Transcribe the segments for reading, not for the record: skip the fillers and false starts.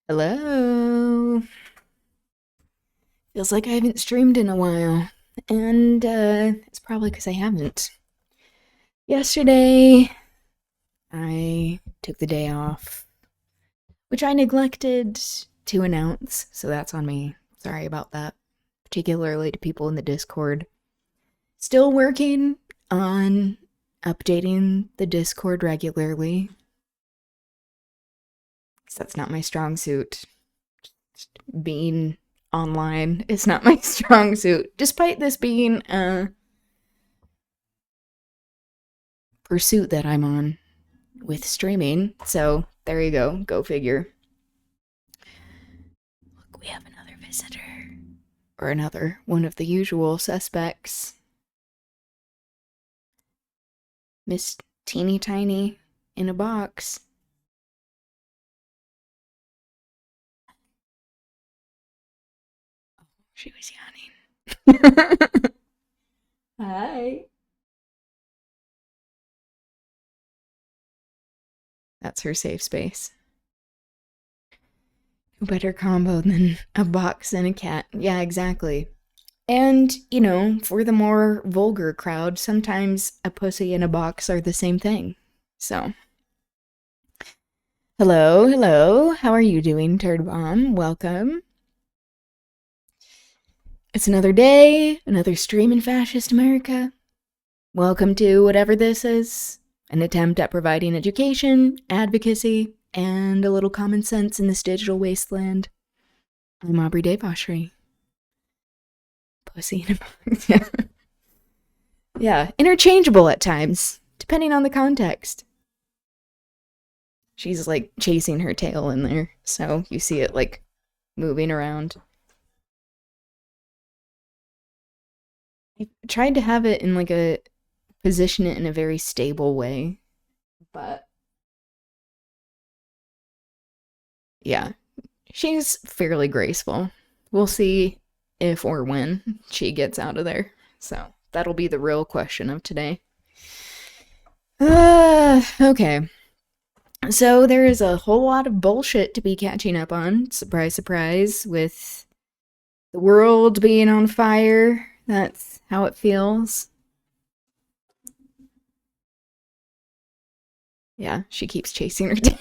Hello. Feels like I haven't streamed in a while. And it's probably because I haven't. Yesterday, I took the day off, which I neglected to announce, so that's on me. Sorry about that, particularly to people in the Discord. Still working on updating the Discord regularly, because that's not my strong suit. Being online is not my strong suit, despite this being a pursuit that I'm on with streaming. So there you go. Go figure. Look, we have another visitor. Or another one of the usual suspects. Miss Teeny Tiny in a box. She was yawning. Hi. That's her safe space. No better combo than a box and a cat. Yeah, exactly. And, for the more vulgar crowd, sometimes a pussy and a box are the same thing. So. Hello, hello. How are you doing, Turd Bomb? Welcome. It's another day, another stream in fascist America. Welcome to whatever this is. An attempt at providing education, advocacy, and a little common sense in this digital wasteland. I'm Aubri Devashrayee. Pussy in a box. Yeah, interchangeable at times, depending on the context. She's like chasing her tail in there, so you see it like moving around. I tried to have it in like position it in a very stable way, but yeah, she's fairly graceful. We'll see if or when she gets out of there. So that'll be the real question of today. Okay. So there is a whole lot of bullshit to be catching up on. Surprise, surprise, with the world being on fire. That's how it feels. Yeah, she keeps chasing her down.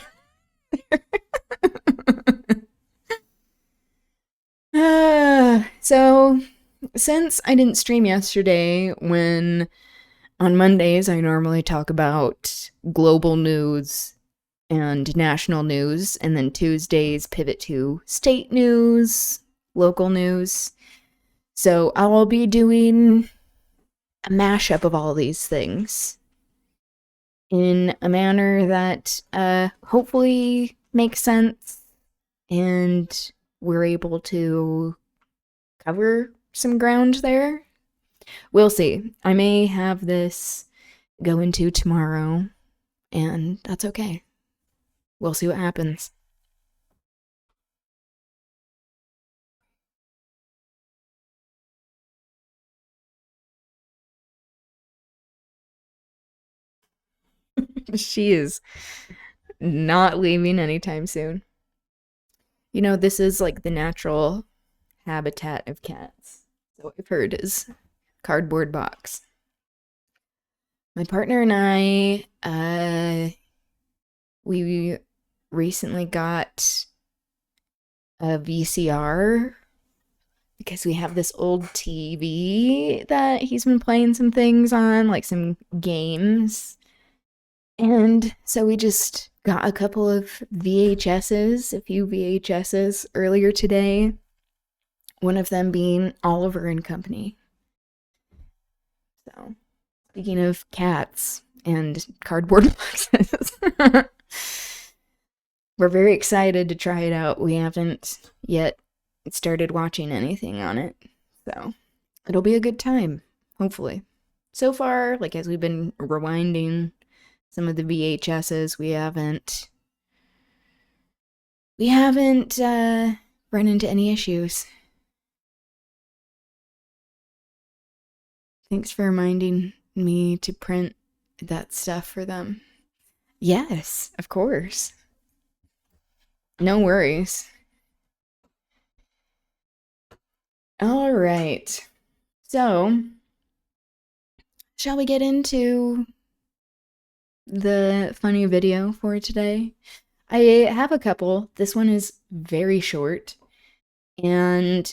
So, since I didn't stream yesterday, when on Mondays I normally talk about global news and national news, and then Tuesdays pivot to state news, local news. So I'll be doing a mashup of all these things in a manner that hopefully makes sense and we're able to cover some ground there. We'll see. I may have this go into tomorrow, and that's okay. We'll see what happens. She is not leaving anytime soon. This is like the natural habitat of cats. So what I've heard is cardboard box. My partner and I, we recently got a VCR because we have this old TV that he's been playing some things on, like some games. And so we just got a couple of VHSs, a few VHSs earlier today. One of them being Oliver and Company. So, speaking of cats and cardboard boxes, we're very excited to try it out. We haven't yet started watching anything on it, so it'll be a good time, hopefully. So far, like as we've been rewinding some of the VHSs, we haven't run into any issues. Thanks for reminding me to print that stuff for them. Yes, of course. No worries. All right. So, shall we get into the funny video for today? I have a couple. This one is very short. And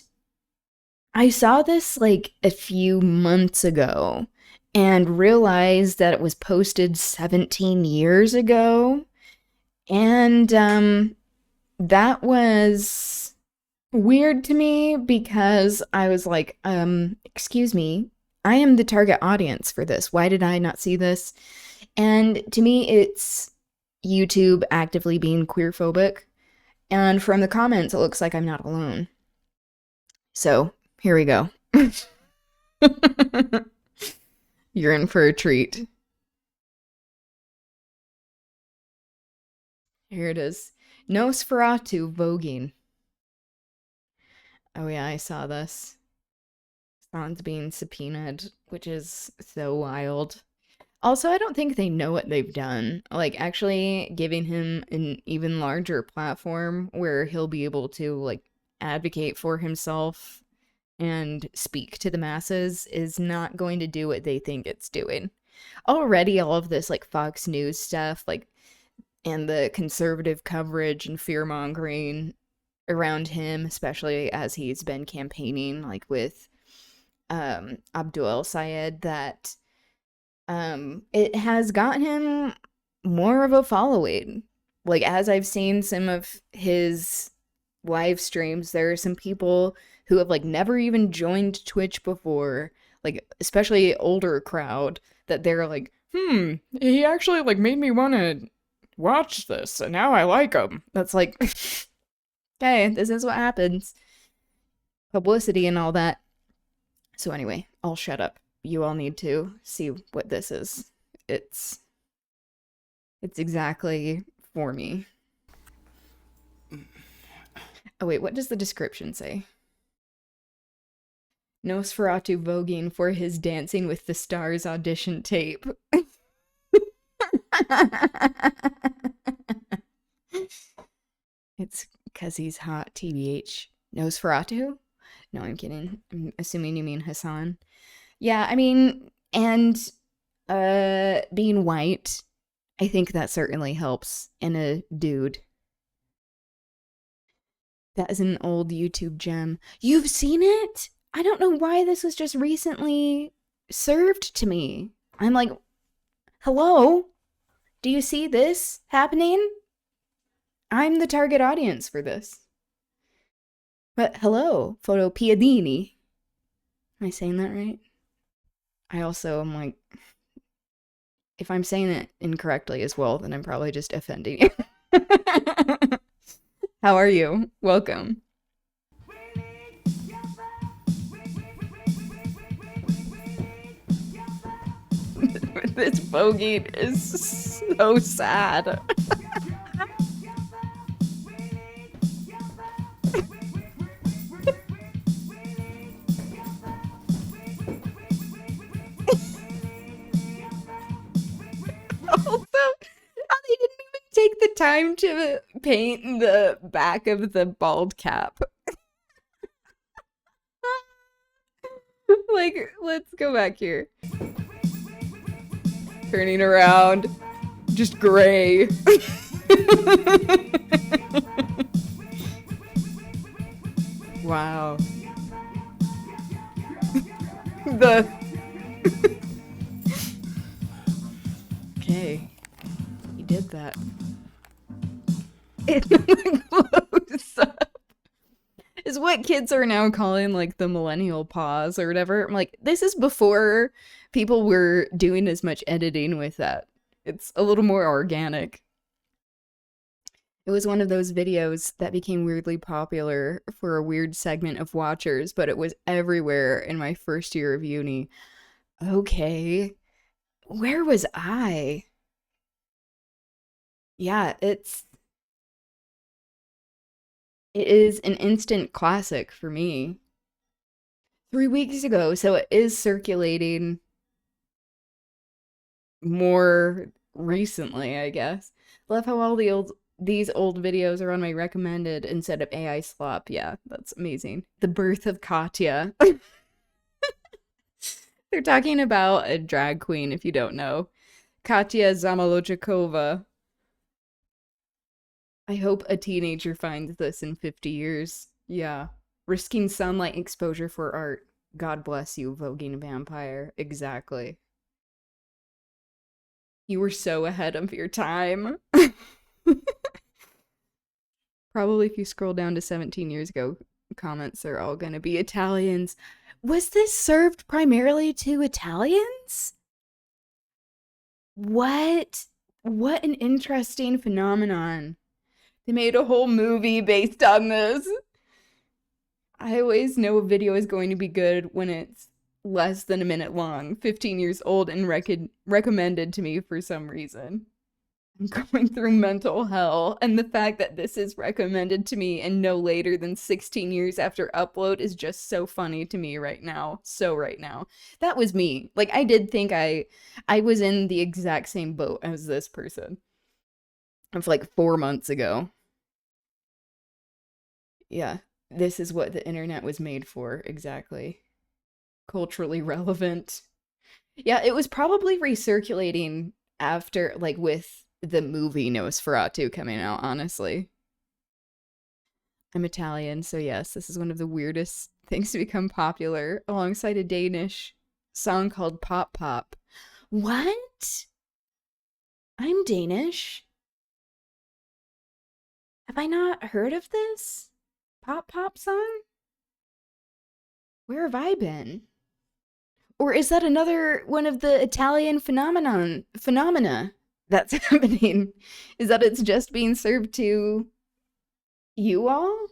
I saw this like a few months ago and realized that it was posted 17 years ago. And that was weird to me because I was like, excuse me, I am the target audience for this. Why did I not see this? And to me, it's YouTube actively being queerphobic. And from the comments, it looks like I'm not alone. So here we go. You're in for a treat. Here it is. Nosferatu voguing. Oh yeah, I saw this. Someone's being subpoenaed, which is so wild. Also, I don't think they know what they've done. Like, actually giving him an even larger platform where he'll be able to, like, advocate for himself and speak to the masses is not going to do what they think it's doing. Already, all of this, like, Fox News stuff, like, and the conservative coverage and fear mongering around him, especially as he's been campaigning, like, with Abdul Sayed, that it has gotten him more of a following. Like, as I've seen some of his live streams, there are some people who have like never even joined Twitch before, like especially older crowd, that they're like, he actually like made me want to watch this, and now I like him. That's like, okay, this is what happens. Publicity and all that. So anyway, I'll shut up. You all need to see what this is. It's exactly for me. Oh wait, what does the description say? Nosferatu voguing for his Dancing with the Stars audition tape. It's because he's hot, TBH. Nosferatu? No, I'm kidding. I'm assuming you mean Hassan. Yeah, I mean, and being white, I think that certainly helps in a dude. That is an old YouTube gem. You've seen it? I don't know why this was just recently served to me. I'm like, hello? Do you see this happening? I'm the target audience for this. But hello, Photo Piadini. Am I saying that right? I also am like, if I'm saying it incorrectly as well, then I'm probably just offending you. How are you? Welcome. This bogey is so sad. Also, they didn't even take the time to paint the back of the bald cap. Like, let's go back here. Turning around. Just gray. Wow. The okay, he did that. It's close up is what kids are now calling like the millennial pause or whatever. I'm like, this is before people were doing as much editing with that. It's a little more organic. It was one of those videos that became weirdly popular for a weird segment of watchers, but it was everywhere in my first year of uni. Okay. Where was I? Yeah, it is an instant classic for me. 3 weeks ago, so it is circulating more recently, I guess. Love how all the old these old videos are on my recommended instead of AI slop. Yeah, that's amazing. The birth of Katya. They're talking about a drag queen, if you don't know. Katya Zamolodchikova. I hope a teenager finds this in 50 years. Yeah. Risking sunlight exposure for art. God bless you, voguing vampire. Exactly. You were so ahead of your time. Probably if you scroll down to 17 years ago, comments are all going to be Italians. Was this served primarily to Italians? What? What an interesting phenomenon. They made a whole movie based on this. I always know a video is going to be good when it's less than a minute long, 15 years old, and recommended to me for some reason. I'm going through mental hell, and the fact that this is recommended to me and no later than 16 years after upload is just so funny to me right now. So right now. That was me. Like, I did think I was in the exact same boat as this person. Of like 4 months ago. Yeah, this is what the internet was made for, exactly. Culturally relevant. Yeah, it was probably recirculating after, like, with the movie Nosferatu coming out, honestly. I'm Italian, so yes, this is one of the weirdest things to become popular, alongside a Danish song called Pop Pop. What? I'm Danish. Have I not heard of this? Pop Pop song? Where have I been? Or is that another one of the Italian phenomena that's happening? Is that it's just being served to you all?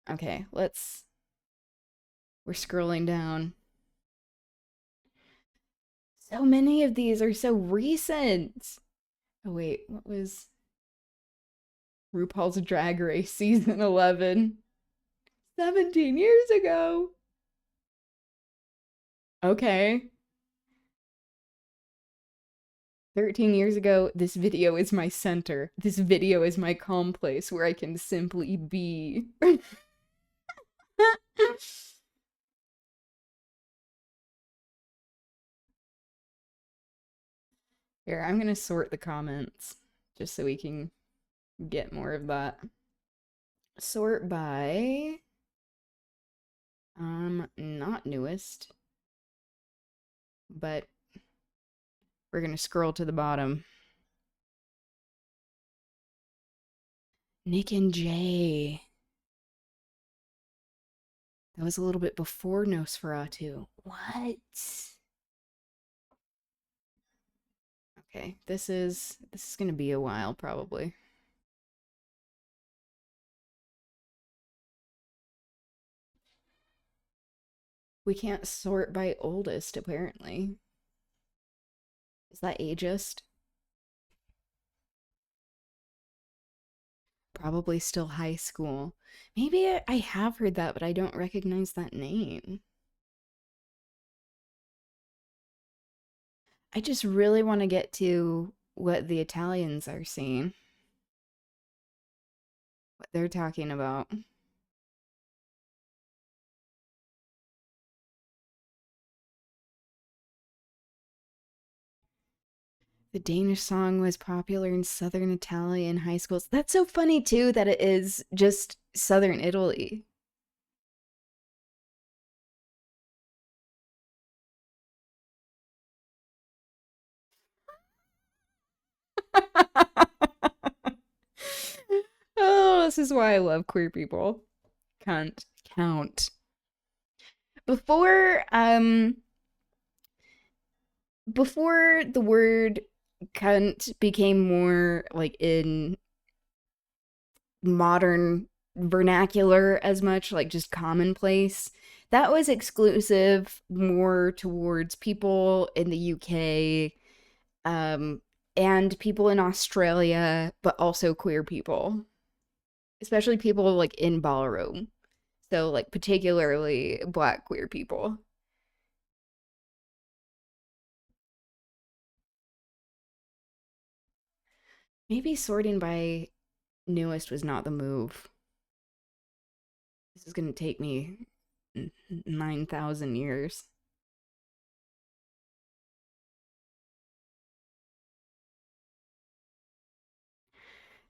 Okay, we're scrolling down. So many of these are so recent. Oh wait, what was RuPaul's Drag Race season 11? 17 years ago. Okay. 13 years ago, this video is my center. This video is my calm place where I can simply be. Here, I'm gonna sort the comments just so we can get more of that. Sort by not newest, but we're gonna scroll to the bottom. Nick and Jay. That was a little bit before Nosferatu. What? Okay, this is gonna be a while probably. We can't sort by oldest apparently. Is that ageist? Probably still high school. Maybe I have heard that, but I don't recognize that name. I just really want to get to what the Italians are seeing, what they're talking about. The Danish song was popular in southern Italian high schools. That's so funny too that it is just southern Italy. Oh, this is why I love queer people. Cunt. Count. Before before the word cunt became more like in modern vernacular as much, like just commonplace, that was exclusive more towards people in the UK, and people in Australia, but also queer people, especially people like in ballroom. So like particularly black queer people. Maybe sorting by newest was not the move. This is going to take me 9,000 years.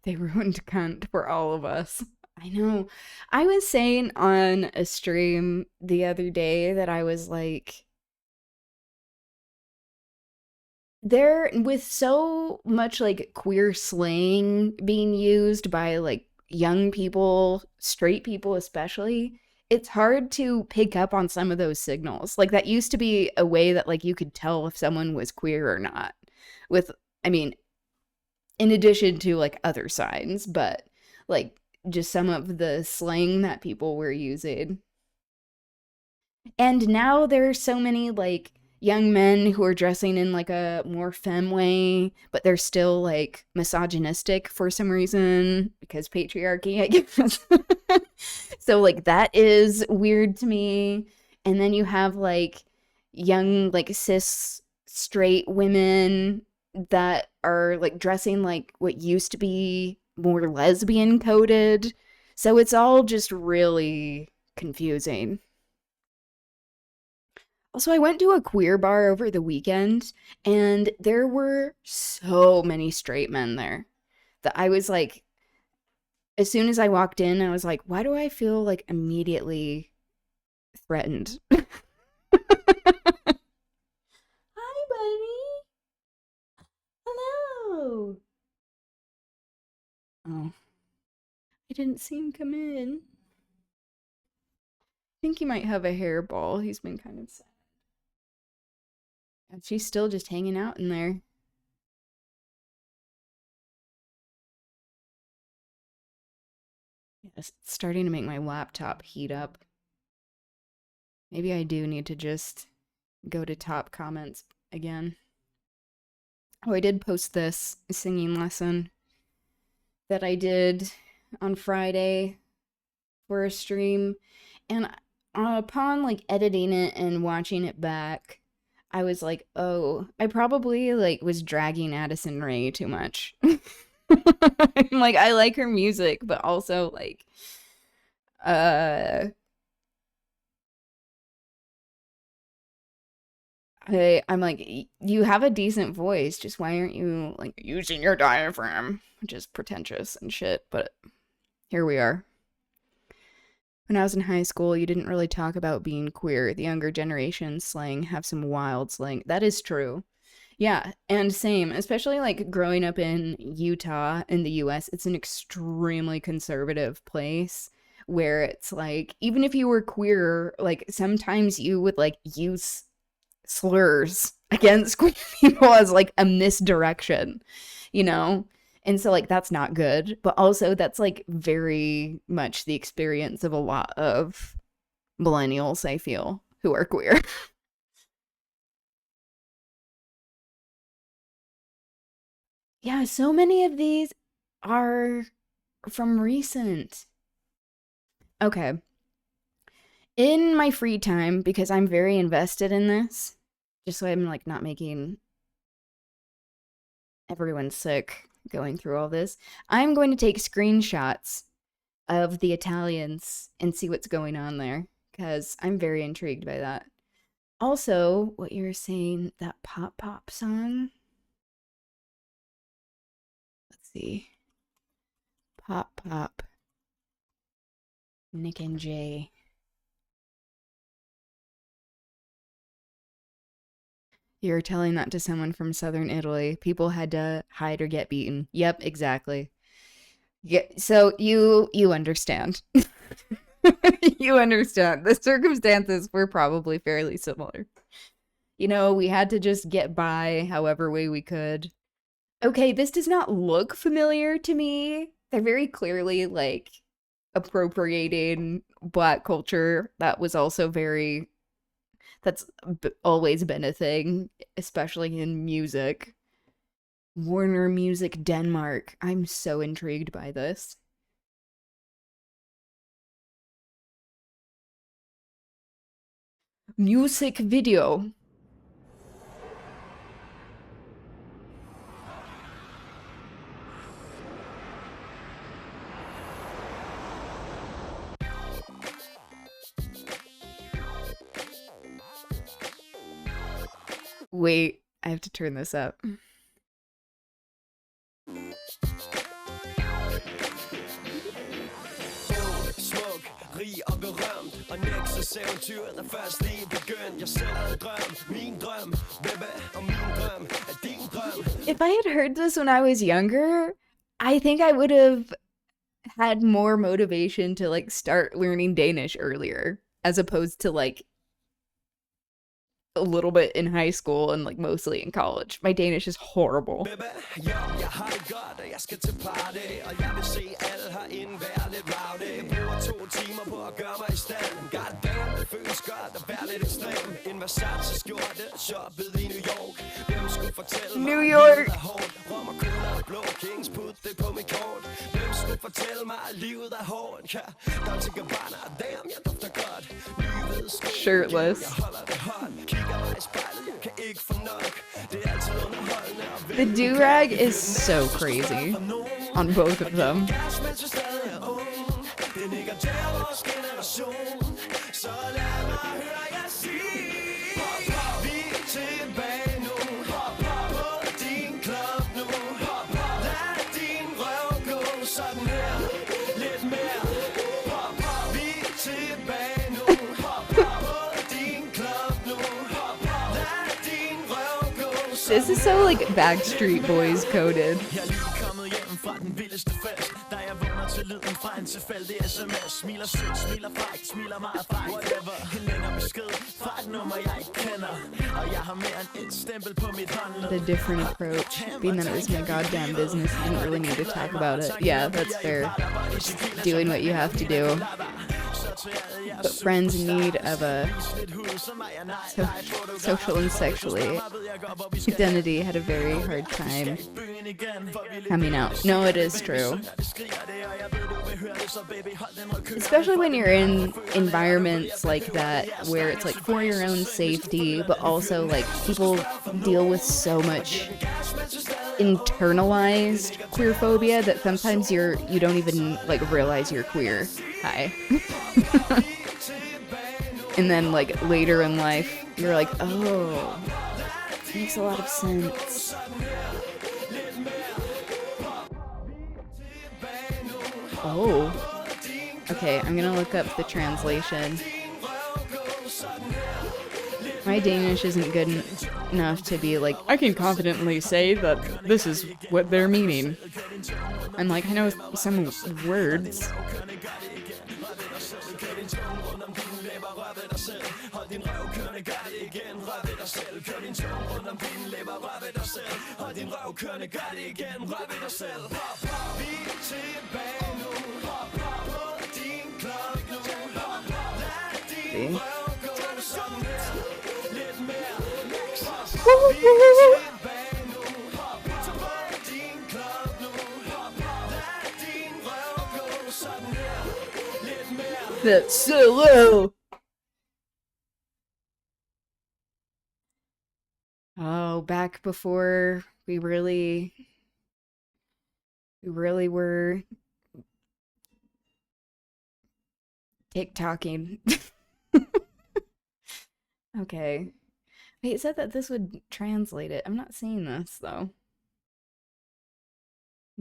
They ruined cunt for all of us. I know. I was saying on a stream the other day that I was like, there, with so much like queer slang being used by like young people, straight people especially, it's hard to pick up on some of those signals. Like that used to be a way that like you could tell if someone was queer or not. With, I mean, in addition to like other signs, but like just some of the slang that people were using. And now there's so many like young men who are dressing in like a more femme way, but they're still like misogynistic for some reason because patriarchy, I guess. So like that is weird to me. And then you have like young like cis straight women that are like dressing like what used to be more lesbian coded. So it's all just really confusing. Also, I went to a queer bar over the weekend and there were so many straight men there that I was like, as soon as I walked in, I was like, why do I feel like immediately threatened? Hi, buddy. Hello. Oh, I didn't see him come in. I think he might have a hairball. He's been kind of sad. And she's still just hanging out in there. Yeah, it's starting to make my laptop heat up. Maybe I do need to just go to top comments again. Oh, I did post this singing lesson that I did on Friday for a stream, and upon like editing it and watching it back, I was like, "Oh, I probably like was dragging Addison Rae too much." Like I like her music, but also like uh I'm like, you have a decent voice. Just why aren't you like using your diaphragm? Which is pretentious and shit, but here we are. When I was in high school, you didn't really talk about being queer. The younger generation slang have some wild slang. That is true. Yeah, and same, especially like growing up in Utah in the US, it's an extremely conservative place where it's like even if you were queer, like sometimes you would like use slurs against queer people as like a misdirection, you know? And so like that's not good, but also that's like very much the experience of a lot of millennials, I feel, who are queer. Yeah, so many of these are from recent. Okay. In my free time, because I'm very invested in this, just so I'm like not making everyone sick going through all this, I'm going to take screenshots of the Italians and see what's going on there because I'm very intrigued by that. Also, what you're saying, that pop pop song, let's see. Pop pop, Nick and Jay. You're telling that to someone from southern Italy. People had to hide or get beaten. Yep, exactly. Yeah, so you understand. You understand. The circumstances were probably fairly similar. You know, we had to just get by however way we could. Okay, this does not look familiar to me. They're very clearly like appropriating black culture. That was also very, that's always been a thing, especially in music. Warner Music Denmark. I'm so intrigued by this. Music video. Wait, I have to turn this up. Smuk, rig og berømt. Og Nexus eventyret er først lige begyndt. Jeg selv har en drøm, min drøm, baby. Og min drøm er din drøm. If I had heard this when I was younger, I think I would have had more motivation to like start learning Danish earlier, as opposed to like a little bit in high school and like mostly in college. My Danish is horrible. Baby, jeg har det godt, og jeg skal til party. Og jeg vil se alle herinde være lidt rowdy. Bruger 2 timer på at gøre mig i stand. God damn, det føles godt at være lidt ekstrem. En Versace skjorte, shoppet i New York. Hvem skulle fortælle mig, New York. livet er hårdt? Rom og cola og blå kings, put det på mit kort. Hvem skulle fortælle mig, at livet er hårdt? Ja, Dolce Gabbana, damn, jeg dufter godt. Nyhvid sko, Shirtless. jeg holder det hot. Kigger mig i spejlet, jeg kan ikke få nok. Det er altid underholdende. The do-rag is so crazy on both of them. This is so like Backstreet Boys coded. The different approach, being that it was my goddamn business, I didn't really need to talk about it. Yeah, that's fair. Just doing what you have to do. But friends in need of a social and sexually identity had a very hard time coming out. No, it is true. Especially when you're in environments like that where it's like for your own safety, but also like people deal with so much internalized queer phobia that sometimes you don't even like realize you're queer. Hi. And then like later in life you're like, oh, makes a lot of sense. Oh, okay, I'm gonna look up the translation. My Danish isn't good enough to be like, I can confidently say that this is what they're meaning. I'm like, I know some words. See? That's so low. Oh, back before we really were TikToking. Okay. Wait, it said that this would translate it. I'm not seeing this though.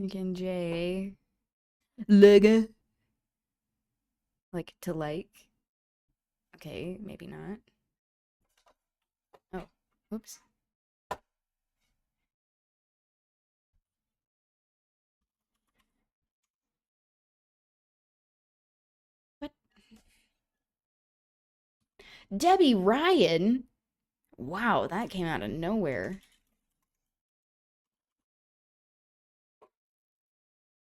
Again, J. Lega. Like to like. Okay, maybe not. Oh, whoops. What? Debbie Ryan? Wow, that came out of nowhere.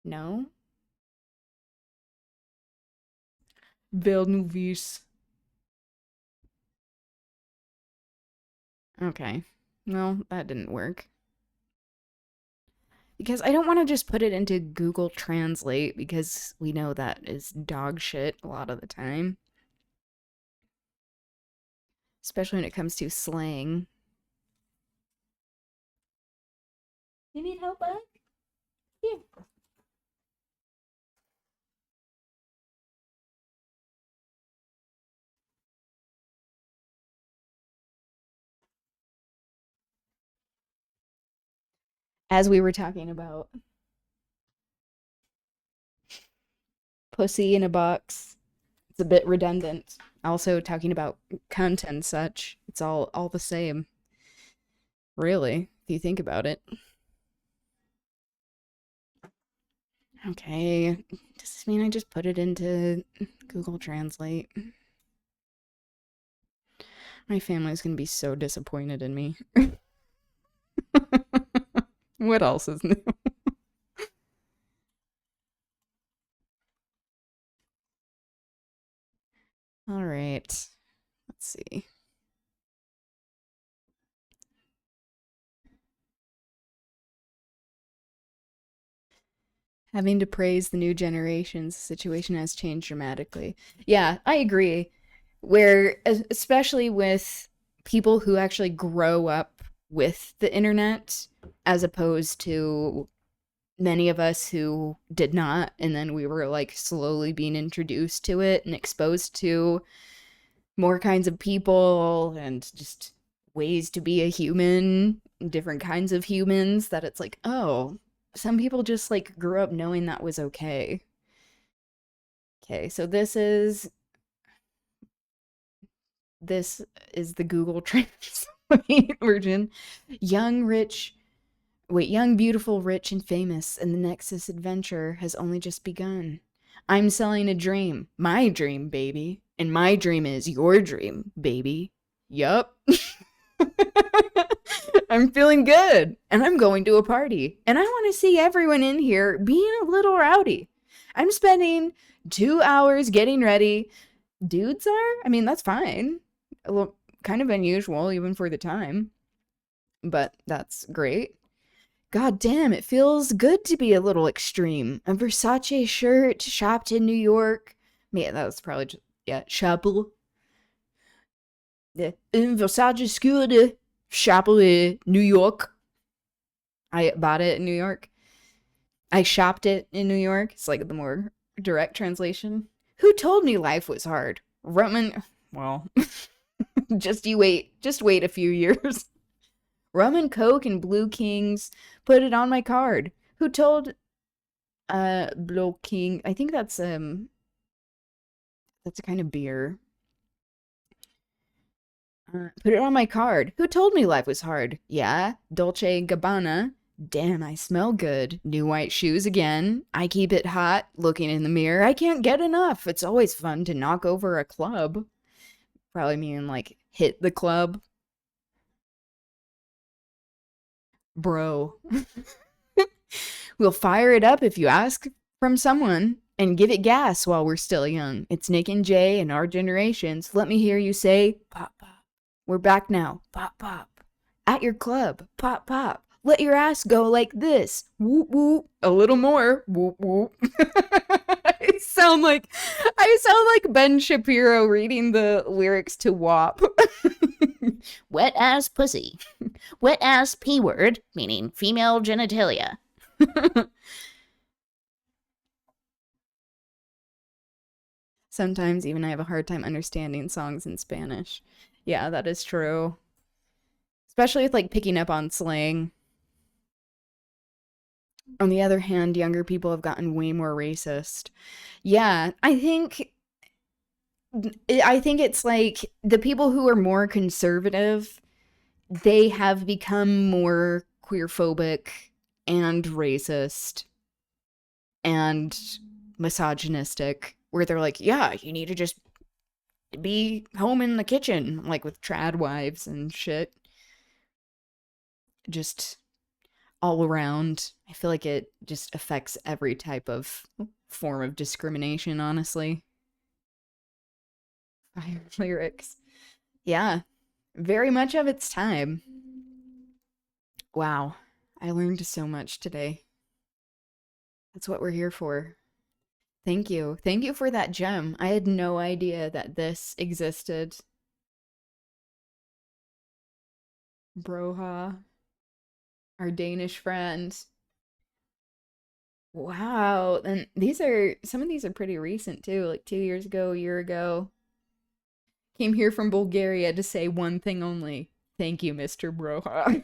No? Vilnuvis. Okay. Well, that didn't work. Because I don't want to just put it into Google Translate because we know that is dog shit a lot of the time. Especially when it comes to slang. You need help, bud? Here. As we were talking about pussy in a box, it's a bit redundant. Also talking about cunt and such, it's all the same. Really, if you think about it. Okay, does this mean I just put it into Google Translate? My family's gonna be so disappointed in me. What else is new? All right, let's see. Having to praise the new generations, the situation has changed dramatically. Yeah, I agree. Where, especially with people who actually grow up with the internet, as opposed to many of us who did not, and then we were like slowly being introduced to it and exposed to more kinds of people and just ways to be a human, different kinds of humans, that it's like, oh, some people just like grew up knowing that was okay. Okay, so this is the Google Translate version. Young, rich, young, beautiful, rich, and famous, and the Nexus adventure has only just begun. I'm selling a dream. My dream, baby. And my dream is your dream, baby. Yup. I'm feeling good. And I'm going to a party. And I want to see everyone in here being a little rowdy. I'm spending 2 hours getting ready. Dudes are? I mean, that's fine. A little, kind of unusual, even for the time. But that's great. God damn, it feels good to be a little extreme. A Versace shirt, shopped in New York. Yeah, that was probably just, yeah, Chapel. Yeah, in Versace skirt, Chapel, New York. I bought it in New York. I shopped it in New York. It's like the more direct translation. Who told me life was hard? Roman, well, just wait a few years. Rum and Coke and Blue Kings. Put it on my card. Who told Blue King? I think that's a kind of beer. Put it on my card. Who told me life was hard? Yeah, Dolce & Gabbana. Damn, I smell good. New white shoes again. I keep it hot. Looking in the mirror, I can't get enough. It's always fun to knock over a club. Probably meaning like hit the club. Bro. We'll fire it up if you ask from someone and give it gas while we're still young. It's Nick and Jay and our generations. Let me hear you say, pop, pop. We're back now. Pop, pop. At your club. Pop, pop. Let your ass go like this. Whoop, whoop. A little more. Whoop, whoop. I sound like Ben Shapiro reading the lyrics to WAP. Wet ass pussy. Wet ass P word, meaning female genitalia. Sometimes even I have a hard time understanding songs in Spanish. Yeah, that is true. Especially with like picking up on slang. On the other hand, younger people have gotten way more racist. Yeah, I think it's like the people who are more conservative, they have become more queerphobic and racist and misogynistic, where they're like, yeah, you need to just be home in the kitchen, like with trad wives and shit. Just all around. I feel like it just affects every type of form of discrimination, honestly. Fire lyrics. Yeah, very much of its time. Wow, I learned so much today. That's what we're here for. Thank you. Thank you for that gem. I had no idea that this existed. Broha, our Danish friend. Wow. And some of these are pretty recent too, like 2 years ago, a year ago. Came here from Bulgaria to say one thing only. Thank you, Mr. Broha.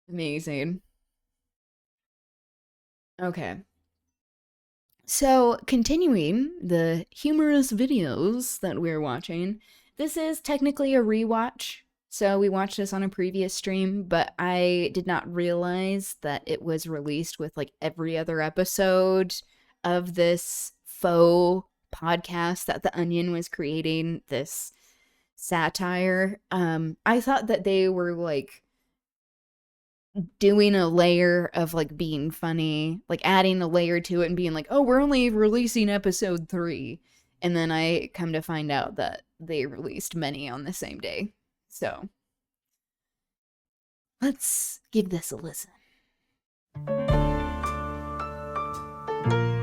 Amazing. Okay. So, continuing the humorous videos that we're watching, this is technically a rewatch. So, we watched this on a previous stream, but I did not realize that it was released with like every other episode of this faux podcast that The Onion was creating, this satire. I thought that they were like doing a layer of like being funny, like adding a layer to it and being like, oh, we're only releasing episode 3. And then I come to find out that they released many on the same day. So let's give this a listen.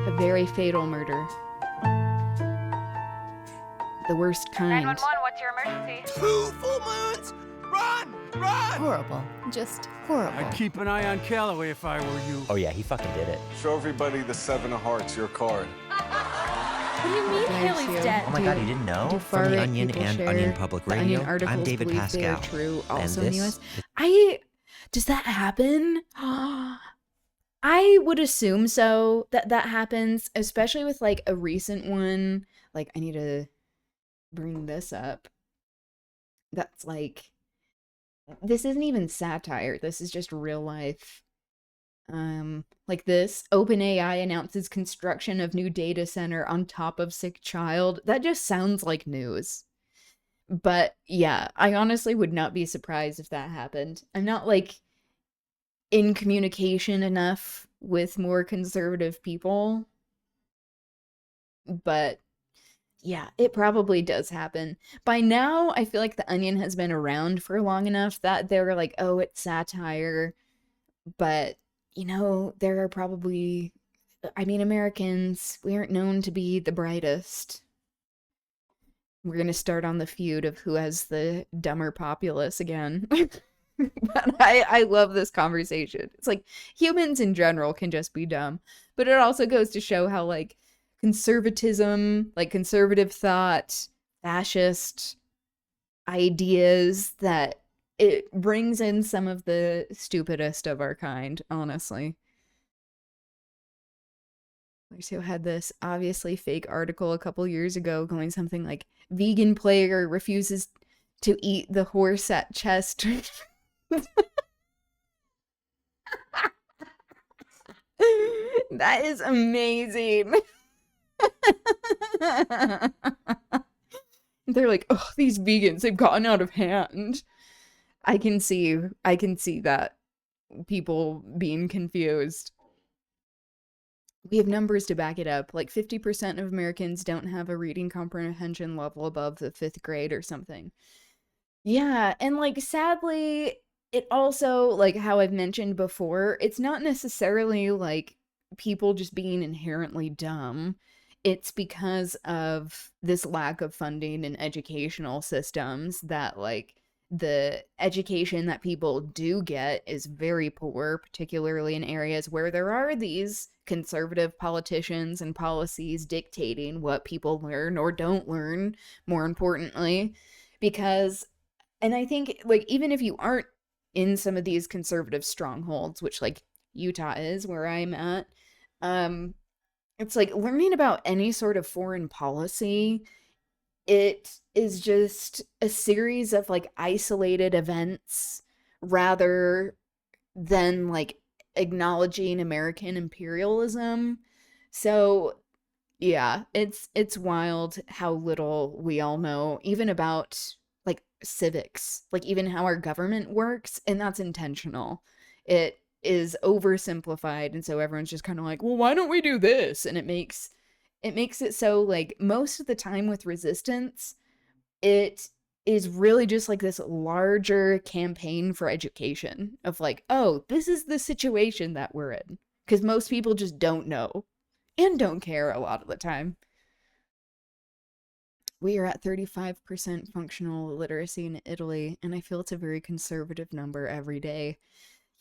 A very fatal murder. The worst kind. 911, what's your emergency? 2 full moons! Run! Run! Horrible. Just horrible. I'd keep an eye on Calloway if I were you. Oh yeah, he fucking did it. Show everybody the 7 of hearts, your card. What do you mean Nice, Haley's you. dead? Oh my god, you didn't know? Do From the far-right Onion people and share Onion Public the Radio, Onion articles I'm David believe they are Pascal. true And also in the this US? Does that happen? I would assume so, that happens, especially with like a recent one. Like, I need to bring this up. That's like, this isn't even satire. This is just real life. Like this, OpenAI announces construction of new data center on top of sick child. That just sounds like news. But yeah, I honestly would not be surprised if that happened. I'm not like in communication enough with more conservative people. But yeah, it probably does happen. By now, I feel like The Onion has been around for long enough that they're like, oh, it's satire. But, you know, there are probably, I mean, Americans, we aren't known to be the brightest. We're going to start on the feud of who has the dumber populace again. But I love this conversation. It's like humans in general can just be dumb. But it also goes to show how, like, conservatism, like conservative thought, fascist ideas, that it brings in some of the stupidest of our kind, honestly. So had this obviously fake article a couple years ago going something like, vegan player refuses to eat the horse at chest. That is amazing. They're like, oh, these vegans, they've gotten out of hand. I can see that people being confused. We have numbers to back it up. Like 50% of Americans don't have a reading comprehension level above the 5th grade or something. Yeah, and like sadly, it also, like how I've mentioned before, it's not necessarily like people just being inherently dumb. It's because of this lack of funding in educational systems that like the education that people do get is very poor, particularly in areas where there are these conservative politicians and policies dictating what people learn or don't learn, more importantly. Because, and I think, like, even if you aren't in some of these conservative strongholds, which, like, Utah is, where I'm at, it's like learning about any sort of foreign policy, it is just a series of, like, isolated events rather than, like, acknowledging American imperialism. So, yeah, it's wild how little we all know, even about like civics, like even how our government works, and that's intentional. It is oversimplified, and so everyone's just kind of like, well, why don't we do this? And it makes it so, like, most of the time with resistance, it is really just like this larger campaign for education of like, oh, this is the situation that we're in, because most people just don't know and don't care a lot of the time. We are at 35% functional literacy in Italy, and I feel it's a very conservative number every day.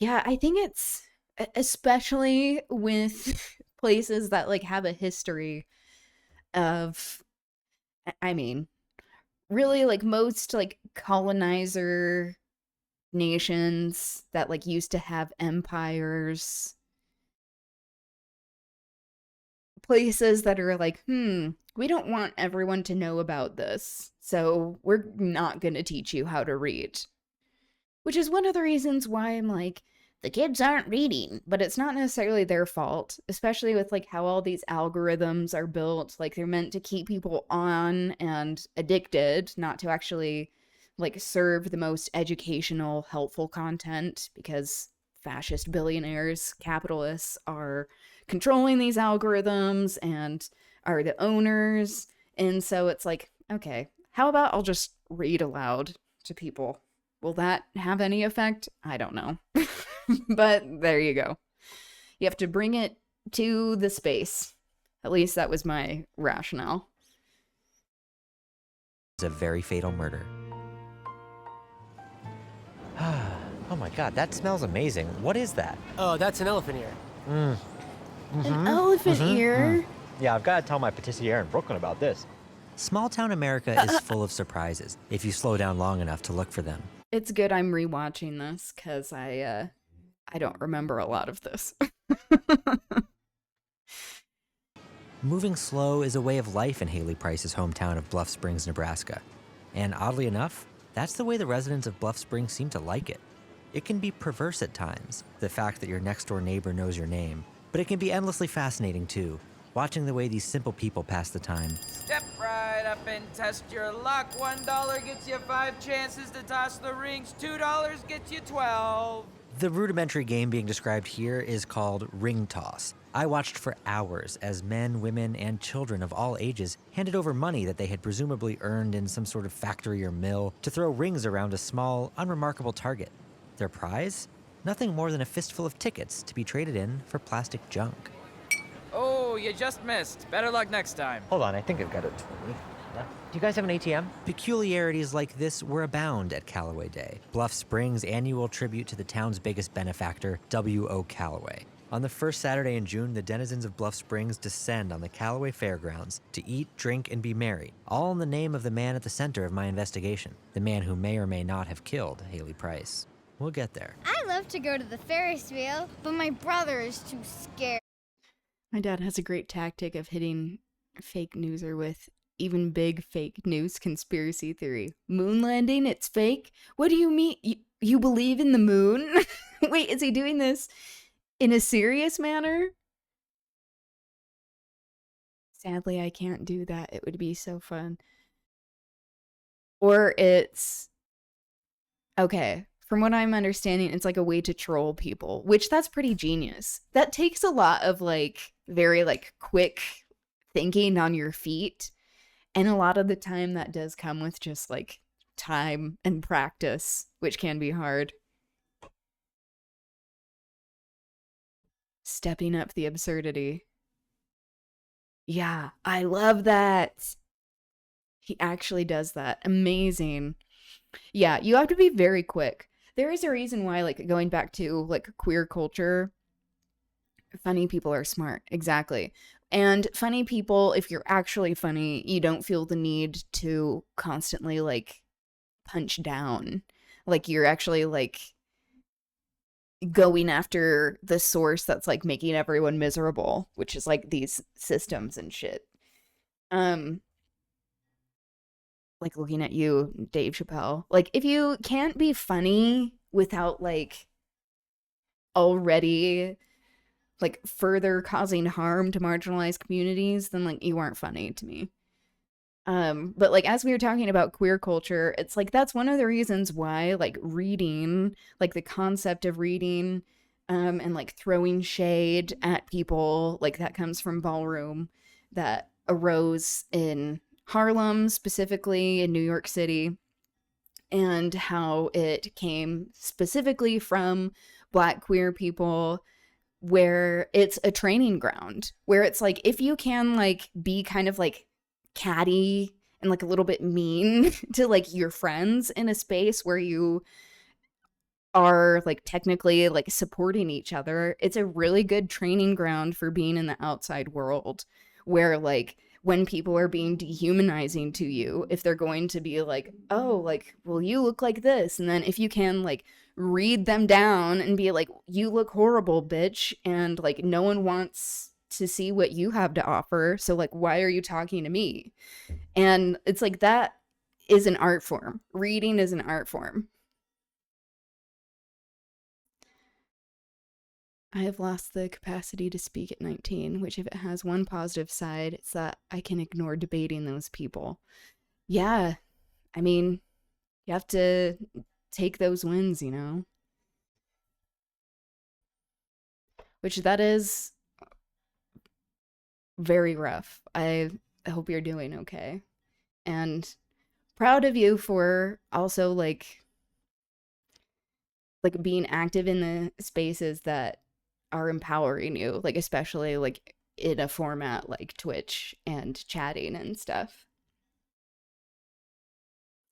Yeah, I think it's especially with places that like have a history of, I mean, really, like, most, like, colonizer nations that, like, used to have empires, places that are like, we don't want everyone to know about this, so we're not gonna teach you how to read. Which is one of the reasons why I'm like, the kids aren't reading, but it's not necessarily their fault, especially with like how all these algorithms are built. Like they're meant to keep people on and addicted, not to actually like serve the most educational, helpful content, because fascist billionaires, capitalists are controlling these algorithms and are the owners. And so it's like, okay, how about I'll just read aloud to people? Will that have any effect? I don't know. But there you go. You have to bring it to the space. At least that was my rationale. It's a very fatal murder. Oh my god, that smells amazing. What is that? Oh, that's an elephant ear. An elephant ear? Yeah, I've got to tell my patissier in Brooklyn about this. Small town America is full of surprises if you slow down long enough to look for them. It's good I'm rewatching this because I don't remember a lot of this. Moving slow is a way of life in Haley Price's hometown of Bluff Springs, Nebraska. And oddly enough, that's the way the residents of Bluff Springs seem to like it. It can be perverse at times, the fact that your next-door neighbor knows your name, but it can be endlessly fascinating too, watching the way these simple people pass the time. Step right up and test your luck. $1 gets you 5 chances to toss the rings. $2 gets you 12. The rudimentary game being described here is called ring toss. I watched for hours as men, women, and children of all ages handed over money that they had presumably earned in some sort of factory or mill to throw rings around a small, unremarkable target. Their prize? Nothing more than a fistful of tickets to be traded in for plastic junk. Oh, you just missed. Better luck next time. Hold on, I think I've got a 20. Do you guys have an ATM? Peculiarities like this were abound at Callaway Day, Bluff Springs' annual tribute to the town's biggest benefactor, W.O. Callaway. On the first Saturday in June, the denizens of Bluff Springs descend on the Callaway Fairgrounds to eat, drink, and be merry, all in the name of the man at the center of my investigation, the man who may or may not have killed Haley Price. We'll get there. I love to go to the Ferris wheel, but my brother is too scared. My dad has a great tactic of hitting fake newser with even big fake news conspiracy theory. Moon landing, it's fake? What do you mean? You believe in the moon? Wait, is he doing this in a serious manner? Sadly, I can't do that. It would be so fun. Or it's... Okay, from what I'm understanding, it's like a way to troll people, which that's pretty genius. That takes a lot of like very like quick thinking on your feet. And a lot of the time that does come with just like time and practice, which can be hard. Stepping up the absurdity. Yeah, I love that. He actually does that. Amazing. Yeah, you have to be very quick. There is a reason why, like, going back to, like, queer culture, funny people are smart. Exactly. And funny people, if you're actually funny, you don't feel the need to constantly, like, punch down. Like, you're actually, like, going after the source that's, like, making everyone miserable, which is, like, these systems and shit. Like, looking at you, Dave Chappelle. Like, if you can't be funny without, like, already, like, further causing harm to marginalized communities, then, like, you aren't funny to me. But, like, as we were talking about queer culture, it's, like, that's one of the reasons why, like, reading, like, the concept of reading, and, like, throwing shade at people, like, that comes from ballroom, that arose in Harlem, specifically in New York City, and how it came specifically from Black queer people, where it's a training ground, where it's like, if you can like be kind of like catty and like a little bit mean to like your friends in a space where you are like technically like supporting each other, it's a really good training ground for being in the outside world, where like when people are being dehumanizing to you, if they're going to be like, oh, like, well, you look like this. And then if you can, like, read them down and be like, you look horrible, bitch. And, like, no one wants to see what you have to offer. So, like, why are you talking to me? And it's like, that is an art form. Reading is an art form. I have lost the capacity to speak at 19, which if it has one positive side, it's that I can ignore debating those people. Yeah, I mean, you have to take those wins, you know? Which that is very rough. I hope you're doing okay. And proud of you for also, like being active in the spaces that are empowering you, like especially like in a format like Twitch and chatting and stuff.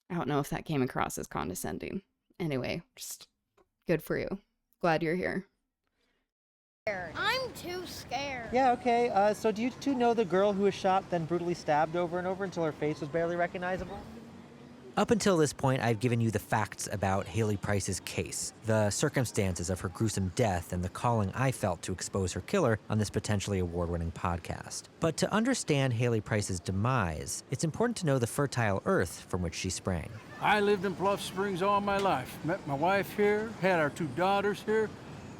I don't know if that came across as condescending. Anyway, just good for you. Glad you're here. I'm too scared. Yeah, okay. So do you two know the girl who was shot, then brutally stabbed over and over until her face was barely recognizable? Up until this point, I've given you the facts about Haley Price's case, the circumstances of her gruesome death, and the calling I felt to expose her killer on this potentially award-winning podcast. But to understand Haley Price's demise, it's important to know the fertile earth from which she sprang. I lived in Bluff Springs all my life. Met my wife here, had our 2 daughters here.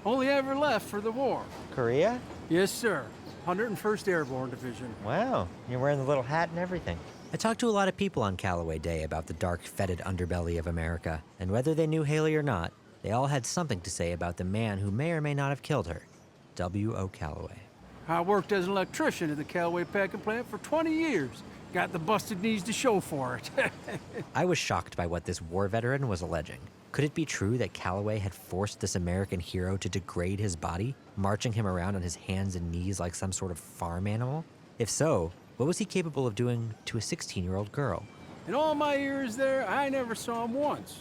Only ever left for the war. Korea? Yes, sir. 101st Airborne Division. Wow, you're wearing the little hat and everything. I talked to a lot of people on Callaway Day about the dark, fetid underbelly of America, and whether they knew Haley or not, they all had something to say about the man who may or may not have killed her, W.O. Callaway. I worked as an electrician at the Callaway packing plant for 20 years. Got the busted knees to show for it. I was shocked by what this war veteran was alleging. Could it be true that Callaway had forced this American hero to degrade his body, marching him around on his hands and knees like some sort of farm animal? If so, what was he capable of doing to a 16-year-old girl? In all my years there, I never saw him once.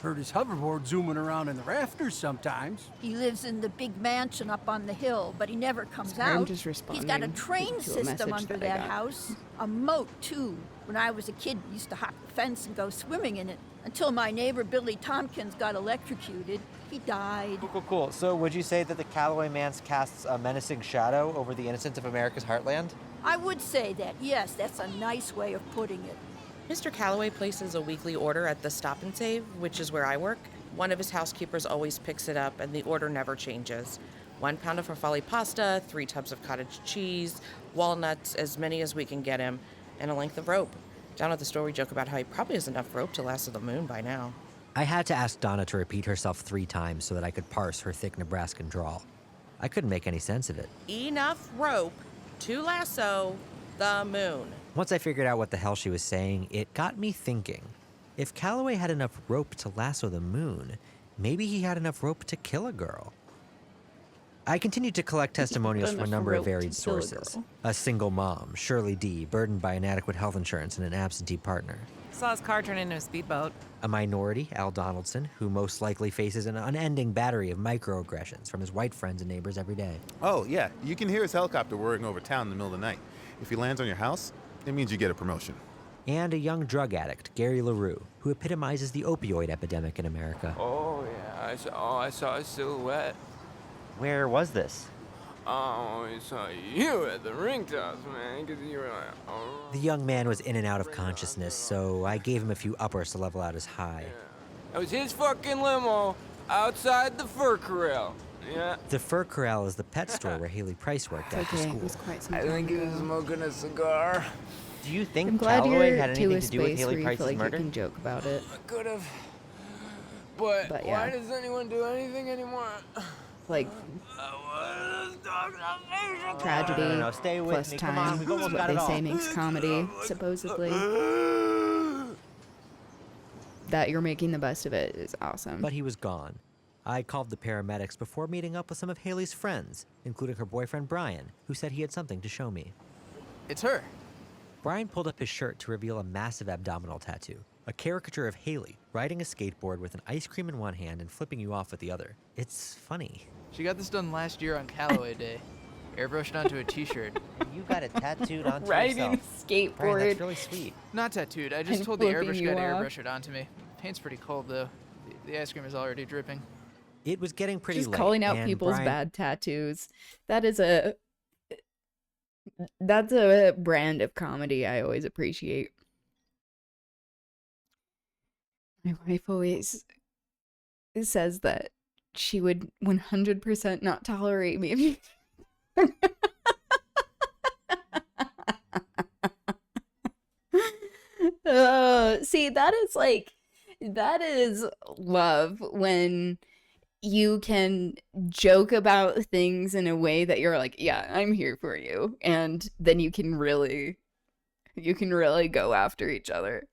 Heard his hoverboard zooming around in the rafters sometimes. He lives in the big mansion up on the hill, but he never comes Sorry, I'm out. just He's got a responding train to a system message under that I that got. house. A moat, too. When I was a kid, we used to hop the fence and go swimming in it. Until my neighbor Billy Tompkins got electrocuted. He died. Cool. So would you say that the Callaway man casts a menacing shadow over the innocents of America's heartland? I would say that, yes, that's a nice way of putting it. Mr. Callaway places a weekly order at the Stop and Save, which is where I work. One of his housekeepers always picks it up, and the order never changes. 1 pound of farfalle pasta, 3 tubs of cottage cheese, walnuts, as many as we can get him, and a length of rope. Down at the store, we joke about how he probably has enough rope to last to the moon by now. I had to ask Donna to repeat herself 3 times so that I could parse her thick Nebraskan drawl. I couldn't make any sense of it. Enough rope to lasso the moon. Once I figured out what the hell she was saying, it got me thinking. If Callaway had enough rope to lasso the moon, maybe he had enough rope to kill a girl. I continued to collect testimonials from a number of varied sources. A single mom, Shirley D., burdened by inadequate health insurance and an absentee partner. Saw his car turn into a speedboat. A minority, Al Donaldson, who most likely faces an unending battery of microaggressions from his white friends and neighbors every day. Oh, yeah. You can hear his helicopter whirring over town in the middle of the night. If he lands on your house, it means you get a promotion. And a young drug addict, Gary LaRue, who epitomizes the opioid epidemic in America. Oh, yeah. I saw a silhouette. Where was this? Oh, I saw you at the ring toss, man, because you were like, oh. The young man was in and out of consciousness, so I gave him a few uppers to level out his high. That was his fucking limo outside the fur corral. Yeah. The Fur Corral is the pet store where Haley Price worked after school. I think he was smoking a cigar. Do you think I'm glad Callaway you're had to anything a to do with space Haley where you Price's feel like murder? you can joke about it. I could have. But yeah. why does anyone do anything anymore? Like, tragedy No, stay with plus me. time Come on, we've is almost what got they it all. say makes comedy, supposedly. That you're making the best of it is awesome. But he was gone. I called the paramedics before meeting up with some of Haley's friends, including her boyfriend Brian, who said he had something to show me. It's her. Brian pulled up his shirt to reveal a massive abdominal tattoo, a caricature of Haley riding a skateboard with an ice cream in one hand and flipping you off with the other. It's funny. She got this done last year on Callaway Day. airbrushed onto a t-shirt. And you got it tattooed onto Riding yourself. a skateboard. Brian, that's really sweet. Not tattooed. I just And told the flipping airbrush you guy to off. airbrush it onto me. Paint's pretty cold though. The ice cream is already dripping. It was getting pretty Just late. calling out and people's Brian- bad tattoos. That's a brand of comedy I always appreciate. My wife always says that she would 100% not tolerate me if you... See, that is love when you can joke about things in a way that you're like, yeah, I'm here for you. And then you can really go after each other.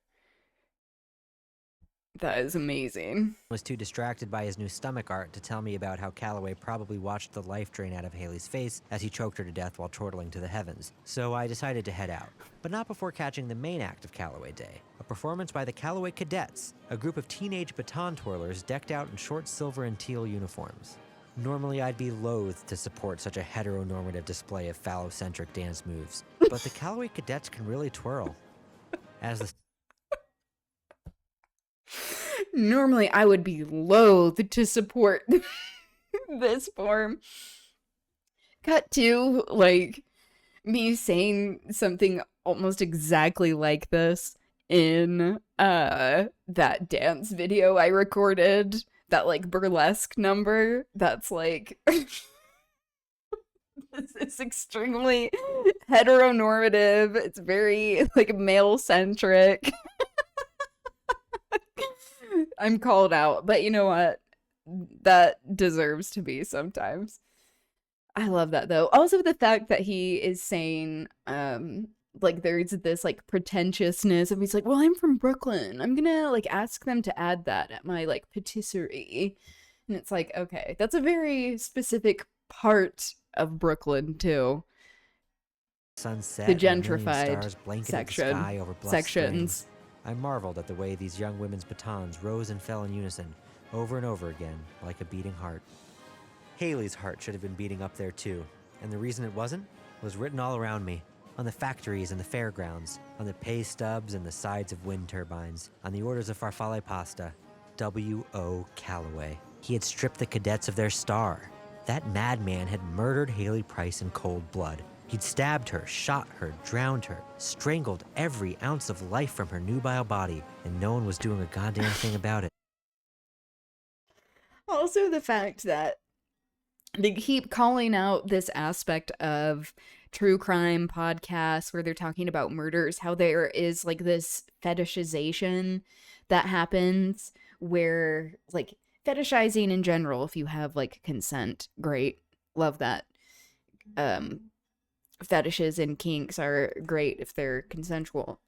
That is amazing. Was too distracted by his new stomach art to tell me about how Calloway probably watched the life drain out of Haley's face as he choked her to death while chortling to the heavens. So I decided to head out, but not before catching the main act of Calloway Day, a performance by the Calloway Cadets, a group of teenage baton twirlers decked out in short silver and teal uniforms. Normally I'd be loath to support such a heteronormative display of phallocentric dance moves, but the Calloway Cadets can really twirl. As the Normally, I would be loath to support this form. Cut to, like, me saying something almost exactly like this in that dance video I recorded, that, like, burlesque number that's, like... It's extremely heteronormative. It's very, like, male-centric. I'm called out, but you know what? That deserves to be sometimes. I love that though. Also the fact that he is saying, like there's this like pretentiousness of he's like, well, I'm from Brooklyn. I'm gonna like ask them to add that at my like patisserie. And it's like, okay, that's a very specific part of Brooklyn too. sunset, The and a million gentrified stars blanketed section, the sky over Bluff sections. Springs. I marveled at the way these young women's batons rose and fell in unison, over and over again, like a beating heart. Haley's heart should have been beating up there too, and the reason it wasn't was written all around me, on the factories and the fairgrounds, on the pay stubs and the sides of wind turbines, on the orders of farfalle pasta. W.O. Calloway. He had stripped the cadets of their star. That madman had murdered Haley Price in cold blood. He'd stabbed her, shot her, drowned her, strangled every ounce of life from her nubile body, and no one was doing a goddamn thing about it. Also the fact that they keep calling out this aspect of true crime podcasts where they're talking about murders, how there is like this fetishization that happens where like fetishizing in general, if you have like consent, great, love that. Fetishes and kinks are great if they're consensual.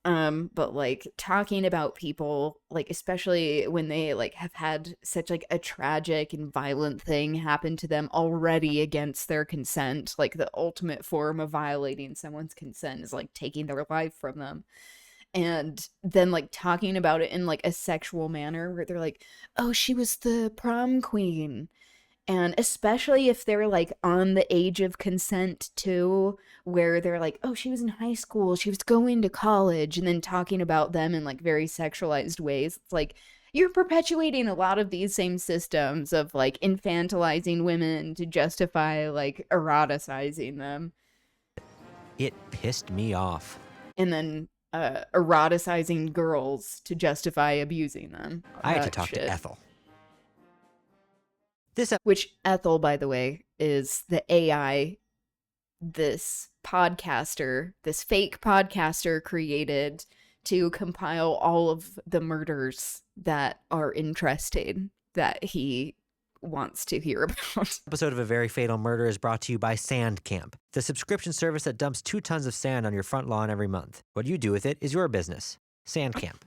But like talking about people, like especially when they like have had such like a tragic and violent thing happen to them already against their consent, like the ultimate form of violating someone's consent is like taking their life from them. And then like talking about it in like a sexual manner where they're like, oh, she was the prom queen. And especially if they're like on the age of consent too, where they're like, oh, she was in high school, she was going to college, and then talking about them in like very sexualized ways. It's like you're perpetuating a lot of these same systems of like infantilizing women to justify like eroticizing them. It pissed me off. And then eroticizing girls to justify abusing them. I had to That talk shit. to Ethel. Which Ethel, by the way, is the AI this podcaster, this fake podcaster created to compile all of the murders that are interesting that he wants to hear about. Episode of A Very Fatal Murder is brought to you by Sand Camp, the subscription service that dumps 2 tons of sand on your front lawn every month. What you do with it is your business. Sand Camp.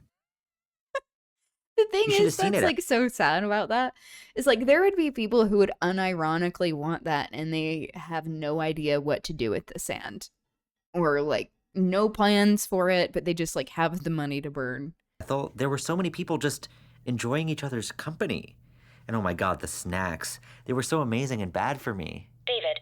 The thing You should is, have seen that's it. like so sad about that. Is like there would be people who would unironically want that and they have no idea what to do with the sand. Or like no plans for it, but they just like have the money to burn. Ethel, there were so many people just enjoying each other's company. And oh my god, the snacks. They were so amazing and bad for me. David.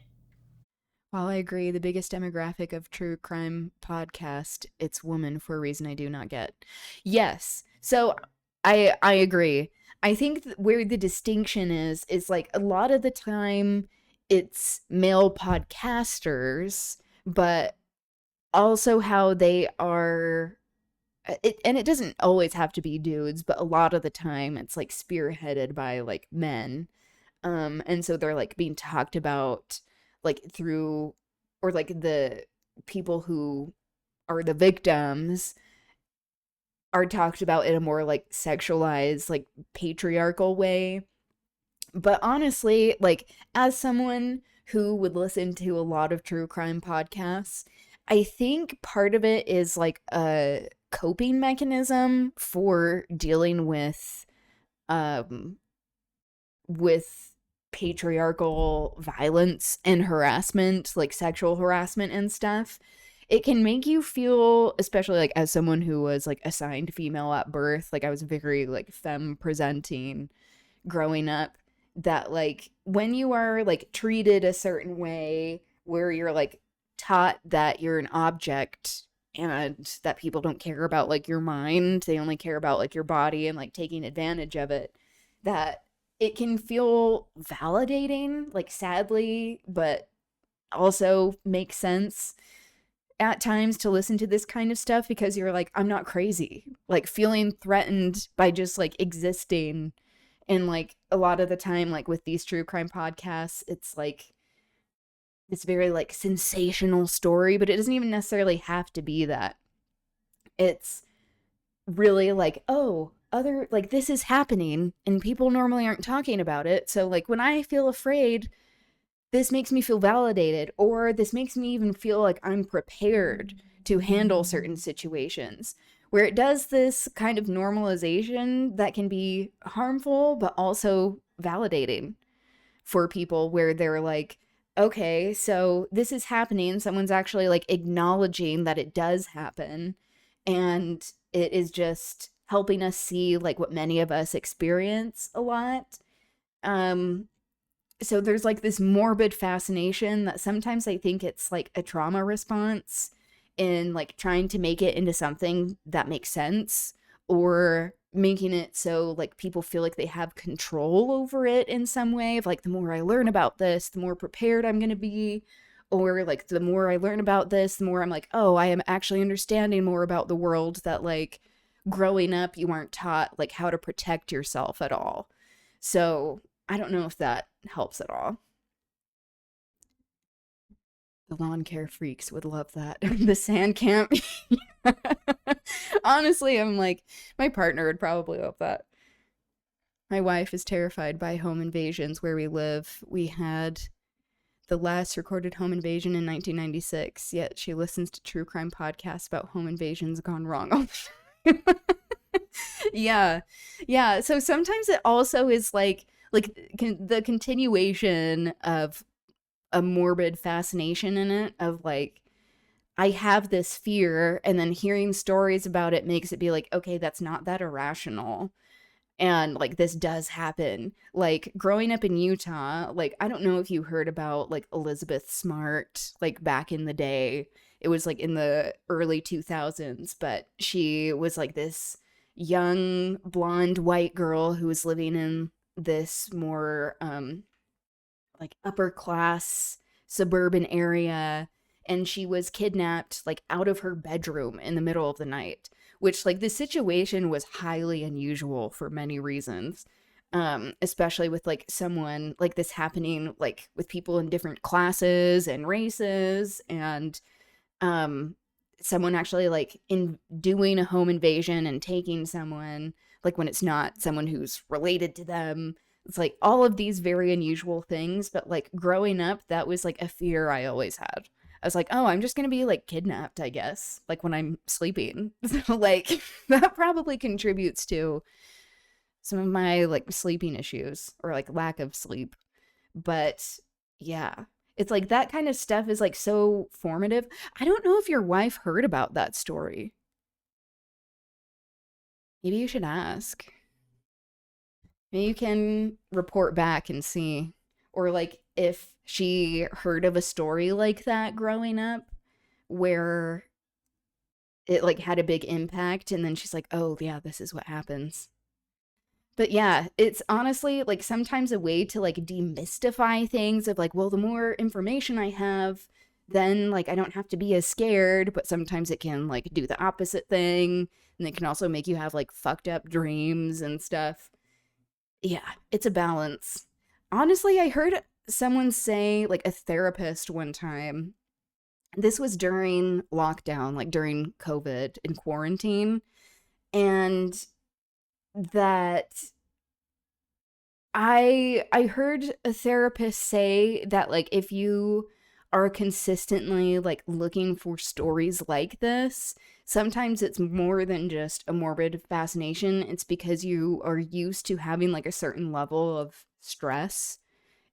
While I agree, the biggest demographic of true crime podcast, it's woman for a reason I do not get. Yes. So I agree. I think where the distinction is like a lot of the time it's male podcasters, but also how they are and it doesn't always have to be dudes, but a lot of the time it's like spearheaded by like men. And so they're like being talked about like through or like the people who are the victims are talked about in a more like sexualized, like patriarchal way. But honestly, like as someone who would listen to a lot of true crime podcasts, I think part of it is like a coping mechanism for dealing um with patriarchal violence and harassment, like sexual harassment and stuff. It can make you feel, especially like as someone who was like assigned female at birth, like I was very like femme presenting growing up, that like when you are like treated a certain way where you're like taught that you're an object and that people don't care about like your mind, they only care about like your body and like taking advantage of it, that it can feel validating, like sadly, but also makes sense at times to listen to this kind of stuff because you're like, I'm not crazy. Like feeling threatened by just like existing. And like a lot of the time, like with these true crime podcasts, it's like it's very like sensational story, but it doesn't even necessarily have to be that. It's really like, oh, other like this is happening and people normally aren't talking about it. So like when I feel afraid, this makes me feel validated, or this makes me even feel like I'm prepared to handle certain situations, where it does this kind of normalization that can be harmful but also validating for people, where they're like, okay, so this is happening, someone's actually like acknowledging that it does happen, and it is just helping us see like what many of us experience a lot. So there's like this morbid fascination that sometimes I think it's like a trauma response in like trying to make it into something that makes sense, or making it so like people feel like they have control over it in some way, of like the more I learn about this, the more prepared I'm going to be, or like the more I learn about this, the more I'm like, oh, I am actually understanding more about the world, that like growing up you aren't taught like how to protect yourself at all. So I don't know if that helps at all. The lawn care freaks would love that. The sand camp. Honestly, I'm like, my partner would probably love that. My wife is terrified by home invasions where we live. We had the last recorded home invasion in 1996, yet she listens to true crime podcasts about home invasions gone wrong. Yeah. Yeah. So sometimes it also is like the continuation of a morbid fascination in it, of like, I have this fear, and then hearing stories about it makes it be like, okay, that's not that irrational. And like this does happen. Like growing up in Utah, like I don't know if you heard about like Elizabeth Smart, like back in the day. It was like in the early 2000s, but she was like this young blonde white girl who was living in this more like upper class suburban area, and she was kidnapped like out of her bedroom in the middle of the night, which like the situation was highly unusual for many reasons, especially with like someone like this happening like with people in different classes and races, and someone actually like in doing a home invasion and taking someone, like when it's not someone who's related to them. It's like all of these very unusual things, but like growing up, that was like a fear I always had. I was like, oh, I'm just gonna be like kidnapped, I guess, like when I'm sleeping. So like that probably contributes to some of my like sleeping issues, or like lack of sleep. But yeah, it's like that kind of stuff is like so formative. I don't know if your wife heard about that story. Maybe you should ask. Maybe you can report back and see. Or like if she heard of a story like that growing up where it like had a big impact, and then she's like, oh yeah, this is what happens. But yeah, it's honestly like sometimes a way to like demystify things of like, well, the more information I have, then like I don't have to be as scared, but sometimes it can like do the opposite thing, and it can also make you have like fucked up dreams and stuff. Yeah, it's a balance. Honestly, I heard someone say, like a therapist one time, this was during lockdown, like during COVID and quarantine, and that I heard a therapist say that like if you are consistently like looking for stories like this, sometimes it's more than just a morbid fascination. It's because you are used to having like a certain level of stress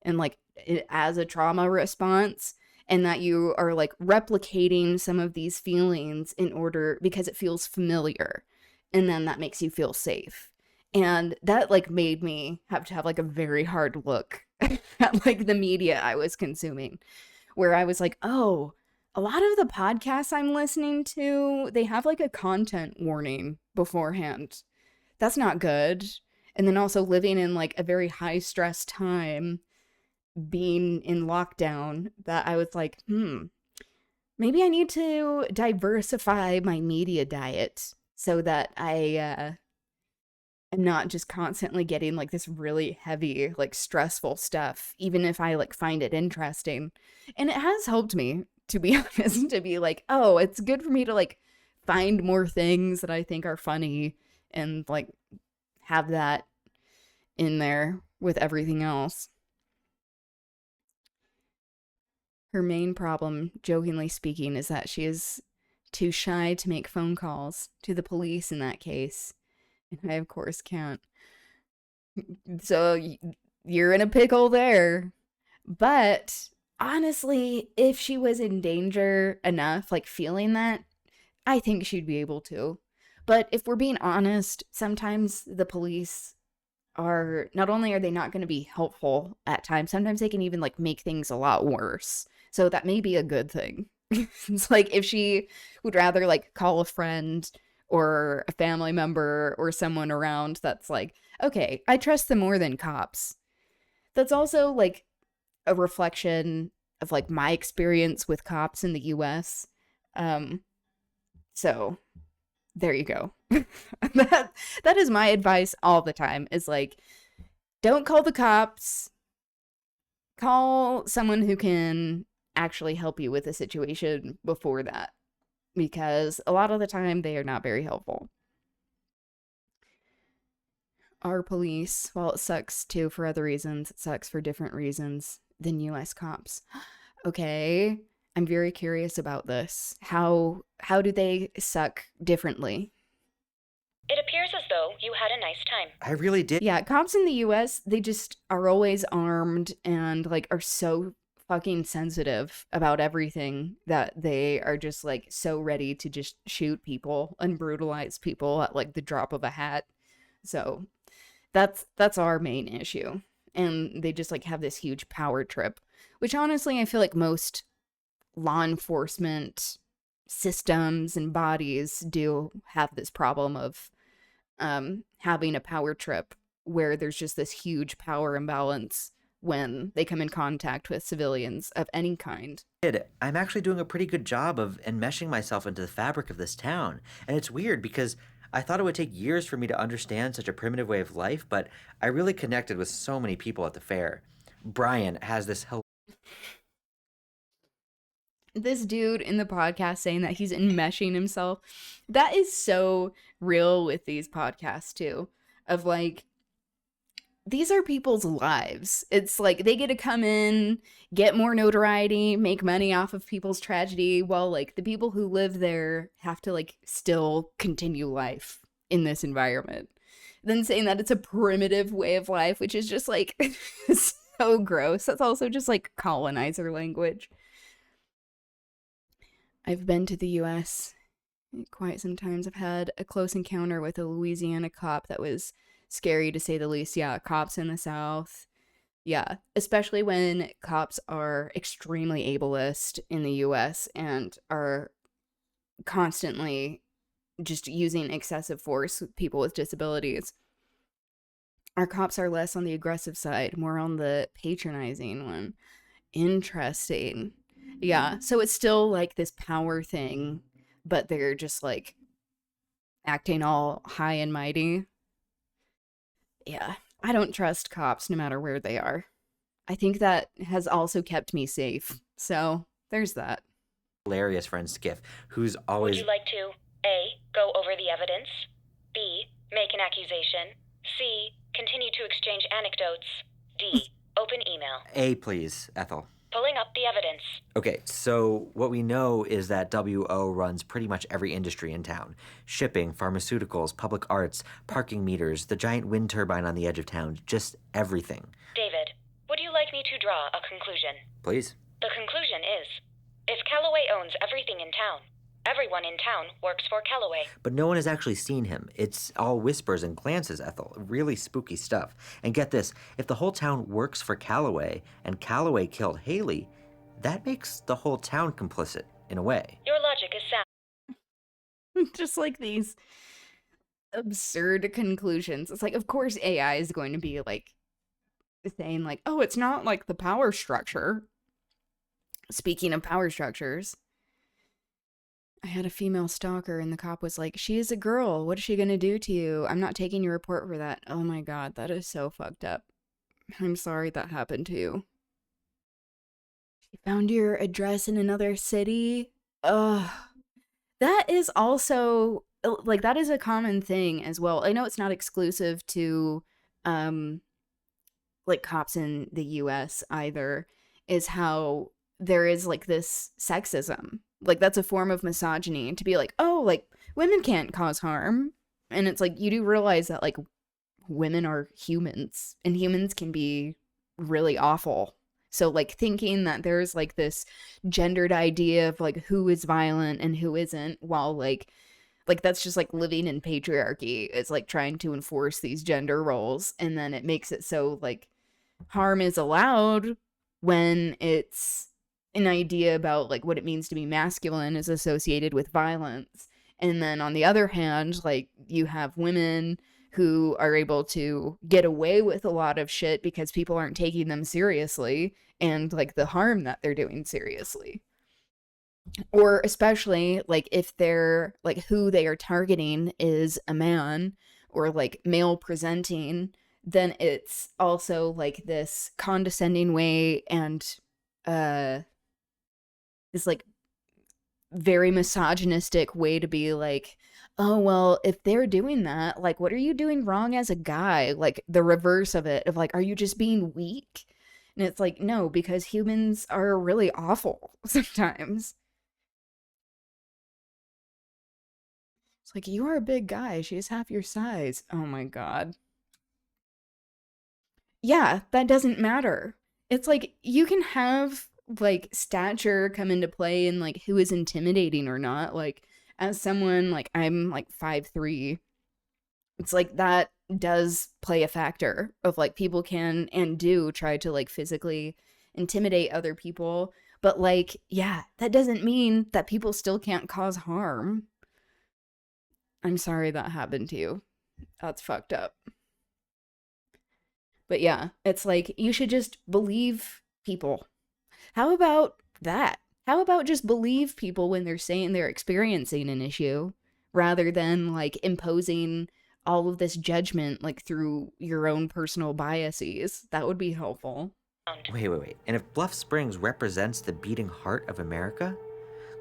and like it as a trauma response, and that you are like replicating some of these feelings in order because it feels familiar, and then that makes you feel safe. And that like made me have to have like a very hard look at like the media I was consuming, where I was like, oh, a lot of the podcasts I'm listening to, they have like a content warning beforehand. That's not good. And then also living in like a very high stress time, being in lockdown, that I was like, maybe I need to diversify my media diet so that I am not just constantly getting like this really heavy, like stressful stuff, even if I like find it interesting. And it has helped me, to be honest, to be like, oh, it's good for me to like find more things that I think are funny and like have that in there with everything else. Her main problem, jokingly speaking, is that she is too shy to make phone calls to the police in that case. And I, of course, can't. So you're in a pickle there. But honestly, if she was in danger enough, like feeling that, I think she'd be able to. But if we're being honest, sometimes the police are, not only are they not going to be helpful at times, sometimes they can even like make things a lot worse. So that may be a good thing. It's like if she would rather like call a friend or a family member or someone around that's like, okay, I trust them more than cops. That's also like a reflection of like my experience with cops in the US. So there you go. that is my advice all the time, is like, don't call the cops. Call someone who can actually help you with a situation before that, because a lot of the time they are not very helpful. Our police, while it sucks too for other reasons, it sucks for different reasons than US cops. Okay, I'm very curious about this. How do they suck differently? It appears as though you had a nice time. I really did. Yeah, cops in the US, they just are always armed and like are so fucking sensitive about everything that they are just like so ready to just shoot people and brutalize people at like the drop of a hat. So that's our main issue. And they just like have this huge power trip, which honestly I feel like most law enforcement systems and bodies do have this problem of having a power trip where there's just this huge power imbalance when they come in contact with civilians of any kind. I'm actually doing a pretty good job of enmeshing myself into the fabric of this town. And it's weird because I thought it would take years for me to understand such a primitive way of life, but I really connected with so many people at the fair. Brian has this dude in the podcast saying that he's enmeshing himself. That is so real with these podcasts too, of like, these are people's lives. It's like they get to come in, get more notoriety, make money off of people's tragedy, while like the people who live there have to like still continue life in this environment. Then saying that it's a primitive way of life, which is just like so gross. That's also just like colonizer language. I've been to the US quite some times. I've had a close encounter with a Louisiana cop that was scary to say the least. Yeah, cops in the South. Yeah, especially when cops are extremely ableist in the US and are constantly just using excessive force with people with disabilities. Our cops are less on the aggressive side, more on the patronizing one. Interesting. Yeah, so it's still like this power thing, but they're just like acting all high and mighty. Yeah, I don't trust cops no matter where they are. I think that has also kept me safe. So there's that. Hilarious friend Skiff, who's Would always you like to A. Go over the evidence, B. Make an accusation, C. Continue to exchange anecdotes, D. Open email. A, please, Ethel. Pulling up the evidence. Okay, so what we know is that WO runs pretty much every industry in town. Shipping, pharmaceuticals, public arts, parking meters, the giant wind turbine on the edge of town, just everything. David, would you like me to draw a conclusion? Please. The conclusion is, if Callaway owns everything in town, everyone in town works for Callaway. But no one has actually seen him. It's all whispers and glances, Ethel. Really spooky stuff. And get this, if the whole town works for Callaway and Callaway killed Haley, that makes the whole town complicit, in a way. Your logic is sound. Just like these absurd conclusions. It's like, of course AI is going to be like saying like, oh, it's not like the power structure. Speaking of power structures, I had a female stalker and the cop was like, she is a girl. What is she going to do to you? I'm not taking your report for that. Oh my God, that is so fucked up. I'm sorry that happened to you. She found your address in another city. Ugh. That is also, like, that is a common thing as well. I know it's not exclusive to, like, cops in the US either, is how there is, like, this sexism. Like, that's a form of misogyny to be like, oh, like, women can't cause harm. And it's like, you do realize that, like, women are humans, and humans can be really awful. So, like, thinking that there's, like, this gendered idea of, like, who is violent and who isn't, while, like, that's just, like, living in patriarchy. It's, like, trying to enforce these gender roles, and then it makes it so, like, harm is allowed when it's an idea about, like, what it means to be masculine is associated with violence. And then, on the other hand, like, you have women who are able to get away with a lot of shit because people aren't taking them seriously and, like, the harm that they're doing seriously. Or especially, like, if they're, like, who they are targeting is a man or, like, male presenting, then it's also, like, this condescending way and, this, like, very misogynistic way to be like, oh, well, if they're doing that, like, what are you doing wrong as a guy? Like, the reverse of it, of like, are you just being weak? And it's like, no, because humans are really awful sometimes. It's like, you are a big guy. She is half your size. Oh my God. Yeah, that doesn't matter. It's like, you can have, like, stature come into play and, like, who is intimidating or not. Like, as someone, like, I'm, like, 5'3", it's like, that does play a factor of, like, people can and do try to, like, physically intimidate other people. But, like, yeah, that doesn't mean that people still can't cause harm. I'm sorry that happened to you. That's fucked up. But yeah, it's like, you should just believe people. How about that? How about just believe people when they're saying they're experiencing an issue, rather than, like, imposing all of this judgment, like, through your own personal biases? That would be helpful. Wait. And if Bluff Springs represents the beating heart of America,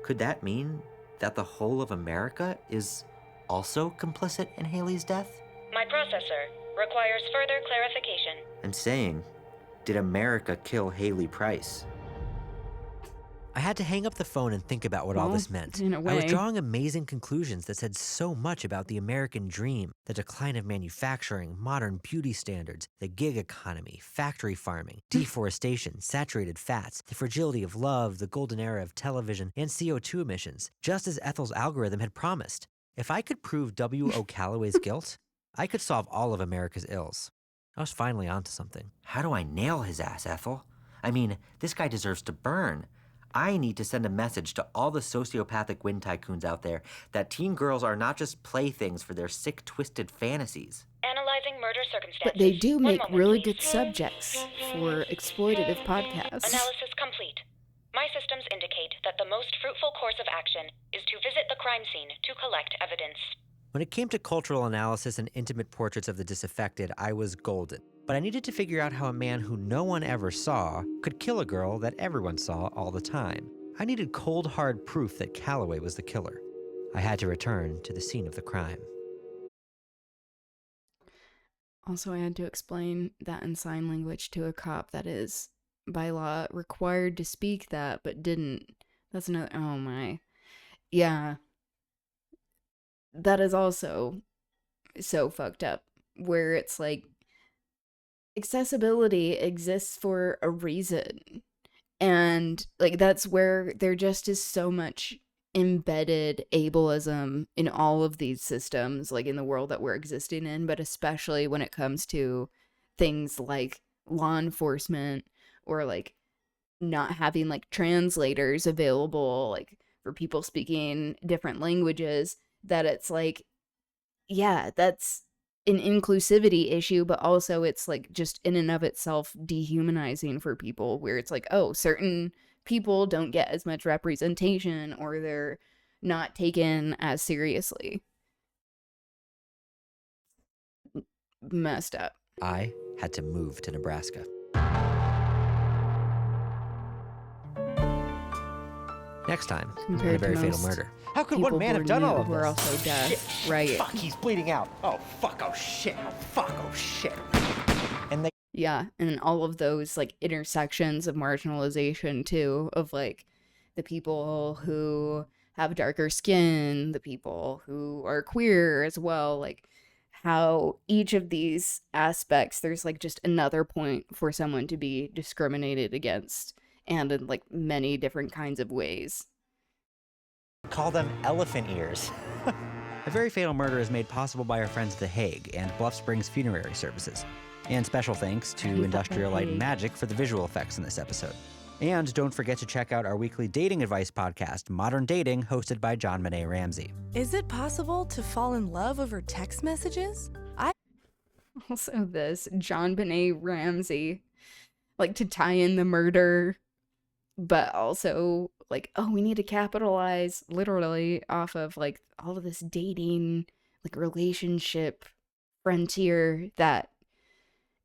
could that mean that the whole of America is also complicit in Haley's death? My processor requires further clarification. I'm saying, did America kill Haley Price? I had to hang up the phone and think about what all this meant. In a I way. was drawing amazing conclusions that said so much about the American dream, the decline of manufacturing, modern beauty standards, the gig economy, factory farming, deforestation, saturated fats, the fragility of love, the golden era of television, and CO2 emissions, just as Ethel's algorithm had promised. If I could prove W.O. Callaway's guilt, I could solve all of America's ills. I was finally onto something. How do I nail his ass, Ethel? I mean, this guy deserves to burn. I need to send a message to all the sociopathic wind tycoons out there that teen girls are not just playthings for their sick, twisted fantasies. Analyzing murder circumstances. But they do make One moment, really please. good subjects for exploitative podcasts. Analysis complete. My systems indicate that the most fruitful course of action is to visit the crime scene to collect evidence. When it came to cultural analysis and intimate portraits of the disaffected, I was golden. But I needed to figure out how a man who no one ever saw could kill a girl that everyone saw all the time. I needed cold, hard proof that Calloway was the killer. I had to return to the scene of the crime. Also, I had to explain that in sign language to a cop that is, by law, required to speak that, but didn't. That's another. Oh my. Yeah. That is also so fucked up, where it's like, accessibility exists for a reason. And, like, that's where there just is so much embedded ableism in all of these systems, like in the world that we're existing in, but especially when it comes to things like law enforcement or like not having like translators available, like for people speaking different languages, that it's like, yeah, that's an inclusivity issue, but also it's like just in and of itself dehumanizing for people, where it's like, oh, certain people don't get as much representation or they're not taken as seriously. Messed up. I had to move to Nebraska. Next time, on A Very Fatal Murder. How could one man have done all of this? We're also deaf, right? Fuck, he's bleeding out. Oh, fuck, oh shit, oh fuck, oh shit. And they... Yeah, and all of those, like, intersections of marginalization, too, of, like, the people who have darker skin, the people who are queer as well, like, how each of these aspects, there's, like, just another point for someone to be discriminated against, and in, like, many different kinds of ways. Call them elephant ears. A Very Fatal Murder is made possible by our friends at The Hague and Bluff Springs Funerary Services. And special thanks to Industrial Light and Magic for the visual effects in this episode. And don't forget to check out our weekly dating advice podcast, Modern Dating, hosted by John Benet Ramsey. Is it possible to fall in love over text messages? Also this, John Benet Ramsey, like, to tie in the murder, but also, like, oh, we need to capitalize literally off of, like, all of this dating, like, relationship frontier that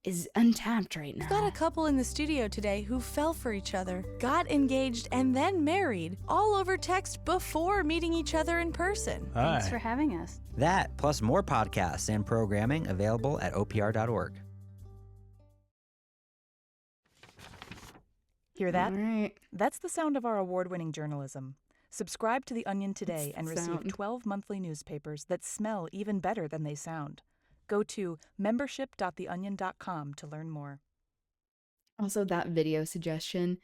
is untapped right now. We've got a couple in the studio today who fell for each other, got engaged, and then married, all over text before meeting each other in person. Hi. Thanks for having us. That, plus more podcasts and programming available at opr.org. Hear that? All right. That's the sound of our award-winning journalism. Subscribe to The Onion today and receive sound. 12 monthly newspapers that smell even better than they sound. Go to membership.theonion.com to learn more. Also, that video suggestion,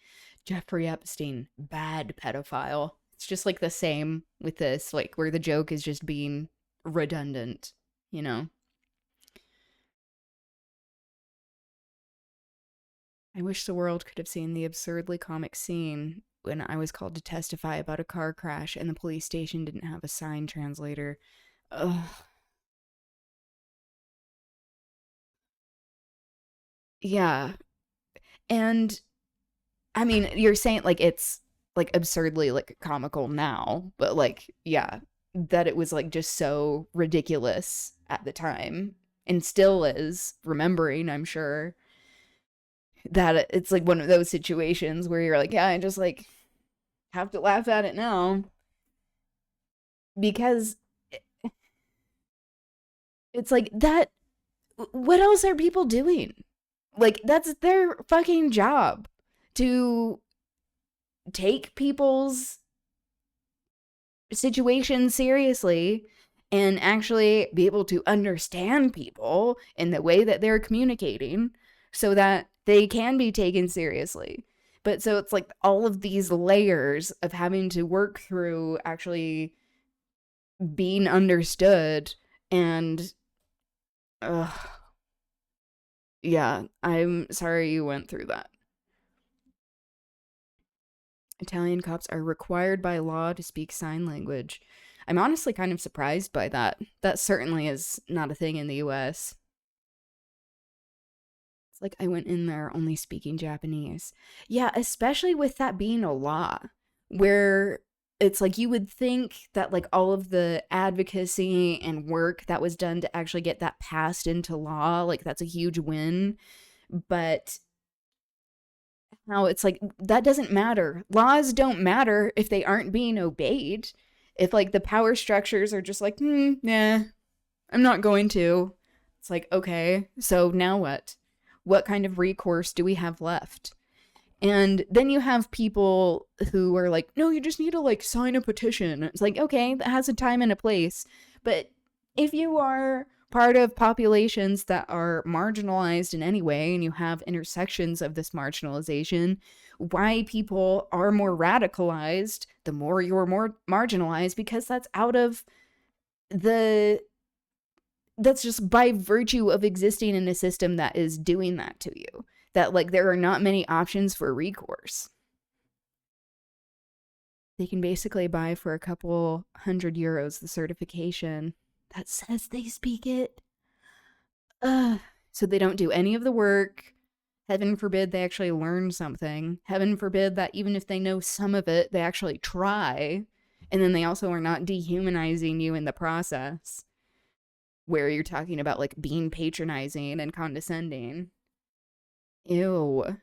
Jeffrey Epstein, bad pedophile. It's just like the same with this, like, where the joke is just being redundant, you know? I wish the world could have seen the absurdly comic scene when I was called to testify about a car crash and the police station didn't have a sign translator. Ugh. Yeah. And I mean, you're saying like it's like absurdly like comical now, but like, yeah, that it was like just so ridiculous at the time and still is, remembering, I'm sure, that it's like one of those situations where you're like, yeah, I just like have to laugh at it now because it's like that. What else are people doing? Like, that's their fucking job, to take people's situations seriously and actually be able to understand people in the way that they're communicating so that they can be taken seriously. But so it's like all of these layers of having to work through actually being understood and Yeah, I'm sorry you went through that. Italian cops are required by law to speak sign language. I'm honestly kind of surprised by that. That certainly is not a thing in the US. It's like I went in there only speaking Japanese. Yeah, especially with that being a law, where it's like you would think that like all of the advocacy and work that was done to actually get that passed into law, like that's a huge win. But how it's like that doesn't matter. Laws don't matter if they aren't being obeyed. If like the power structures are just like, nah, I'm not going to. It's like, okay, so now what? What kind of recourse do we have left? And then you have people who are like, no, you just need to like sign a petition. It's like, okay, that has a time and a place. But if you are part of populations that are marginalized in any way and you have intersections of this marginalization, why people are more radicalized, the more you're more marginalized, because that's out of that's just by virtue of existing in a system that is doing that to you. That like there are not many options for recourse. They can basically buy for a couple €100 the certification that says they speak it. So they don't do any of the work. Heaven forbid they actually learn something. Heaven forbid that even if they know some of it, they actually try. And then they also are not dehumanizing you in the process, where you're talking about like being patronizing and condescending. Ew.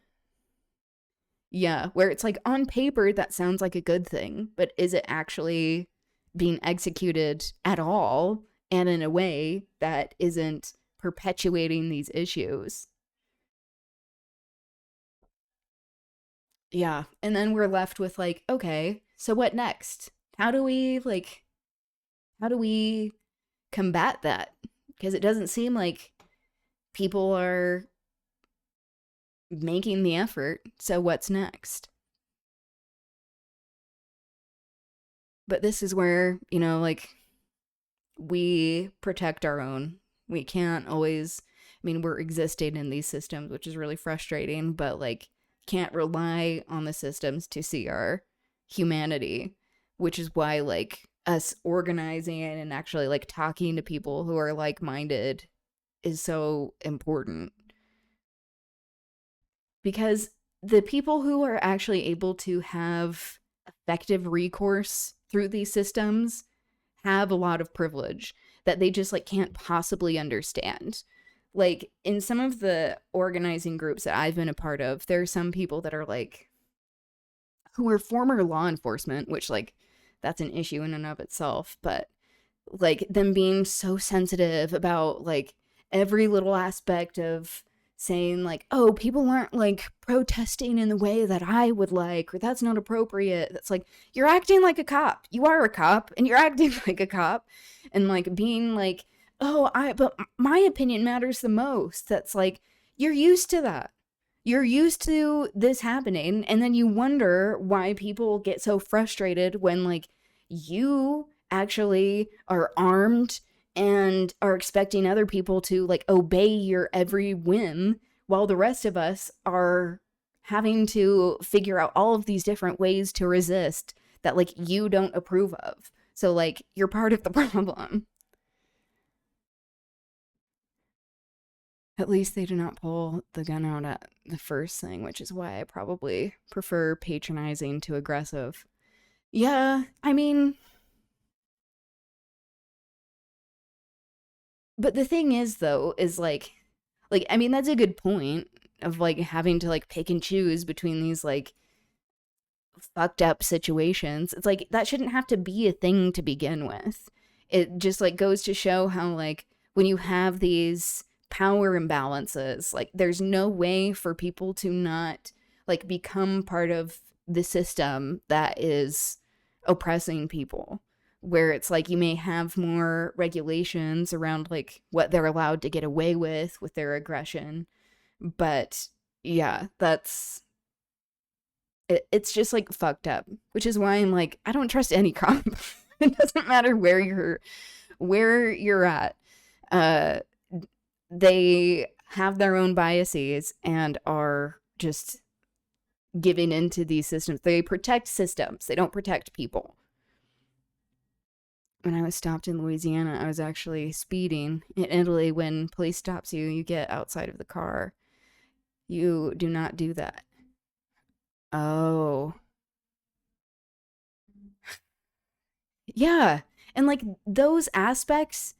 Yeah, where it's like on paper that sounds like a good thing, but is it actually being executed at all and in a way that isn't perpetuating these issues? Yeah, and then we're left with like, okay, so what next? How do we combat that? Because it doesn't seem like people are making the effort. So what's next? But this is where, like we protect our own. We can't always, we're existing in these systems, which is really frustrating, but like can't rely on the systems to see our humanity, which is why like us organizing and actually like talking to people who are like-minded is so important. Because the people who are actually able to have effective recourse through these systems have a lot of privilege that they just like can't possibly understand. Like in some of the organizing groups that I've been a part of, there are some people that are like who are former law enforcement, which like that's an issue in and of itself, but like them being so sensitive about like every little aspect of saying like, oh, people aren't like protesting in the way that I would like, or that's not appropriate. That's like, you're acting like a cop. You are a cop and you're acting like a cop. And like being like, oh, but my opinion matters the most. That's like, you're used to that. You're used to this happening. And then you wonder why people get so frustrated when like you actually are armed and are expecting other people to like obey your every whim, while the rest of us are having to figure out all of these different ways to resist that like you don't approve of. So like you're part of the problem. At least they do not pull the gun out at the first thing, which is why I probably prefer patronizing to aggressive. Yeah, but the thing is though, is like that's a good point of like having to like pick and choose between these like fucked up situations. It's like that shouldn't have to be a thing to begin with. It just like goes to show how like when you have these power imbalances, like there's no way for people to not like become part of the system that is oppressing people, where it's like you may have more regulations around like what they're allowed to get away with their aggression, but yeah, it's just like fucked up, which is why I'm like, I don't trust any cop. It doesn't matter where you're at. They have their own biases and are just giving into these systems. They protect systems. They don't protect people. When I was stopped in Louisiana, I was actually speeding. In Italy, when police stops you, you get outside of the car. You do not do that. Oh. Yeah. And like those aspects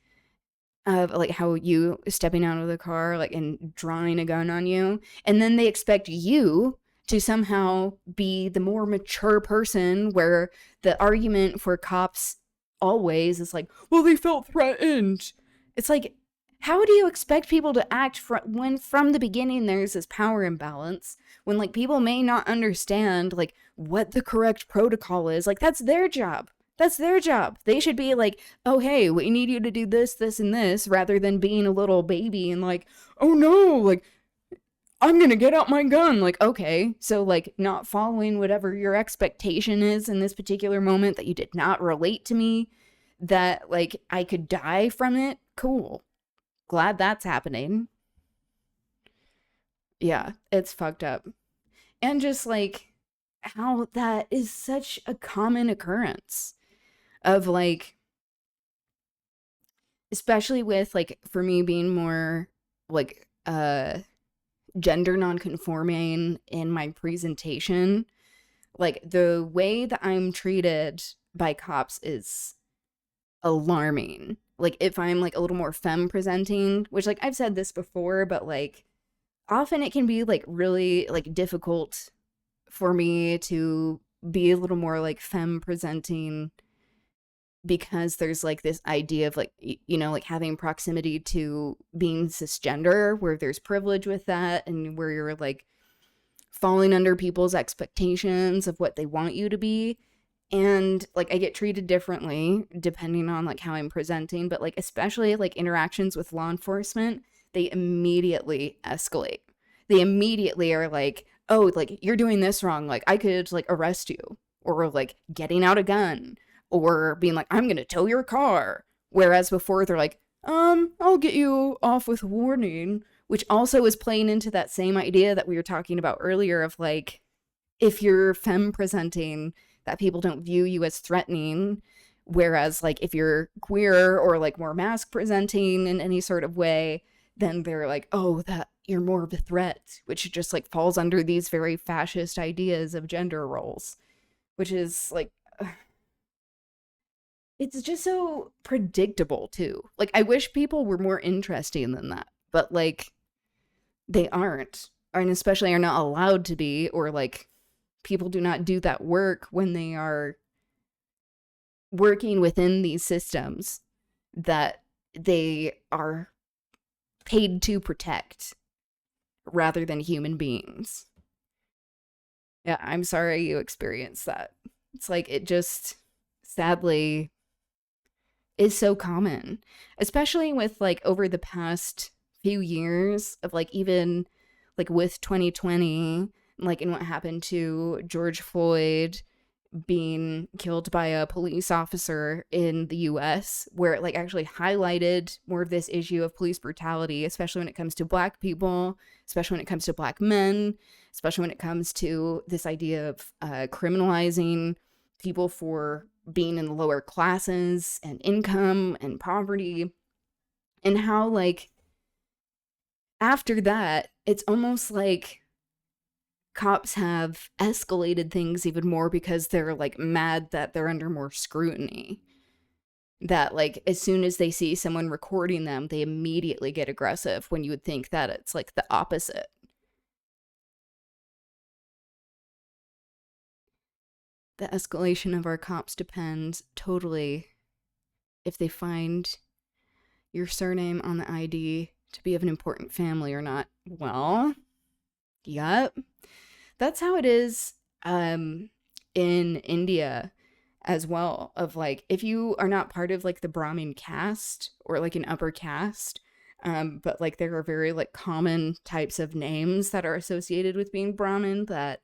of like how you stepping out of the car, like, and drawing a gun on you, and then they expect you to somehow be the more mature person, where the argument for cops always is like, well, they felt threatened. It's like, how do you expect people to act when from the beginning there's this power imbalance, when like people may not understand like what the correct protocol is? Like, that's their job. That's their job. They should be like, oh, hey, we need you to do this, this, and this, rather than being a little baby and like, oh no, like, I'm gonna get out my gun. Like, okay, so like not following whatever your expectation is in this particular moment that you did not relate to me, that like I could die from it. Cool. Glad that's happening. Yeah, it's fucked up. And just like how that is such a common occurrence of like, especially with like, for me being more like gender non-conforming in my presentation, like the way that I'm treated by cops is alarming. Like if I'm like a little more femme presenting, which like I've said this before, but like often it can be like really like difficult for me to be a little more like femme presenting, because there's like this idea of like, you know, like having proximity to being cisgender, where there's privilege with that, and where you're like falling under people's expectations of what they want you to be. And like I get treated differently depending on like how I'm presenting, but like especially like interactions with law enforcement, they immediately escalate. They immediately are like, oh, like you're doing this wrong, like I could like arrest you, or like getting out a gun, or being like, I'm gonna tow your car. Whereas before they're like, I'll get you off with warning, which also is playing into that same idea that we were talking about earlier of like, if you're femme presenting, that people don't view you as threatening. Whereas like if you're queer or like more mask presenting in any sort of way, then they're like, oh, that you're more of a threat, which just like falls under these very fascist ideas of gender roles, which is like, it's just so predictable too. Like I wish people were more interesting than that, but like they aren't, and especially are not allowed to be, or like people do not do that work when they are working within these systems that they are paid to protect rather than human beings. Yeah, I'm sorry you experienced that. It's like, it just sadly is so common, especially with like over the past few years of like, even like with 2020, like in what happened to George Floyd being killed by a police officer in the US, where it like actually highlighted more of this issue of police brutality, especially when it comes to Black people, especially when it comes to Black men, especially when it comes to this idea of criminalizing people for being in the lower classes and income and poverty, and how like after that, it's almost like cops have escalated things even more because they're like mad that they're under more scrutiny. That like as soon as they see someone recording them, they immediately get aggressive, when you would think that it's like the opposite. The escalation of our cops depends totally if they find your surname on the ID to be of an important family or not. Well, yep. That's how it is in India as well, of like, if you are not part of like the Brahmin caste or like an upper caste, but like there are very like common types of names that are associated with being Brahmin, that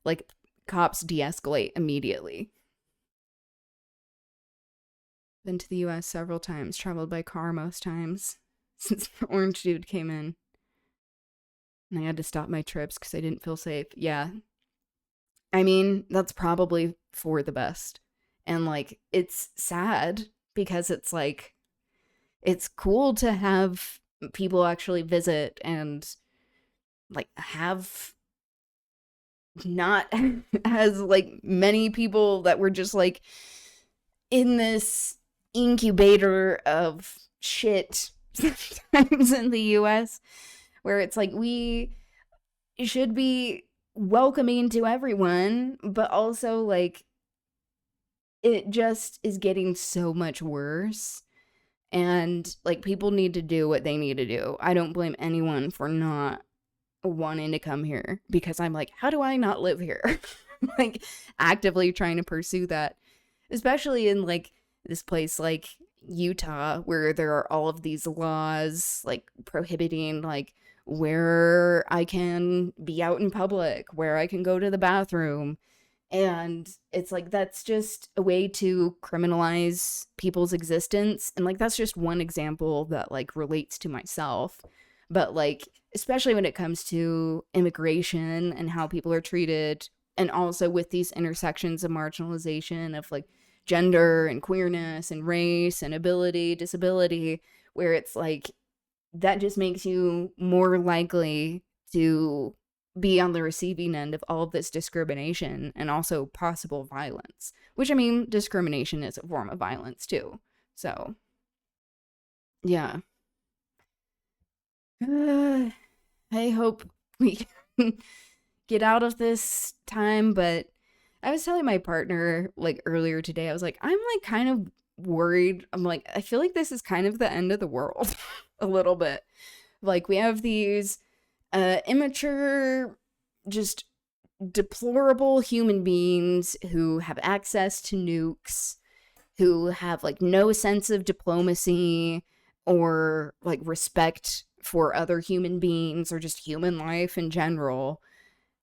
like cops de-escalate immediately. Been to the US several times, traveled by car most times since the orange dude came in. And I had to stop my trips because I didn't feel safe. Yeah. I mean, that's probably for the best. And like, it's sad because it's like, it's cool to have people actually visit and like have not as like many people that were just like in this incubator of shit sometimes in the US, where it's like we should be welcoming to everyone, but also like it just is getting so much worse. And like people need to do what they need to do. I don't blame anyone for not wanting to come here because I'm like, how do I not live here? Like actively trying to pursue that, especially in like this place like Utah where there are all of these laws like prohibiting like where I can be out in public, where I can go to the bathroom. And it's like that's just a way to criminalize people's existence. And like that's just one example that like relates to myself. But like especially when it comes to immigration and how people are treated, and also with these intersections of marginalization of like gender and queerness and race and ability, disability, where it's like that just makes you more likely to be on the receiving end of all of this discrimination and also possible violence, which I mean, discrimination is a form of violence too. So, yeah. I hope we can get out of this time, but I was telling my partner like earlier today, I was like, I'm like kind of worried. I'm like, I feel like this is kind of the end of the world a little bit. Like we have these immature, just deplorable human beings who have access to nukes, who have like no sense of diplomacy or like respect for other human beings or just human life in general.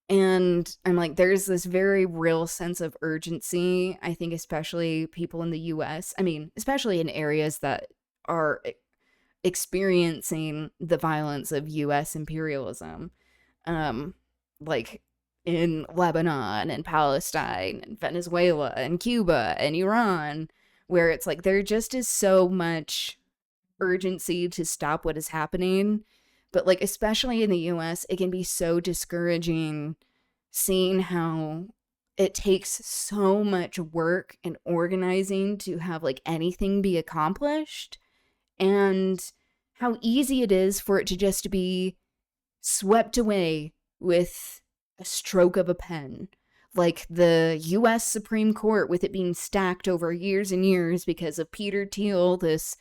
And I'm like, there's this very real sense of urgency, I think, especially people in the US. I mean, especially in areas that are experiencing the violence of US imperialism. Like in Lebanon and Palestine and Venezuela and Cuba and Iran, where it's like there just is so much urgency to stop what is happening. But like especially in the US, it can be so discouraging seeing how it takes so much work and organizing to have like anything be accomplished, and how easy it is for it to just be swept away with a stroke of a pen. Like the US Supreme Court, with it being stacked over years and years because of Peter Thiel, this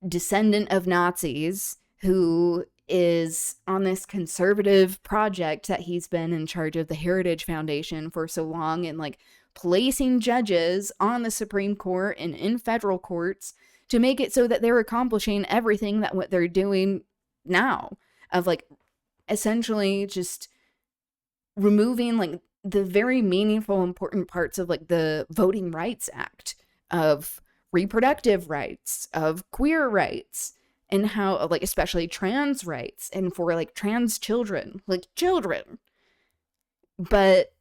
descendant of Nazis who is on this conservative project that he's been in charge of the Heritage Foundation for so long, and like placing judges on the Supreme Court and in federal courts to make it so that they're accomplishing everything that what they're doing now, of like essentially just removing like the very meaningful, important parts of like the Voting Rights Act, of reproductive rights, of queer rights, and how like especially trans rights, and for like trans children, like children. But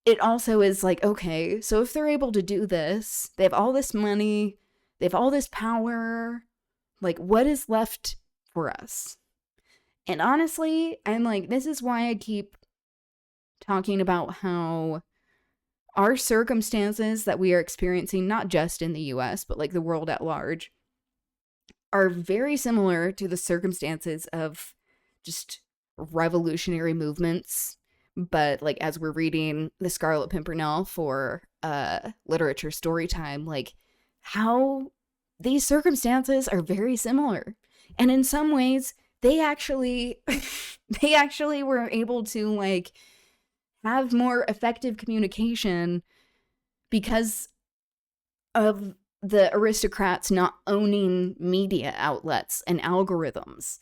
it also is like, okay, so if they're able to do this, they have all this money, they have all this power, like what is left for us? And honestly, I'm like, this is why I keep talking about how our circumstances that we are experiencing, not just in the US, but like the world at large, are very similar to the circumstances of just revolutionary movements. But like as we're reading the Scarlet Pimpernel for literature story time, like how these circumstances are very similar. And in some ways, they actually were able to like have more effective communication because of the aristocrats not owning media outlets and algorithms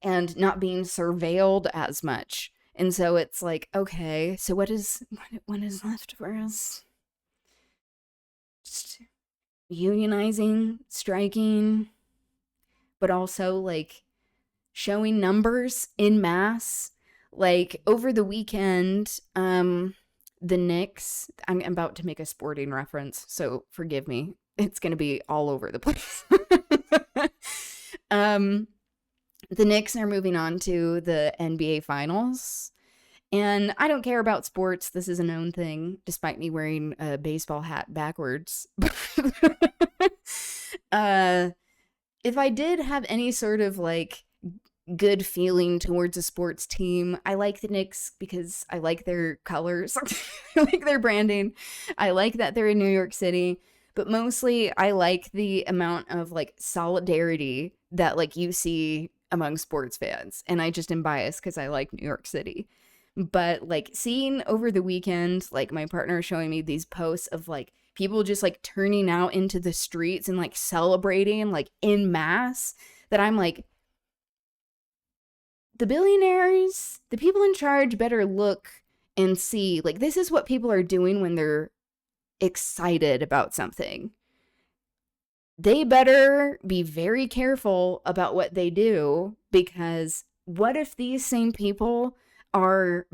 and not being surveilled as much. And so it's like, okay, so what is left for us? Just unionizing, striking, but also like showing numbers in mass. Like over the weekend, the Knicks, I'm about to make a sporting reference, so forgive me. It's going to be all over the place. The Knicks are moving on to the NBA Finals. And I don't care about sports. This is a known thing, despite me wearing a baseball hat backwards. If I did have any sort of like good feeling towards a sports team, I like the Knicks because I like their colors. I like their branding. I like that they're in New York City. But mostly I like the amount of like solidarity that like you see among sports fans. And I just am biased because I like New York City. But like seeing over the weekend, like my partner showing me these posts of like people just like turning out into the streets and like celebrating like en masse, that I'm like, the billionaires, the people in charge better look and see, like, this is what people are doing when they're excited about something. They better be very careful about what they do, because what if these same people are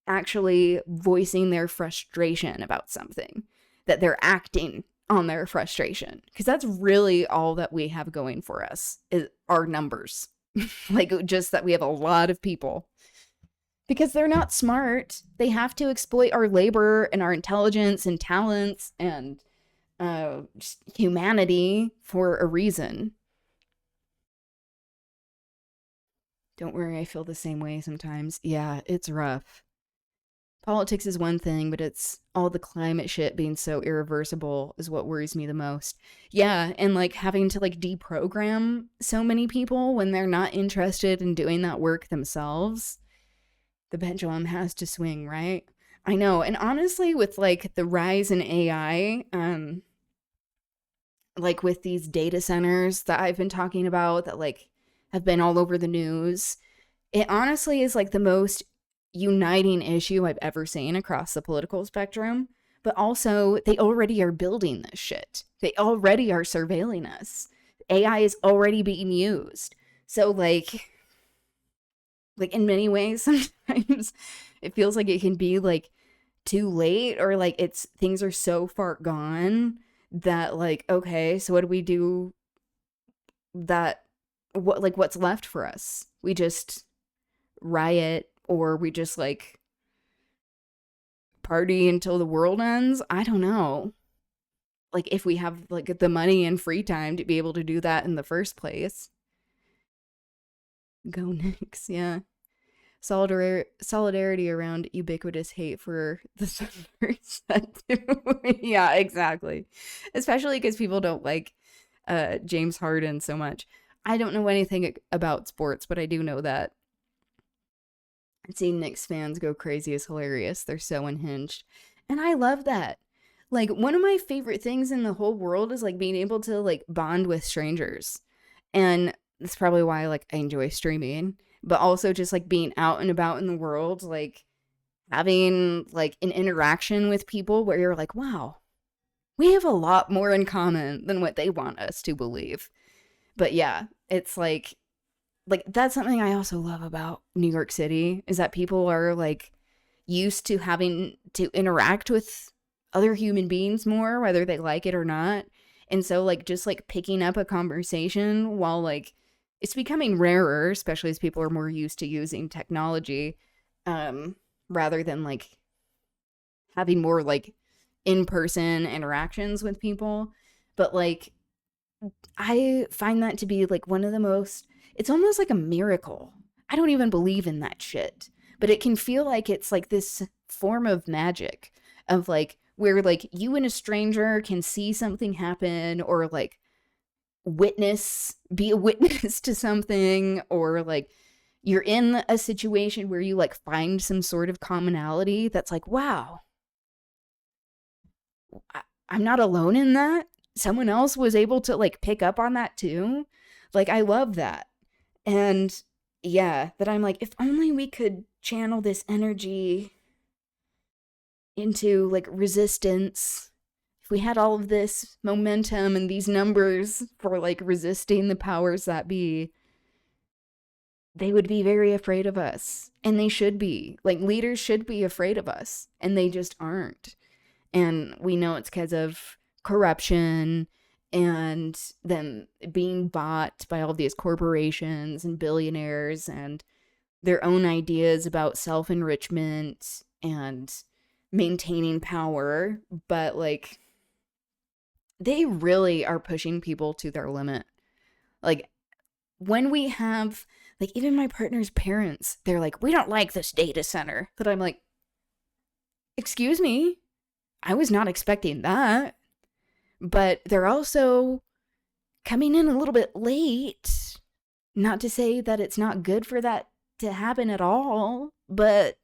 actually voicing their frustration about something, that they're acting on their frustration? Because that's really all that we have going for us, is our numbers. Like, just that we have a lot of people. Because they're not smart. They have to exploit our labor and our intelligence and talents and just humanity for a reason. Don't worry, I feel the same way sometimes. Yeah, it's rough. Politics is one thing, but it's all the climate shit being so irreversible is what worries me the most. Yeah, and like having to like deprogram so many people when they're not interested in doing that work themselves. The pendulum has to swing, right? I know. And honestly, with like the rise in AI, like with these data centers that I've been talking about that like have been all over the news, it honestly is like the most uniting issue I've ever seen across the political spectrum. But also, they already are building this shit. They already are surveilling us. AI is already being used. So like in many ways, sometimes it feels like it can be like too late, or like things are so far gone that like, okay, so what do we do? What's left for us? We just riot, or we just like party until the world ends? I don't know. Like, if we have like the money and free time to be able to do that in the first place. Go Knicks, yeah. Solidarity around ubiquitous hate for the Suns. Yeah, exactly. Especially because people don't like James Harden so much. I don't know anything about sports, but I do know that seeing Knicks fans go crazy is hilarious. They're so unhinged. And I love that. Like, one of my favorite things in the whole world is like being able to like bond with strangers. And that's probably why like I enjoy streaming, but also just like being out and about in the world, like having like an interaction with people where you're like, wow, we have a lot more in common than what they want us to believe. But yeah, it's like that's something I also love about New York City, is that people are like used to having to interact with other human beings more, whether they like it or not. And so like just like picking up a conversation while like it's becoming rarer, especially as people are more used to using technology, rather than like having more like in-person interactions with people. But like I find that to be like one of the most, it's almost like a miracle. I don't even believe in that shit, but it can feel like it's like this form of magic of like where like you and a stranger can see something happen, or like be a witness to something, or like you're in a situation where you like find some sort of commonality that's like, wow, I'm not alone in that. Someone else was able to like pick up on that too. Like, I love that. And yeah, that I'm like, if only we could channel this energy into like resistance. If we had all of this momentum and these numbers for like resisting the powers that be, they would be very afraid of us. And they should be. Like, leaders should be afraid of us. And they just aren't. And we know it's because of corruption and them being bought by all these corporations and billionaires and their own ideas about self-enrichment and maintaining power. But, like, they really are pushing people to their limit. Like, when we have, like, even my partner's parents, they're like, we don't like this data center. That I'm like, excuse me, I was not expecting that. But they're also coming in a little bit late. Not to say that it's not good for that to happen at all, but...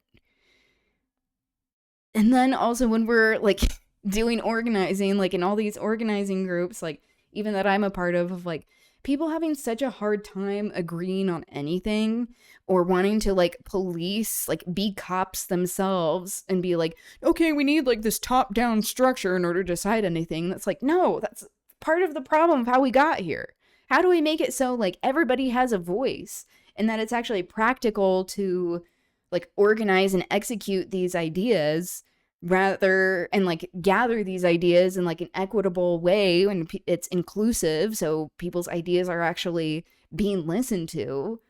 And then also when we're, like, doing organizing, like, in all these organizing groups, like, even that I'm a part of, like, people having such a hard time agreeing on anything or wanting to, like, police, like, be cops themselves and be like, okay, we need, like, this top-down structure in order to decide anything. That's like, no, that's part of the problem of how we got here. How do we make it so, like, everybody has a voice and that it's actually practical to, like, organize and execute these ideas rather, and, like, gather these ideas in, like, an equitable way and it's inclusive, so people's ideas are actually being listened to,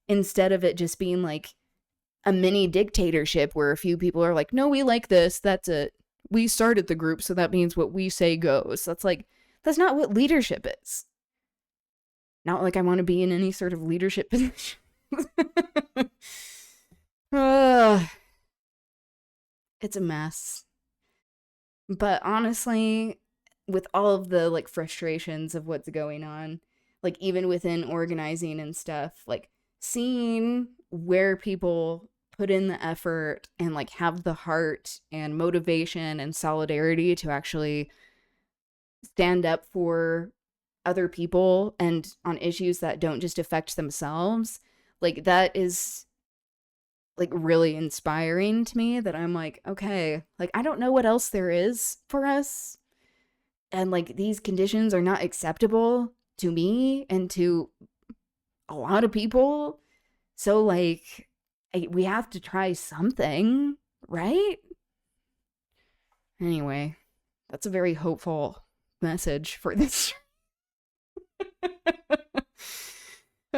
instead of it just being, like, a mini dictatorship where a few people are like, no, we like this, that's it. We started the group, so that means what we say goes. That's, like, that's not what leadership is. Not like I want to be in any sort of leadership position. It's a mess. But honestly, with all of the, like, frustrations of what's going on, like, even within organizing and stuff, like, seeing where people put in the effort and, like, have the heart and motivation and solidarity to actually stand up for other people and on issues that don't just affect themselves, like, that is, like, really inspiring to me, that I'm like, okay, like, I don't know what else there is for us. And, like, these conditions are not acceptable to me and to a lot of people. So, like, we have to try something, right? Anyway, that's a very hopeful message for this.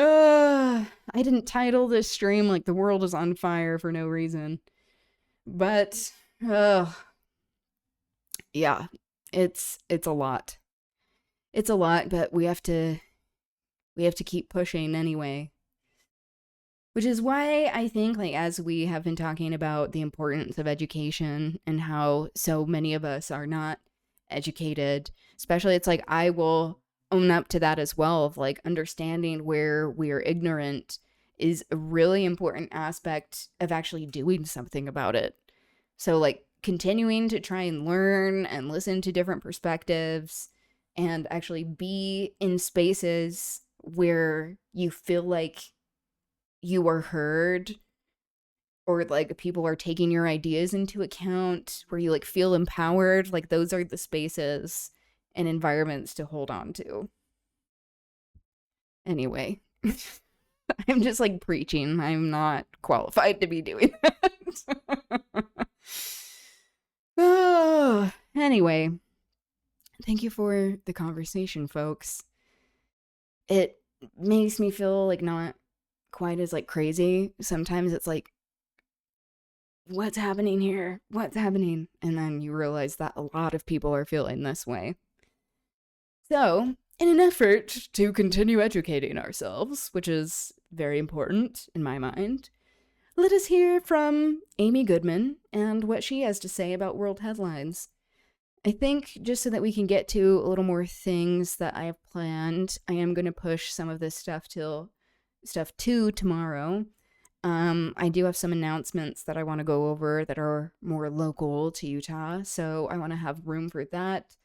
I didn't title this stream like the world is on fire for no reason. But, yeah, it's a lot. It's a lot, but we have to keep pushing anyway. Which is why I think, like, as we have been talking about the importance of education and how so many of us are not educated, especially, it's like, I will own up to that as well, of, like, understanding where we are ignorant is a really important aspect of actually doing something about it. So, like, continuing to try and learn and listen to different perspectives and actually be in spaces where you feel like you are heard, or, like, people are taking your ideas into account, where you, like, feel empowered, like, those are the spaces and environments to hold on to. Anyway, I'm just, like, preaching. I'm not qualified to be doing that. Oh, anyway, thank you for the conversation, folks. It makes me feel, like, not quite as, like, crazy. Sometimes it's like, what's happening here? What's happening? And then you realize that a lot of people are feeling this way. So, in an effort to continue educating ourselves, which is very important in my mind, let us hear from Amy Goodman and what she has to say about world headlines. I think just so that we can get to a little more things that I have planned, I am going to push some of this stuff to tomorrow. I do have some announcements that I want to go over that are more local to Utah, so I want to have room for that.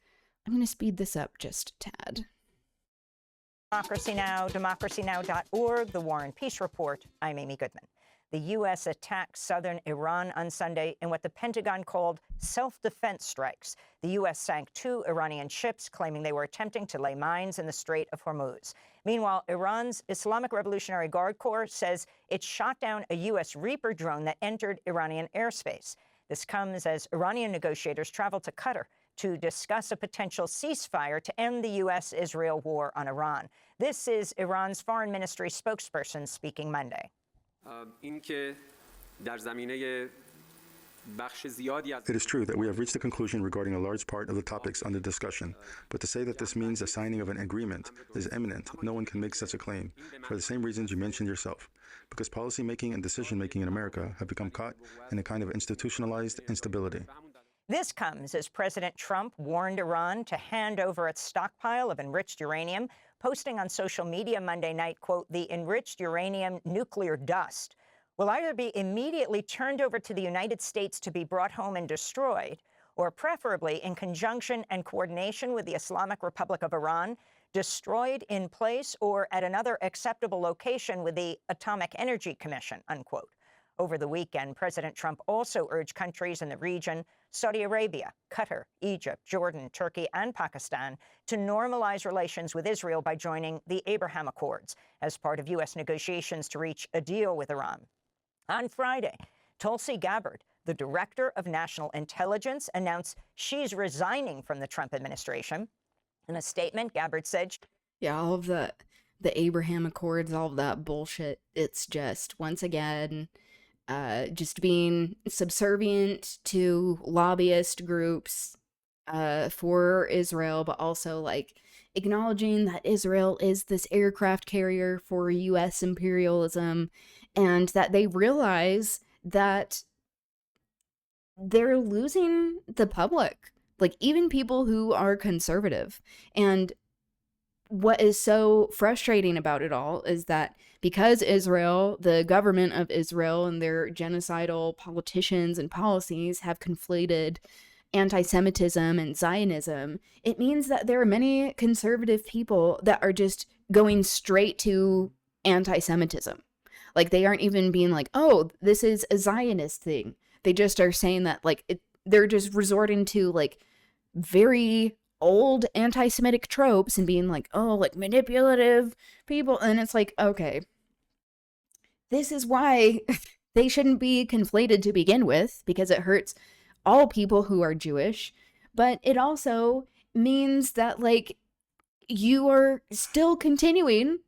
I'm going to speed this up just a tad. Democracy Now!, democracynow.org, The War and Peace Report. I'm Amy Goodman. The U.S. attacked southern Iran on Sunday in what the Pentagon called self-defense strikes. The U.S. sank 2 Iranian ships, claiming they were attempting to lay mines in the Strait of Hormuz. Meanwhile, Iran's Islamic Revolutionary Guard Corps says it shot down a U.S. Reaper drone that entered Iranian airspace. This comes as Iranian negotiators travel to Qatar to discuss a potential ceasefire to end the U.S.-Israel war on Iran. This is Iran's foreign ministry spokesperson speaking Monday. It is true that we have reached a conclusion regarding a large part of the topics under discussion, but to say that this means the signing of an agreement is imminent, no one can make such a claim, for the same reasons you mentioned yourself, because policy-making and decision-making in America have become caught in a kind of institutionalized instability. This comes as President Trump warned Iran to hand over its stockpile of enriched uranium, posting on social media Monday night, quote, "The enriched uranium nuclear dust will either be immediately turned over to the United States to be brought home and destroyed, or preferably in conjunction and coordination with the Islamic Republic of Iran, destroyed in place or at another acceptable location with the Atomic Energy Commission," unquote. Over the weekend, President Trump also urged countries in the region, Saudi Arabia, Qatar, Egypt, Jordan, Turkey, and Pakistan, to normalize relations with Israel by joining the Abraham Accords as part of U.S. negotiations to reach a deal with Iran. On Friday, Tulsi Gabbard, the director of national intelligence, announced she's resigning from the Trump administration. In a statement, Gabbard said, Yeah, all of the Abraham Accords, all of that bullshit, it's just, once again, just being subservient to lobbyist groups for Israel, but also like acknowledging that Israel is this aircraft carrier for U.S. imperialism, and that they realize that they're losing the public, like even people who are conservative. And what is so frustrating about it all is that because Israel, the government of Israel and their genocidal politicians and policies have conflated anti-Semitism and Zionism, it means that there are many conservative people that are just going straight to anti-Semitism. Like they aren't even being like, oh, this is a Zionist thing. They just are saying that like they're just resorting to like very old anti-Semitic tropes and being like, oh, like manipulative people. And it's like, okay, this is why they shouldn't be conflated to begin with, because it hurts all people who are Jewish. But it also means that like you are still continuing,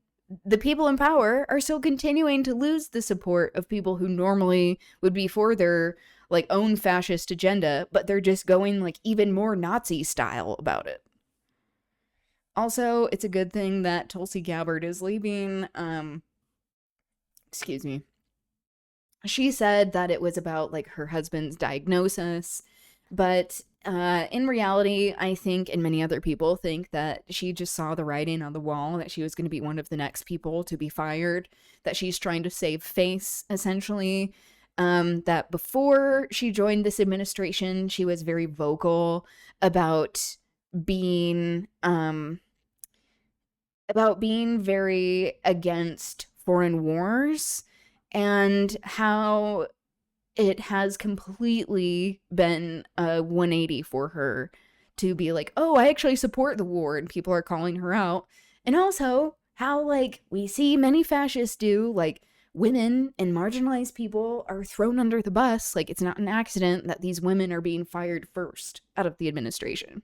the people in power are still continuing to lose the support of people who normally would be for their like own fascist agenda, but they're just going like even more Nazi style about it. Also, it's a good thing that Tulsi Gabbard is leaving. Excuse me. She said that it was about like her husband's diagnosis, but in reality, I think, and many other people think, that she just saw the writing on the wall, that she was going to be one of the next people to be fired, that she's trying to save face, essentially. That before she joined this administration, she was very vocal about being very against foreign wars, and how it has completely been a 180 for her to be like, oh, I actually support the war, and people are calling her out. And also how like we see many fascists do, like women and marginalized people are thrown under the bus. Like it's not an accident that these women are being fired first out of the administration.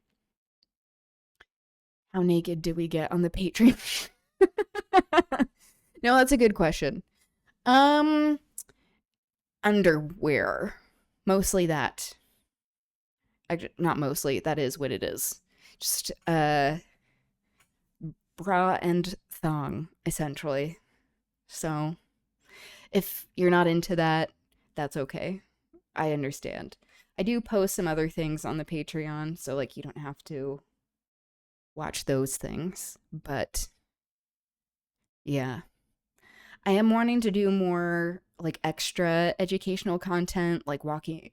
How naked do we get on the Patreon? No, that's a good question. Underwear. Mostly that. Actually, not mostly, that is what it is. Just bra and thong, essentially. So if you're not into that, that's okay. I understand. I do post some other things on the Patreon, so like you don't have to watch those things, but yeah. I am wanting to do more like extra educational content, like watching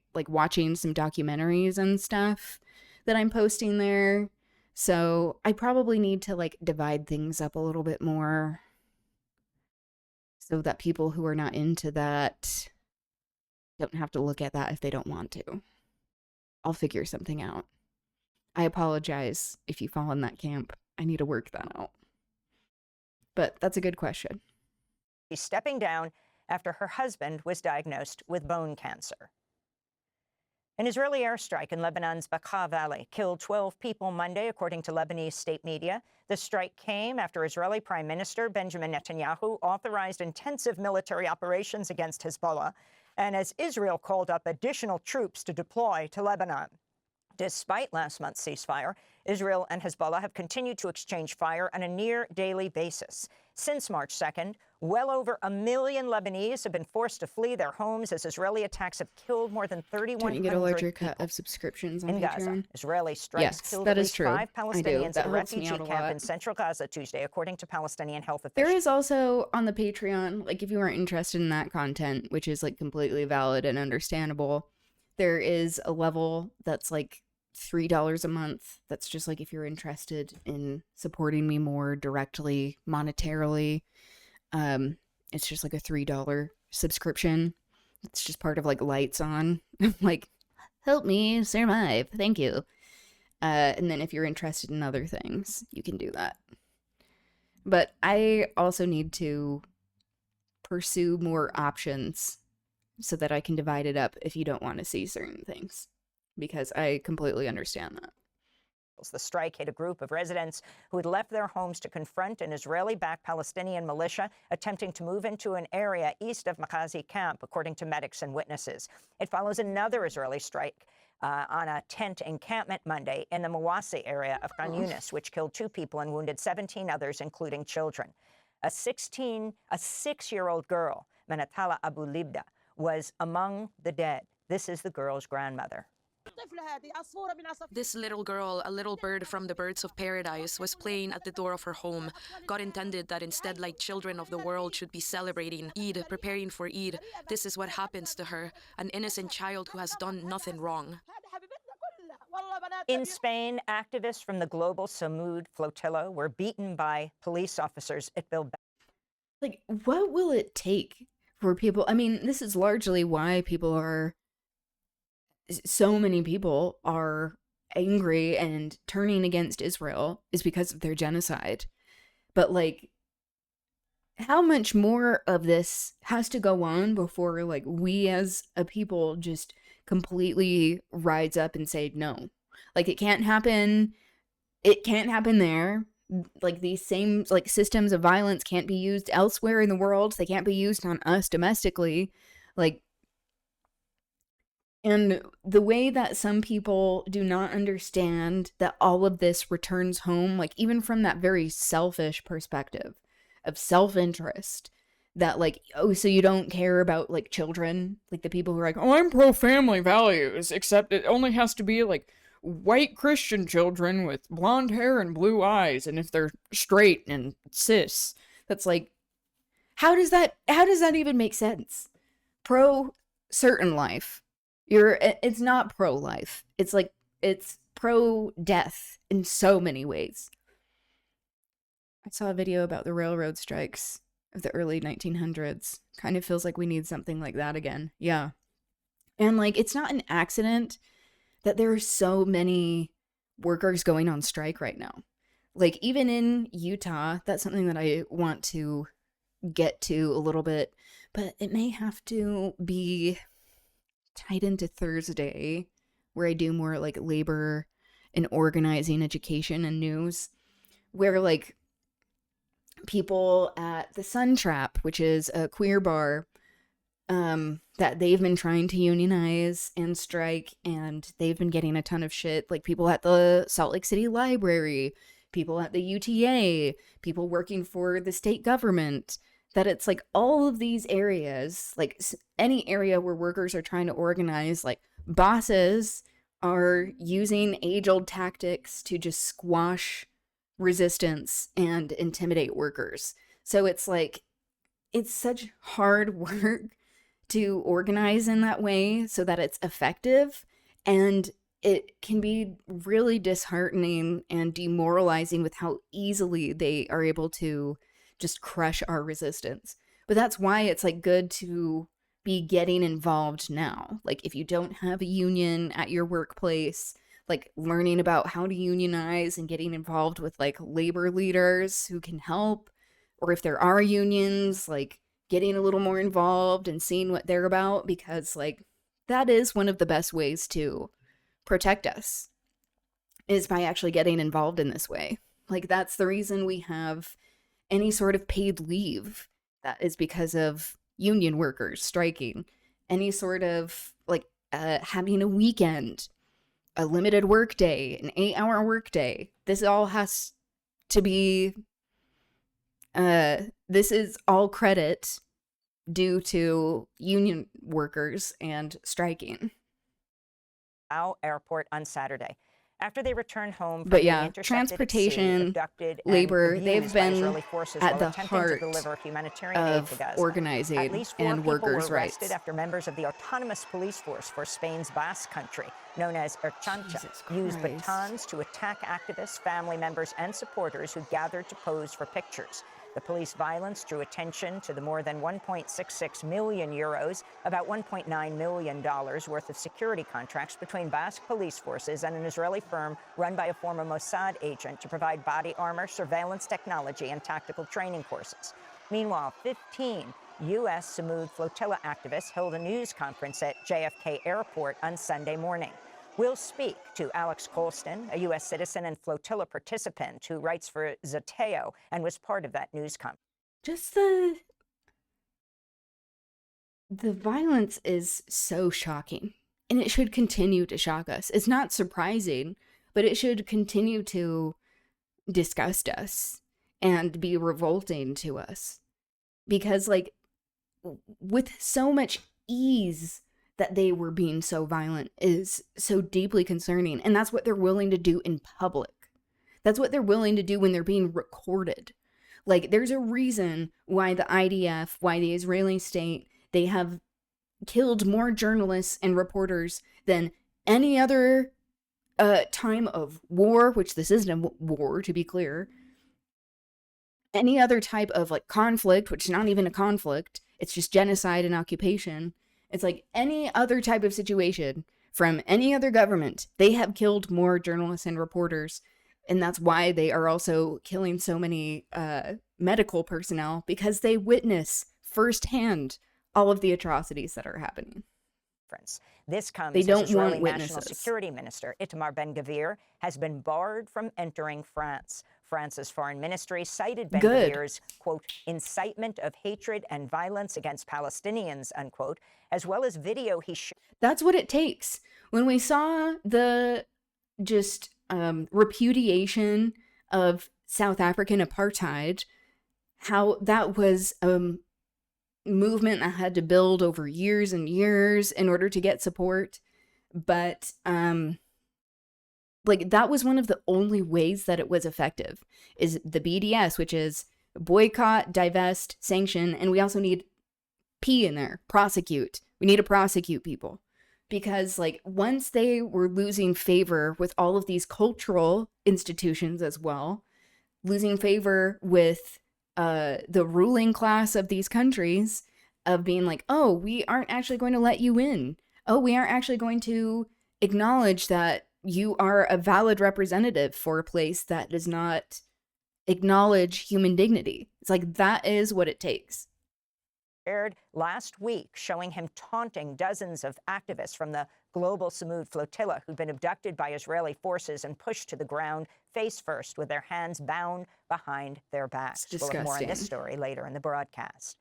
some documentaries and stuff that I'm posting there. So I probably need to like divide things up a little bit more. so that people who are not into that don't have to look at that if they don't want to. I'll figure something out. I apologize if you fall in that camp. I need to work that out. But that's a good question. She's stepping down after her husband was diagnosed with bone cancer. An Israeli airstrike in Lebanon's Bekaa Valley killed 12 people Monday, according to Lebanese state media. The strike came after Israeli Prime Minister Benjamin Netanyahu authorized intensive military operations against Hezbollah, and as Israel called up additional troops to deploy to Lebanon. Despite last month's ceasefire, Israel and Hezbollah have continued to exchange fire on a near-daily basis. Since March 2nd, well over 1 million Lebanese have been forced to flee their homes as Israeli attacks have killed more than 3,100 Don't you get a larger people. cut of subscriptions on In Patreon? Gaza, Israeli strikes Yes, killed that at is least true. 5 I do. Palestinians That at a helps me refugee out a camp lot. in central Gaza Tuesday, according to Palestinian health officials. There is also on the Patreon, like if you aren't interested in that content, which is like completely valid and understandable, there is a level that's like $3 a month. That's just like if you're interested in supporting me more directly, monetarily. It's just like a $3 subscription. It's just part of like lights on. Like, help me survive. Thank you. And then if you're interested in other things, you can do that. But I also need to pursue more options so that I can divide it up if you don't want to see certain things. Because I completely understand that. The strike hit a group of residents who had left their homes to confront an Israeli-backed Palestinian militia attempting to move into an area east of Makhazi camp, according to medics and witnesses. It follows another Israeli strike on a tent encampment Monday in the Mawasi area of Khan Yunis, which killed 2 people and wounded 17 others, including children. A 6-year-old girl, Manatala Abu Libda, was among the dead. This is the girl's grandmother. This little girl, a little bird from the birds of paradise, was playing at the door of her home. God intended that instead, like children of the world should be celebrating Eid, preparing for Eid, this is what happens to her, an innocent child who has done nothing wrong. In Spain, activists from the global Samud flotilla were beaten by police officers at Bilbao. Like, what will it take for people? I mean, this is largely why so many people are angry and turning against Israel, is because of their genocide. But like, how much more of this has to go on before like we as a people just completely rise up and say no? Like, it can't happen there. Like, these same like systems of violence can't be used elsewhere in the world. They can't be used on us domestically. Like, and the way that some people do not understand that all of this returns home, like even from that very selfish perspective of self-interest, that like, oh, so you don't care about like children, like the people who are like, oh, I'm pro-family values, except it only has to be like white Christian children with blonde hair and blue eyes, and if they're straight and cis, that's like, how does that even make sense? Pro certain life. It's not pro-life. It's like, it's pro-death in so many ways. I saw a video about the railroad strikes of the early 1900s. Kind of feels like we need something like that again. Yeah. And like, it's not an accident that there are so many workers going on strike right now. Like, even in Utah, that's something that I want to get to a little bit, but it may have to be tied into Thursday, where I do more like labor and organizing, education and news, where like people at the Sun Trap, which is a queer bar, that they've been trying to unionize and strike, and they've been getting a ton of shit. Like people at the Salt Lake City Library, people at the UTA, people working for the state government, that it's like all of these areas, like any area where workers are trying to organize, like bosses are using age-old tactics to just squash resistance and intimidate workers. So it's like, it's such hard work to organize in that way so that it's effective, and it can be really disheartening and demoralizing with how easily they are able to just crush our resistance. But that's why it's like good to be getting involved now. Like if you don't have a union at your workplace, like learning about how to unionize and getting involved with like labor leaders who can help, or if there are unions, like getting a little more involved and seeing what they're about, because like that is one of the best ways to protect us, is by actually getting involved in this way. Like that's the reason we have any sort of paid leave. That is because of union workers striking. Any sort of like having a weekend, a limited work day, an 8-hour work day. This all has to be, this is all credit due to union workers and striking. Airport on Saturday. After they returned home from But being yeah, intercepted transportation, at sea, abducted, labor, and they've abused by been Israeli forces at while the attempting heart to deliver humanitarian aid to of Gaza. organizing At least 4 and people workers' were arrested rights. after members of the autonomous police force for Spain's Basque Country, known as Ertzaintza, used batons to attack activists, family members, and supporters who gathered to pose for pictures. The police violence drew attention to the more than 1.66 million euros, about $1.9 million worth of security contracts between Basque police forces and an Israeli firm run by a former Mossad agent to provide body armor, surveillance technology, and tactical training courses. Meanwhile, 15 U.S. Samud flotilla activists held a news conference at JFK Airport on Sunday morning. We'll speak to Alex Colston, a U.S. citizen and flotilla participant who writes for Zateo and was part of that news conference. Just the violence is so shocking, and it should continue to shock us. It's not surprising, but it should continue to disgust us and be revolting to us. Because, like, with so much ease that they were being so violent is so deeply concerning. And that's what they're willing to do in public. That's what they're willing to do when they're being recorded. Like, there's a reason why the IDF, why the Israeli state, they have killed more journalists and reporters than any other time of war, which this isn't a war, to be clear. Any other type of, like, conflict, which is not even a conflict. It's just genocide and occupation. It's like any other type of situation from any other government. They have killed more journalists and reporters. And that's why they are also killing so many medical personnel, because they witness firsthand all of the atrocities that are happening. This comes They don't as Israeli want National witnesses. Security Minister Itamar Ben-Gvir has been barred from entering France. France's foreign ministry cited Ben-Gvir's, quote, incitement of hatred and violence against Palestinians, unquote, as well as video he shared. That's what it takes. When we saw the just repudiation of South African apartheid, how that was a movement that had to build over years and years in order to get support. But like, that was one of the only ways that it was effective, is the BDS, which is boycott, divest, sanction, and we also need P in there, prosecute. We need to prosecute people. Because, like, once they were losing favor with all of these cultural institutions as well, losing favor with the ruling class of these countries, of being like, oh, we aren't actually going to let you in. Oh, we aren't actually going to acknowledge that you are a valid representative for a place that does not acknowledge human dignity. It's like, that is what it takes. Aired last week, showing him taunting dozens of activists from the global Samud flotilla who'd been abducted by Israeli forces and pushed to the ground face first with their hands bound behind their backs. We'll have more on this story later in the broadcast.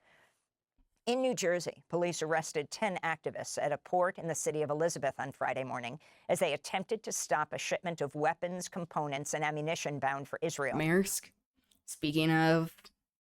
In New Jersey, police arrested 10 activists at a port in the city of Elizabeth on Friday morning as they attempted to stop a shipment of weapons, components, and ammunition bound for Israel. Maersk, speaking of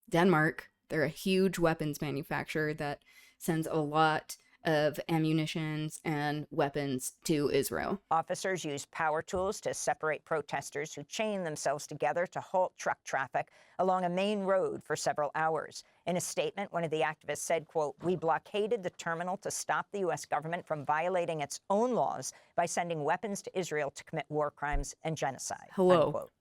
Denmark, they're a huge weapons manufacturer that sends a lot of ammunitions and weapons to Israel. Officers used power tools to separate protesters who chained themselves together to halt truck traffic along a main road for several hours. In a statement, one of the activists said, quote, "We blockaded the terminal to stop the U.S. government from violating its own laws by sending weapons to Israel to commit war crimes and genocide." Hello. Unquote.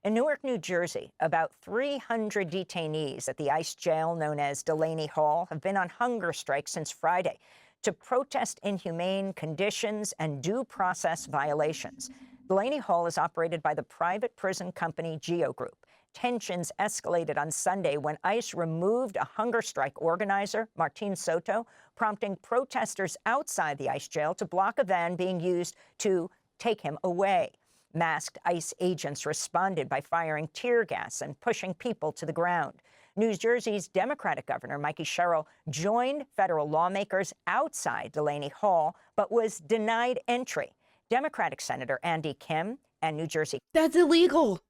In Newark, New Jersey, about 300 detainees at the ICE jail known as Delaney Hall have been on hunger strike since Friday to protest inhumane conditions and due process violations. Delaney Hall is operated by the private prison company Geo Group. Tensions escalated on Sunday when ICE removed a hunger strike organizer, Martin Soto, prompting protesters outside the ICE jail to block a van being used to take him away. Masked ICE agents responded by firing tear gas and pushing people to the ground. New Jersey's Democratic Governor Mikey Sherrill joined federal lawmakers outside Delaney Hall, but was denied entry. Democratic Senator Andy Kim and New Jersey. That's illegal.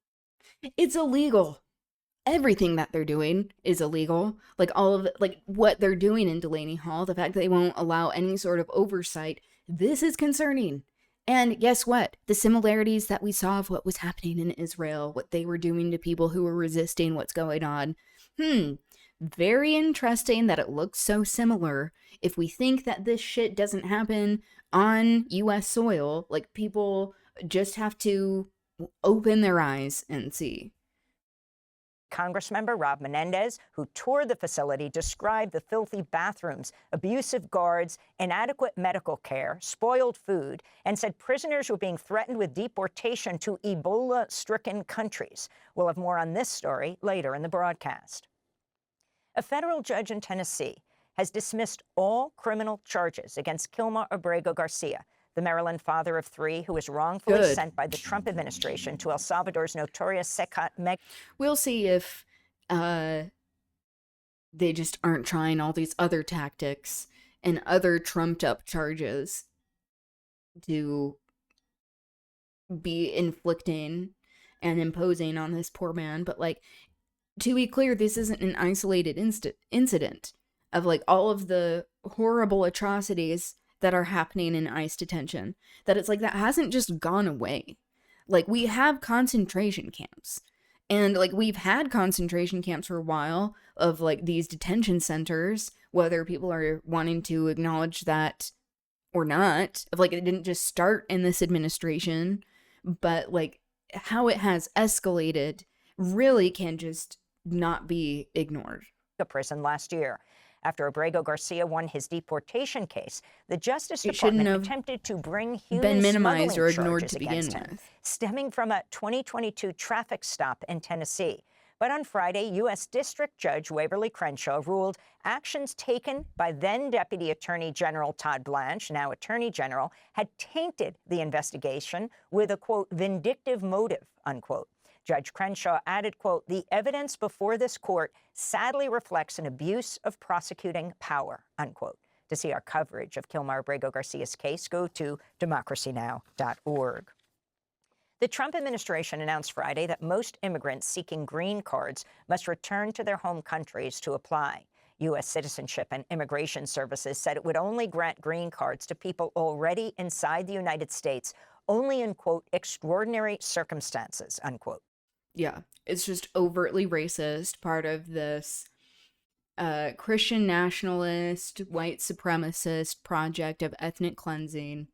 It's illegal. Everything that they're doing is illegal. Like all of it, like what they're doing in Delaney Hall, the fact that they won't allow any sort of oversight, this is concerning. And guess what? The similarities that we saw of what was happening in Israel, what they were doing to people who were resisting what's going on. Very interesting that it looks so similar. If we think that this shit doesn't happen on US soil, like people just have to open their eyes and see. Congressmember Rob Menendez, who toured the facility, described the filthy bathrooms, abusive guards, inadequate medical care, spoiled food, and said prisoners were being threatened with deportation to Ebola-stricken countries. We'll have more on this story later in the broadcast. A federal judge in Tennessee has dismissed all criminal charges against Kilmar Abrego Garcia, the Maryland father of three who was wrongfully sent by the Trump administration to El Salvador's notorious Secat Meg. We'll see if they just aren't trying all these other tactics and other trumped up charges to be inflicting and imposing on this poor man. But like, to be clear, this isn't an isolated incident of like all of the horrible atrocities that are happening in ICE detention, that it's like that hasn't just gone away. Like, we have concentration camps, and like we've had concentration camps for a while of like these detention centers, whether people are wanting to acknowledge that or not, of like it didn't just start in this administration, but like how it has escalated really can just not be ignored. A prison last year. After Abrego Garcia won his deportation case, the Justice Department attempted to bring human minimized or smuggling ignored charges to begin against him, with. stemming from a 2022 traffic stop in Tennessee. But on Friday, U.S. District Judge Waverly Crenshaw ruled actions taken by then Deputy Attorney General Todd Blanche, now Attorney General, had tainted the investigation with a, quote, vindictive motive, unquote. Judge Crenshaw added, quote, the evidence before this court sadly reflects an abuse of prosecuting power, unquote. To see our coverage of Kilmar Abrego Garcia's case, go to democracynow.org. The Trump administration announced Friday that most immigrants seeking green cards must return to their home countries to apply. U.S. Citizenship and Immigration Services said it would only grant green cards to people already inside the United States, only in, quote, extraordinary circumstances, unquote. Yeah, it's just overtly racist, part of this Christian nationalist, white supremacist project of ethnic cleansing,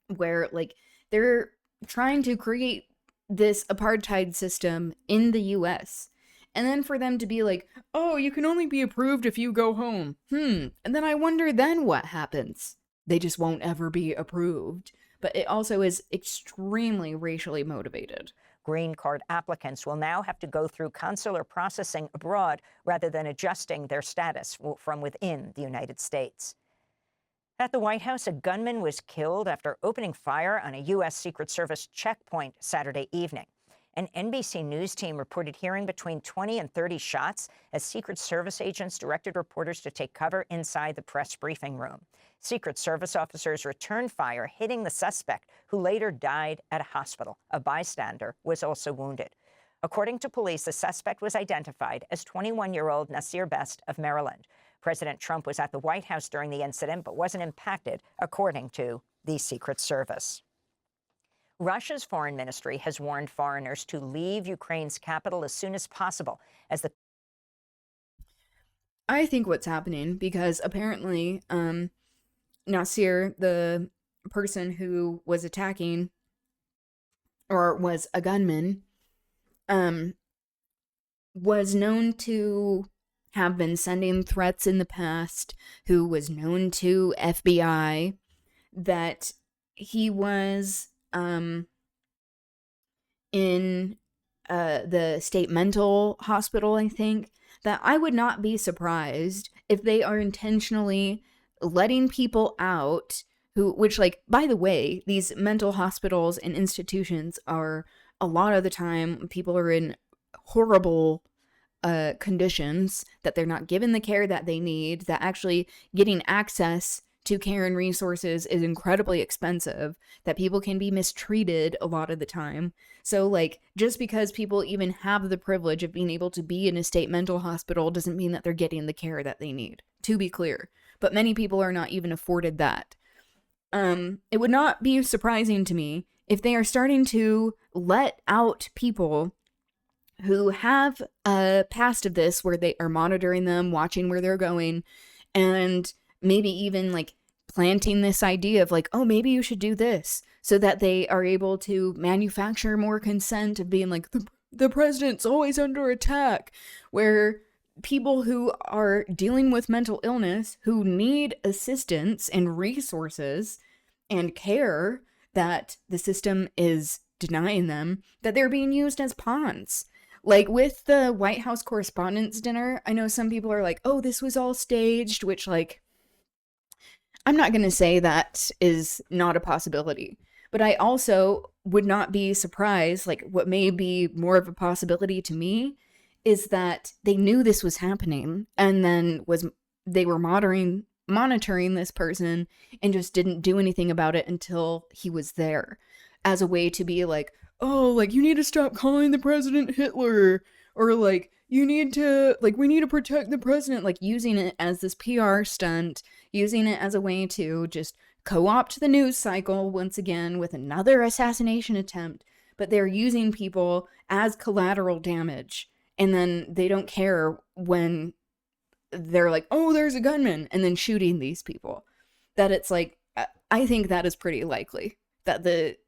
where, like, they're trying to create this apartheid system in the U.S., and then for them to be like, oh, you can only be approved if you go home. And then I wonder then what happens. They just won't ever be approved. But it also is extremely racially motivated. Green card applicants will now have to go through consular processing abroad rather than adjusting their status from within the United States. At the White House, a gunman was killed after opening fire on a U.S. Secret Service checkpoint Saturday evening. An NBC News team reported hearing between 20 and 30 shots as Secret Service agents directed reporters to take cover inside the press briefing room. Secret Service officers returned fire, hitting the suspect, who later died at a hospital. A bystander was also wounded. According to police, the suspect was identified as 21-year-old Nasir Best of Maryland. President Trump was at the White House during the incident, but wasn't impacted, according to the Secret Service. Russia's foreign ministry has warned foreigners to leave Ukraine's capital as soon as possible as the... I think what's happening, because apparently, Nasir, the person who was attacking, or was a gunman, was known to have been sending threats in the past, who was known to FBI, that he was in the state mental hospital, I think, that I would not be surprised if they are intentionally letting people out who, which, like, by the way, these mental hospitals and institutions are, a lot of the time, people are in horrible conditions, that they're not given the care that they need, that actually getting access to care and resources is incredibly expensive, that people can be mistreated a lot of the time. So, like, just because people even have the privilege of being able to be in a state mental hospital doesn't mean that they're getting the care that they need, to be clear. But many people are not even afforded that. It would not be surprising to me if they are starting to let out people who have a past of this, where they are monitoring them, watching where they're going, and maybe even, like, planting this idea of, like, oh, maybe you should do this, so that they are able to manufacture more consent of being like, the president's always under attack, where people who are dealing with mental illness, who need assistance and resources and care that the system is denying them, that they're being used as pawns. Like, with the White House Correspondents' Dinner, I know some people are like, oh, this was all staged, which, like, I'm not going to say that is not a possibility. But I also would not be surprised, like, what may be more of a possibility to me is that they knew this was happening, and then they were monitoring this person and just didn't do anything about it until he was there, as a way to be like, oh, like, you need to stop calling the president Hitler, or, like, you need to, like, we need to protect the president, like, using it as this PR stunt, using it as a way to just co-opt the news cycle once again with another assassination attempt. But they're using people as collateral damage, and then they don't care when they're like, oh, there's a gunman, and then shooting these people. That it's like, I think that is pretty likely, that the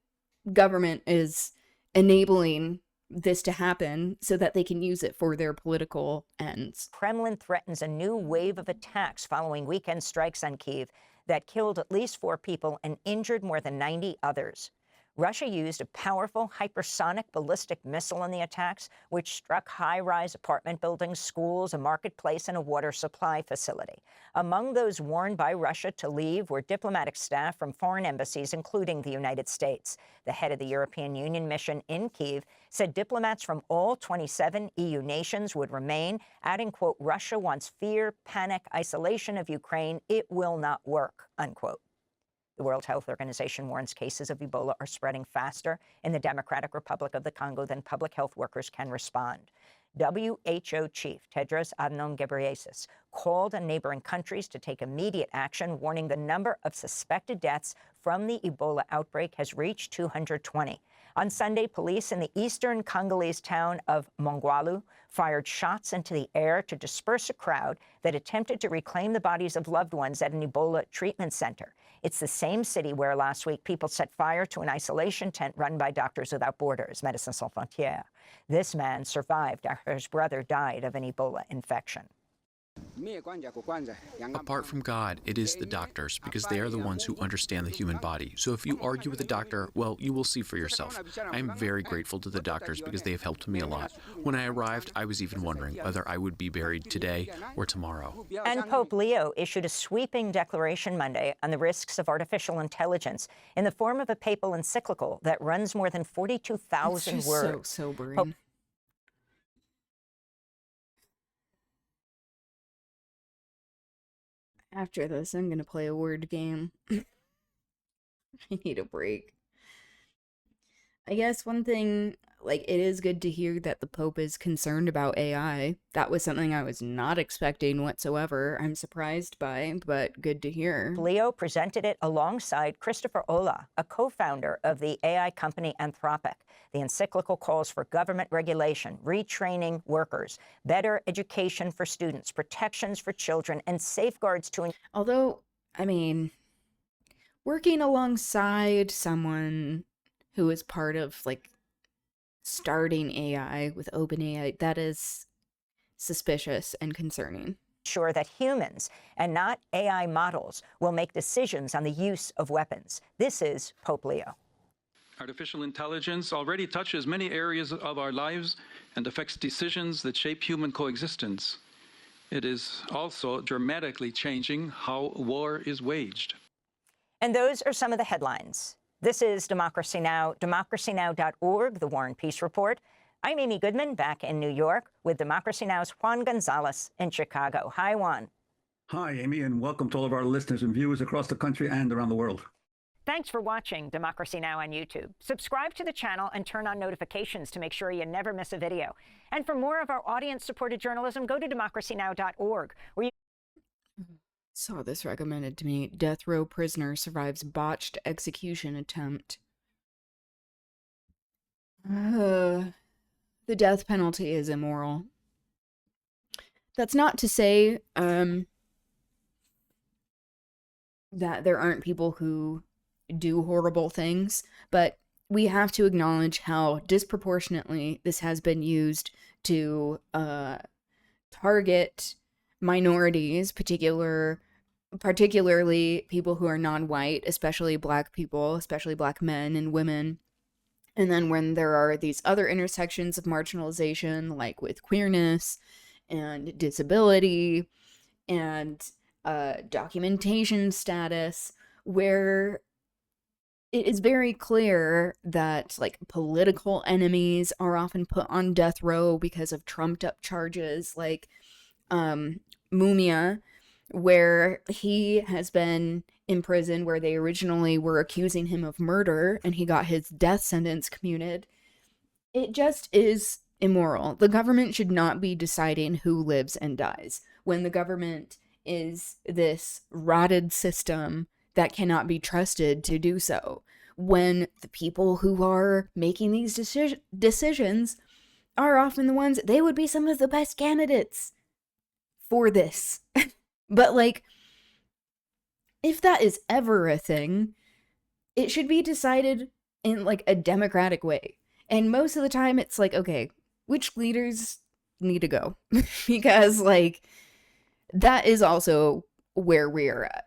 government is enabling this to happen so that they can use it for their political ends. Kremlin threatens a new wave of attacks following weekend strikes on Kyiv that killed at least 4 people and injured more than 90 others. Russia used a powerful hypersonic ballistic missile in the attacks, which struck high-rise apartment buildings, schools, a marketplace, and a water supply facility. Among those warned by Russia to leave were diplomatic staff from foreign embassies, including the United States. The head of the European Union mission in Kyiv said diplomats from all 27 EU nations would remain, adding, quote, Russia wants fear, panic, isolation of Ukraine. It will not work, unquote. The World Health Organization warns cases of Ebola are spreading faster in the Democratic Republic of the Congo than public health workers can respond. WHO Chief Tedros Adhanom Ghebreyesus called on neighboring countries to take immediate action, warning the number of suspected deaths from the Ebola outbreak has reached 220. On Sunday, police in the eastern Congolese town of Mongwalu fired shots into the air to disperse a crowd that attempted to reclaim the bodies of loved ones at an Ebola treatment center. It's the same city where last week people set fire to an isolation tent run by Doctors Without Borders, Médecins Sans Frontières. This man survived after his brother died of an Ebola infection. Apart from God, it is the doctors, because they are the ones who understand the human body. So if you argue with a doctor, well, you will see for yourself. I am very grateful to the doctors because they have helped me a lot. When I arrived, I was even wondering whether I would be buried today or tomorrow. And Pope Leo issued a sweeping declaration Monday on the risks of artificial intelligence in the form of a papal encyclical that runs more than 42,000 words. So sobering. After this, I'm gonna play a word game. I need a break. I guess one thing, like, it is good to hear that the Pope is concerned about AI. That was something I was not expecting whatsoever. I'm surprised by, but good to hear. Leo presented it alongside Christopher Olah, a co-founder of the AI company Anthropic. The encyclical calls for government regulation, retraining workers, better education for students, protections for children, and safeguards to... Although, I mean, working alongside someone who is part of, like, starting AI with OpenAI, that is suspicious and concerning. Sure that humans and not AI models will make decisions on the use of weapons. This is Pope Leo. Artificial intelligence already touches many areas of our lives and affects decisions that shape human coexistence. It is also dramatically changing how war is waged. And those are some of the headlines. This is Democracy Now!, democracynow.org, the War and Peace Report. I'm Amy Goodman, back in New York, with Democracy Now!'s Juan Gonzalez in Chicago. Hi, Juan. Hi, Amy, and welcome to all of our listeners and viewers across the country and around the world. Thanks for watching Democracy Now! On YouTube. Subscribe to the channel and turn on notifications to make sure you never miss a video. And for more of our audience-supported journalism, go to democracynow.org, where you Saw this recommended to me. Death row prisoner survives botched execution attempt. The death penalty is immoral. That's not to say that there aren't people who do horrible things, but we have to acknowledge how disproportionately this has been used to target minorities, particularly people who are non-white, especially black people, especially black men and women. And then when there are these other intersections of marginalization, like with queerness and disability and documentation status, where it is very clear that like political enemies are often put on death row because of trumped up charges, like Mumia, where he has been in prison where they originally were accusing him of murder and he got his death sentence commuted. It just is immoral. The government should not be deciding who lives and dies when the government is this rotted system that cannot be trusted to do so, when the people who are making these decisions are often the ones, they would be some of the best candidates for this. But like, if that is ever a thing, it should be decided in like a democratic way. And most of the time it's like, okay, which leaders need to go? Because like, that is also where we're at.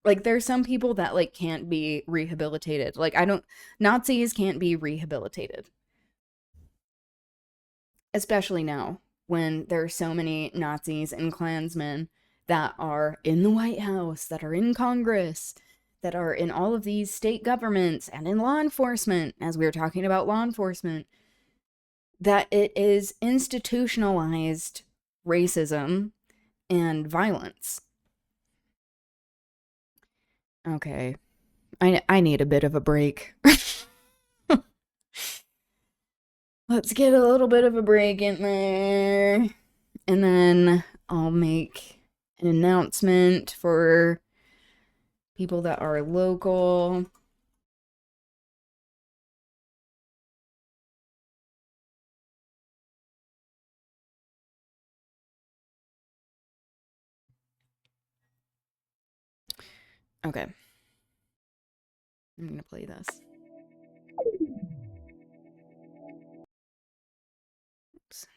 Like, there's some people that like can't be rehabilitated. Like, Nazis can't be rehabilitated. Especially now, when there are so many Nazis and Klansmen that are in the White House, that are in Congress, that are in all of these state governments and in law enforcement, as we were talking about law enforcement, that it is institutionalized racism and violence. Okay, I need a bit of a break. Let's get a little bit of a break in there, and then I'll make an announcement for people that are local. Okay. I'm gonna play this. Oops.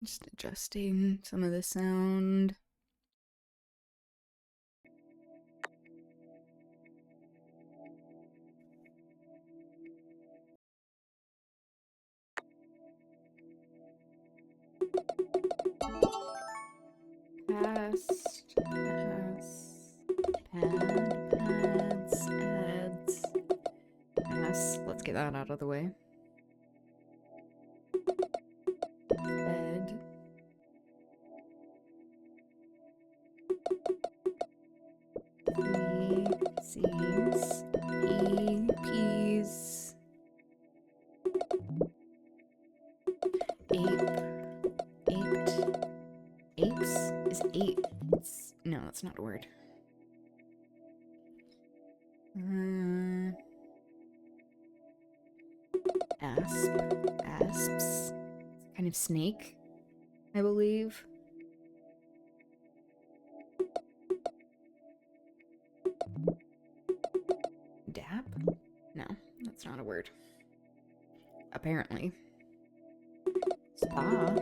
Just adjusting some of the sound. Past, pads, ads, pass. Let's get that out of the way. Ed. C's, P's, apes is apes. No, that's not a word. Asps, kind of snake, I believe. Dap? No, not a word. Apparently. Spa.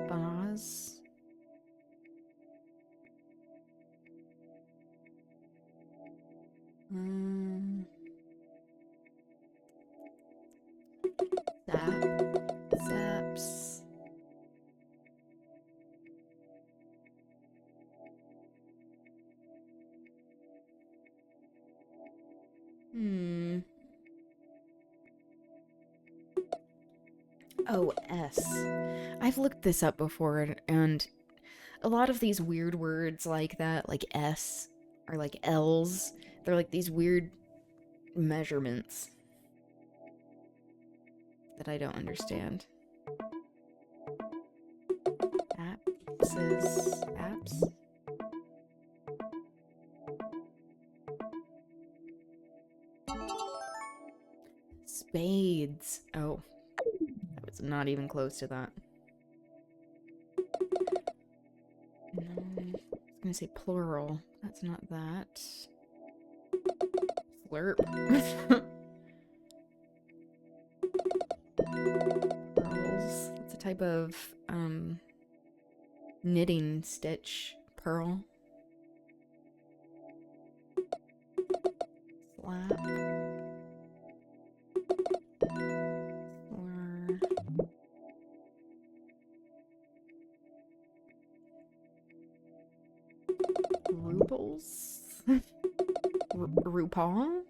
Spas. Saps. Oh, S. I've looked this up before, and a lot of these weird words like that, like S, or like L's, they're like these weird measurements that I don't understand. Apps? Spades. Oh, I was not even close to that. No, I was gonna say plural. That's not that. Slurp. Pearls. That's a type of knitting stitch. Pearl. Slap. Rubles? RuPaul?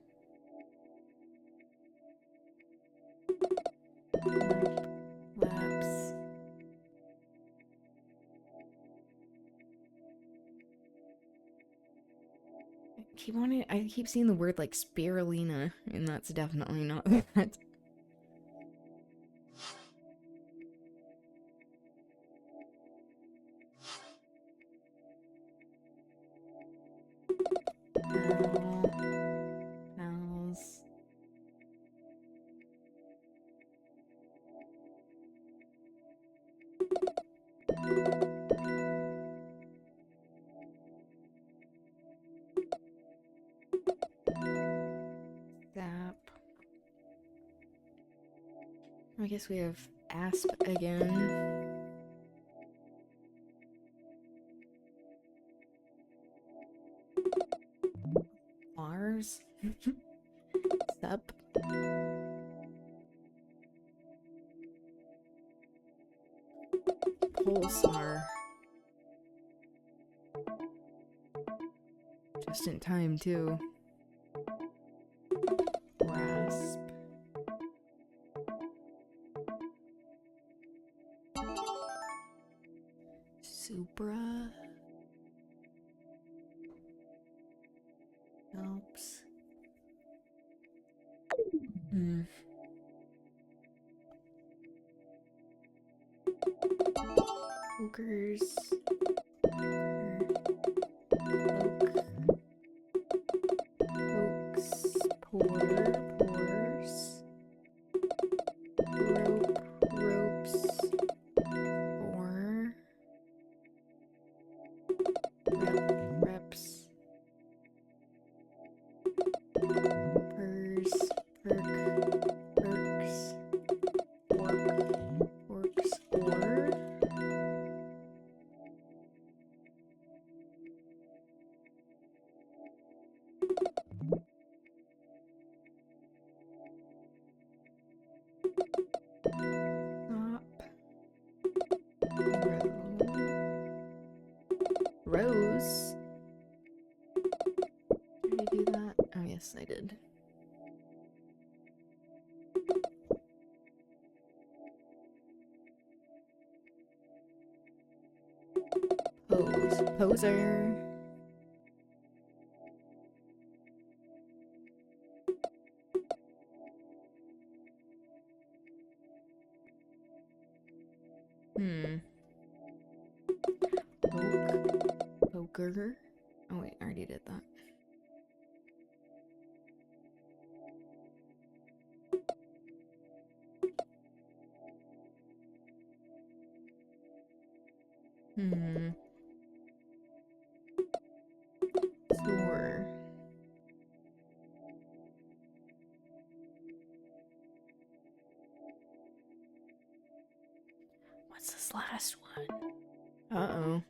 Laps. I keep seeing the word like spirulina, and that's definitely not that. Pals. Zap. I guess we have asp again. Mars. Sup. Pulsar. Just in time, too. Rasp. Supra. Helps. Pokers. Pokes. Pores. Ropes. Reps. Pers. Perks. Orcs. Rose. Did I do that? Oh, yes, I did. Poser. Poker. Oh wait, I already did that. Soar. this last one. Uh-oh.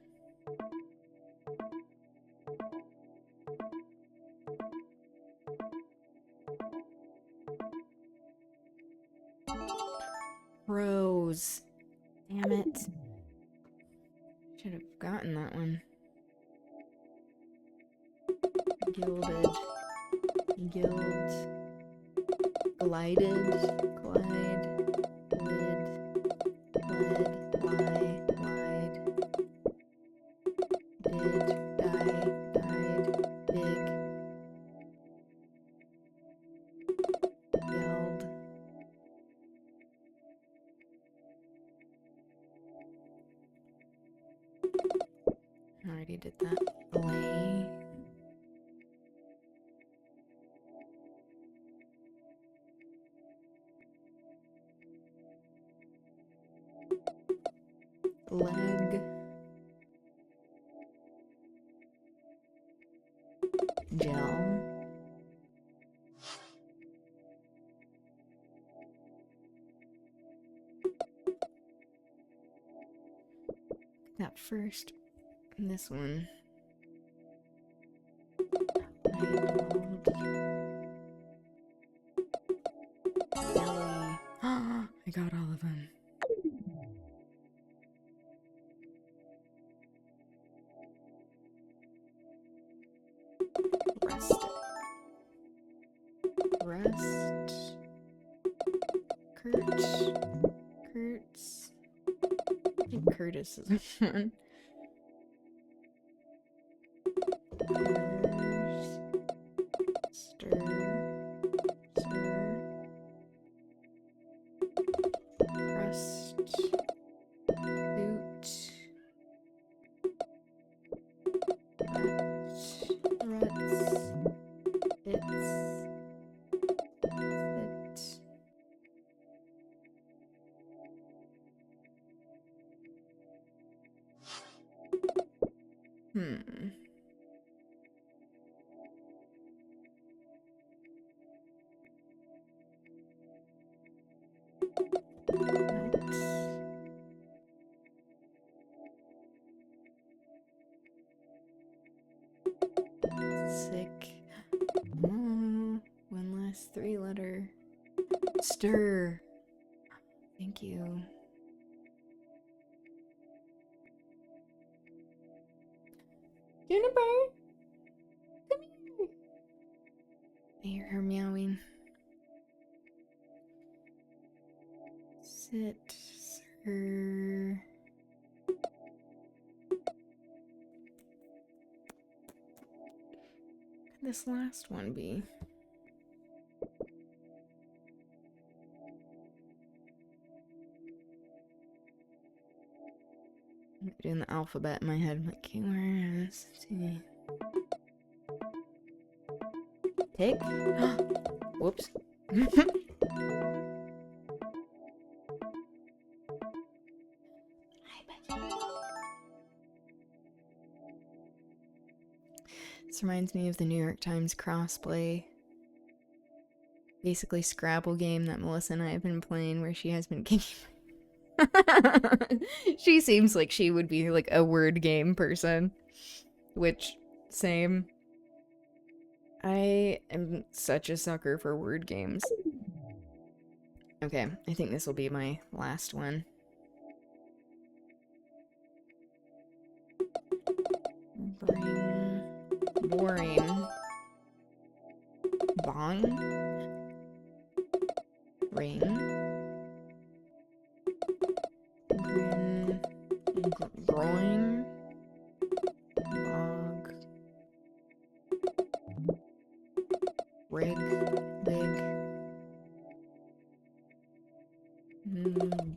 Rose. Damn it. Should have gotten that one. Gilded. Gild. Glided. Glide. Glid. Glid. Lie. Lied. Did. Die. Died. Big. Yelled. Already did that. Lay. Leg. Gel. That first. This one. Belly. I got all of them. Rest. Rest. Kurt. Kurtz. I think Curtis is one. Stir. Stir. Crust. Boot. Ruts. Bits. Sit. Sick. One last 3-letter. Stir. Thank you. Juniper! Come here! I hear her meowing. Sit, sir. What could this last one be? I'm doing the alphabet in my head. I'm like, okay, where is T? Take? Whoops. This reminds me of the New York Times crossplay. Basically Scrabble game that Melissa and I have been playing where she has been kicking. She seems like she would be like a word game person. Which, same. I am such a sucker for word games. Okay, I think this will be my last one. Boring. Bong. Ring. Groin. Bog. Rig. Big.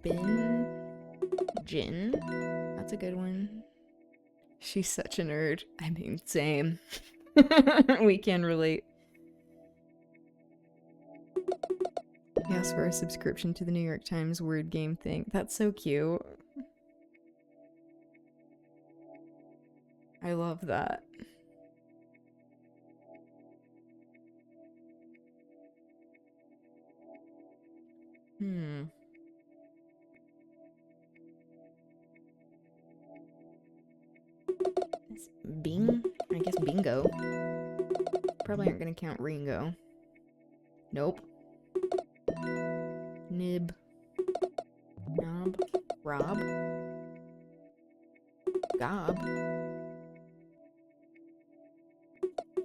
Bin. Gin. That's a good one. She's such a nerd. I mean, same. We can relate. Yes, for a subscription to the New York Times word game thing. That's so cute. I love that. probably aren't gonna count Ringo. Nope. Nib. Knob. Rob. Gob.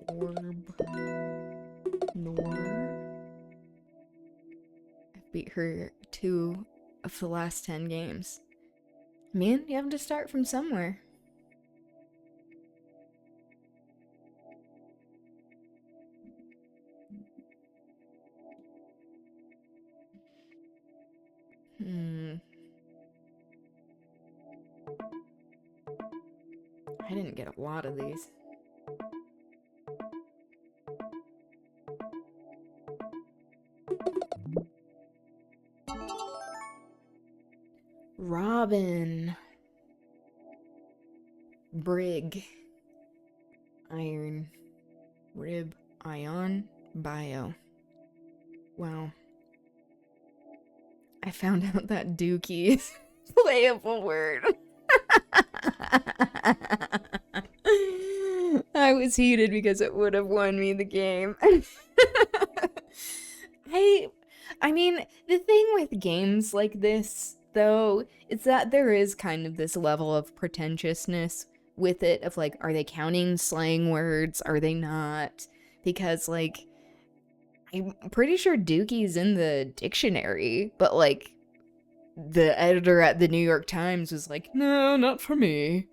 Orb. Nor. I've beat her 2 of the last 10 games. Man, you have to start from somewhere. I didn't get a lot of these. Robin. Brig. Iron. Rib. Ion. Bio. Wow. I found out that dookie is a playable word. I was heated because it would have won me the game. I mean, the thing with games like this, though, is that there is kind of this level of pretentiousness with it of like, are they counting slang words? Are they not? Because like, I'm pretty sure dookie's in the dictionary, but like, the editor at the New York Times was like, no, not for me.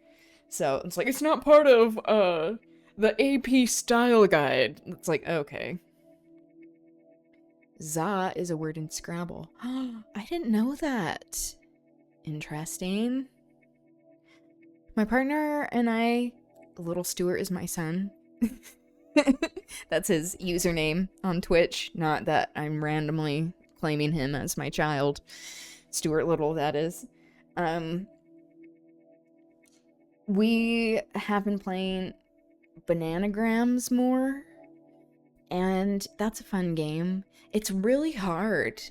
So it's like, it's not part of the AP style guide. It's like, okay. Za is a word in Scrabble. I didn't know that. Interesting. My partner and I, Little Stuart is my son. That's his username on Twitch. Not that I'm randomly claiming him as my child. Stuart Little, that is. We have been playing Bananagrams more, and that's a fun game. It's really hard,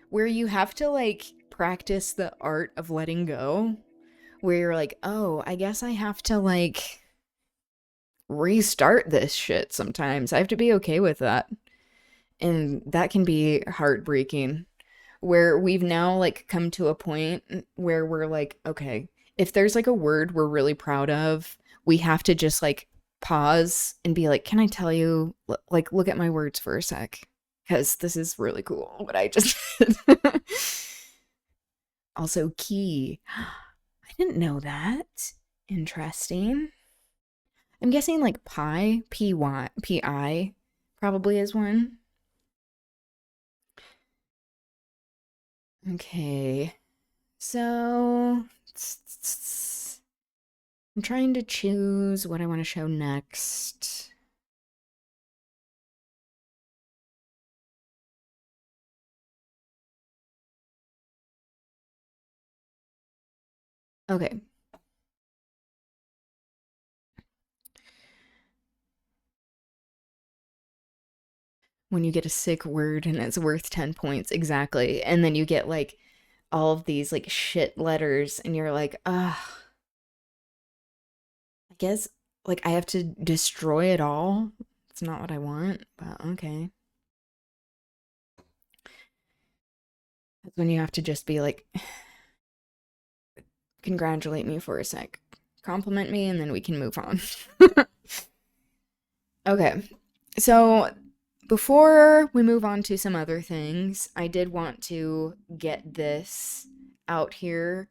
where you have to, like, practice the art of letting go, where you're like, oh, I guess I have to, like, restart this shit sometimes. I have to be okay with that. And that can be heartbreaking, where we've now, like, come to a point where we're like, okay, if there's, like, a word we're really proud of, we have to just, like, pause and be like, can I tell you, like, look at my words for a sec, because this is really cool what I just did. Also, key. I didn't know that. Interesting. I'm guessing like pi, P-Y, P-I probably is one. Okay. So I'm trying to choose what I want to show next. Okay. When you get a sick word and it's worth 10 points, exactly. And then you get like all of these like shit letters and you're like, I guess like I have to destroy it all. It's not what I want, but okay. That's when you have to just be like, congratulate me for a sec. Compliment me and then we can move on. Okay. So before we move on to some other things, I did want to get this out here.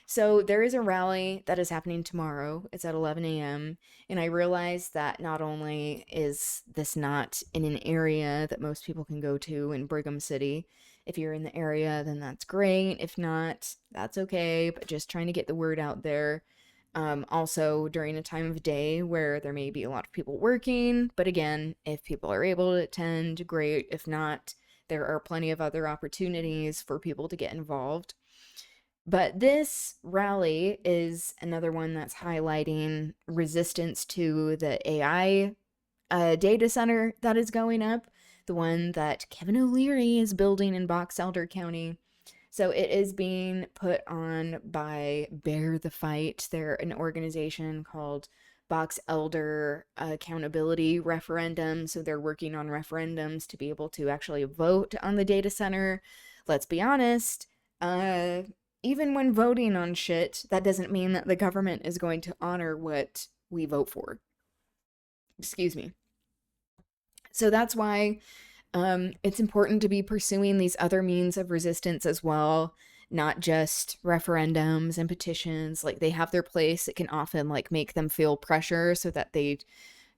So there is a rally that is happening tomorrow. It's at 11 a.m. And I realized that not only is this not in an area that most people can go to in Brigham City. If you're in the area, then that's great. If not, that's okay. But just trying to get the word out there. Also during a time of day where there may be a lot of people working. But again, if people are able to attend, great. If not, there are plenty of other opportunities for people to get involved. But this rally is another one that's highlighting resistance to the AI data center that is going up, the one that Kevin O'Leary is building in Box Elder County. So it is being put on by Bear the Fight. They're an organization called box elder accountability referendum. So they're working on referendums to be able to actually vote on the data center. Let's be honest, even when voting on shit, that doesn't mean that the government is going to honor what we vote for. Excuse me. So that's why it's important to be pursuing these other means of resistance as well, not just referendums and petitions. Like, they have their place. It can often like make them feel pressure so that they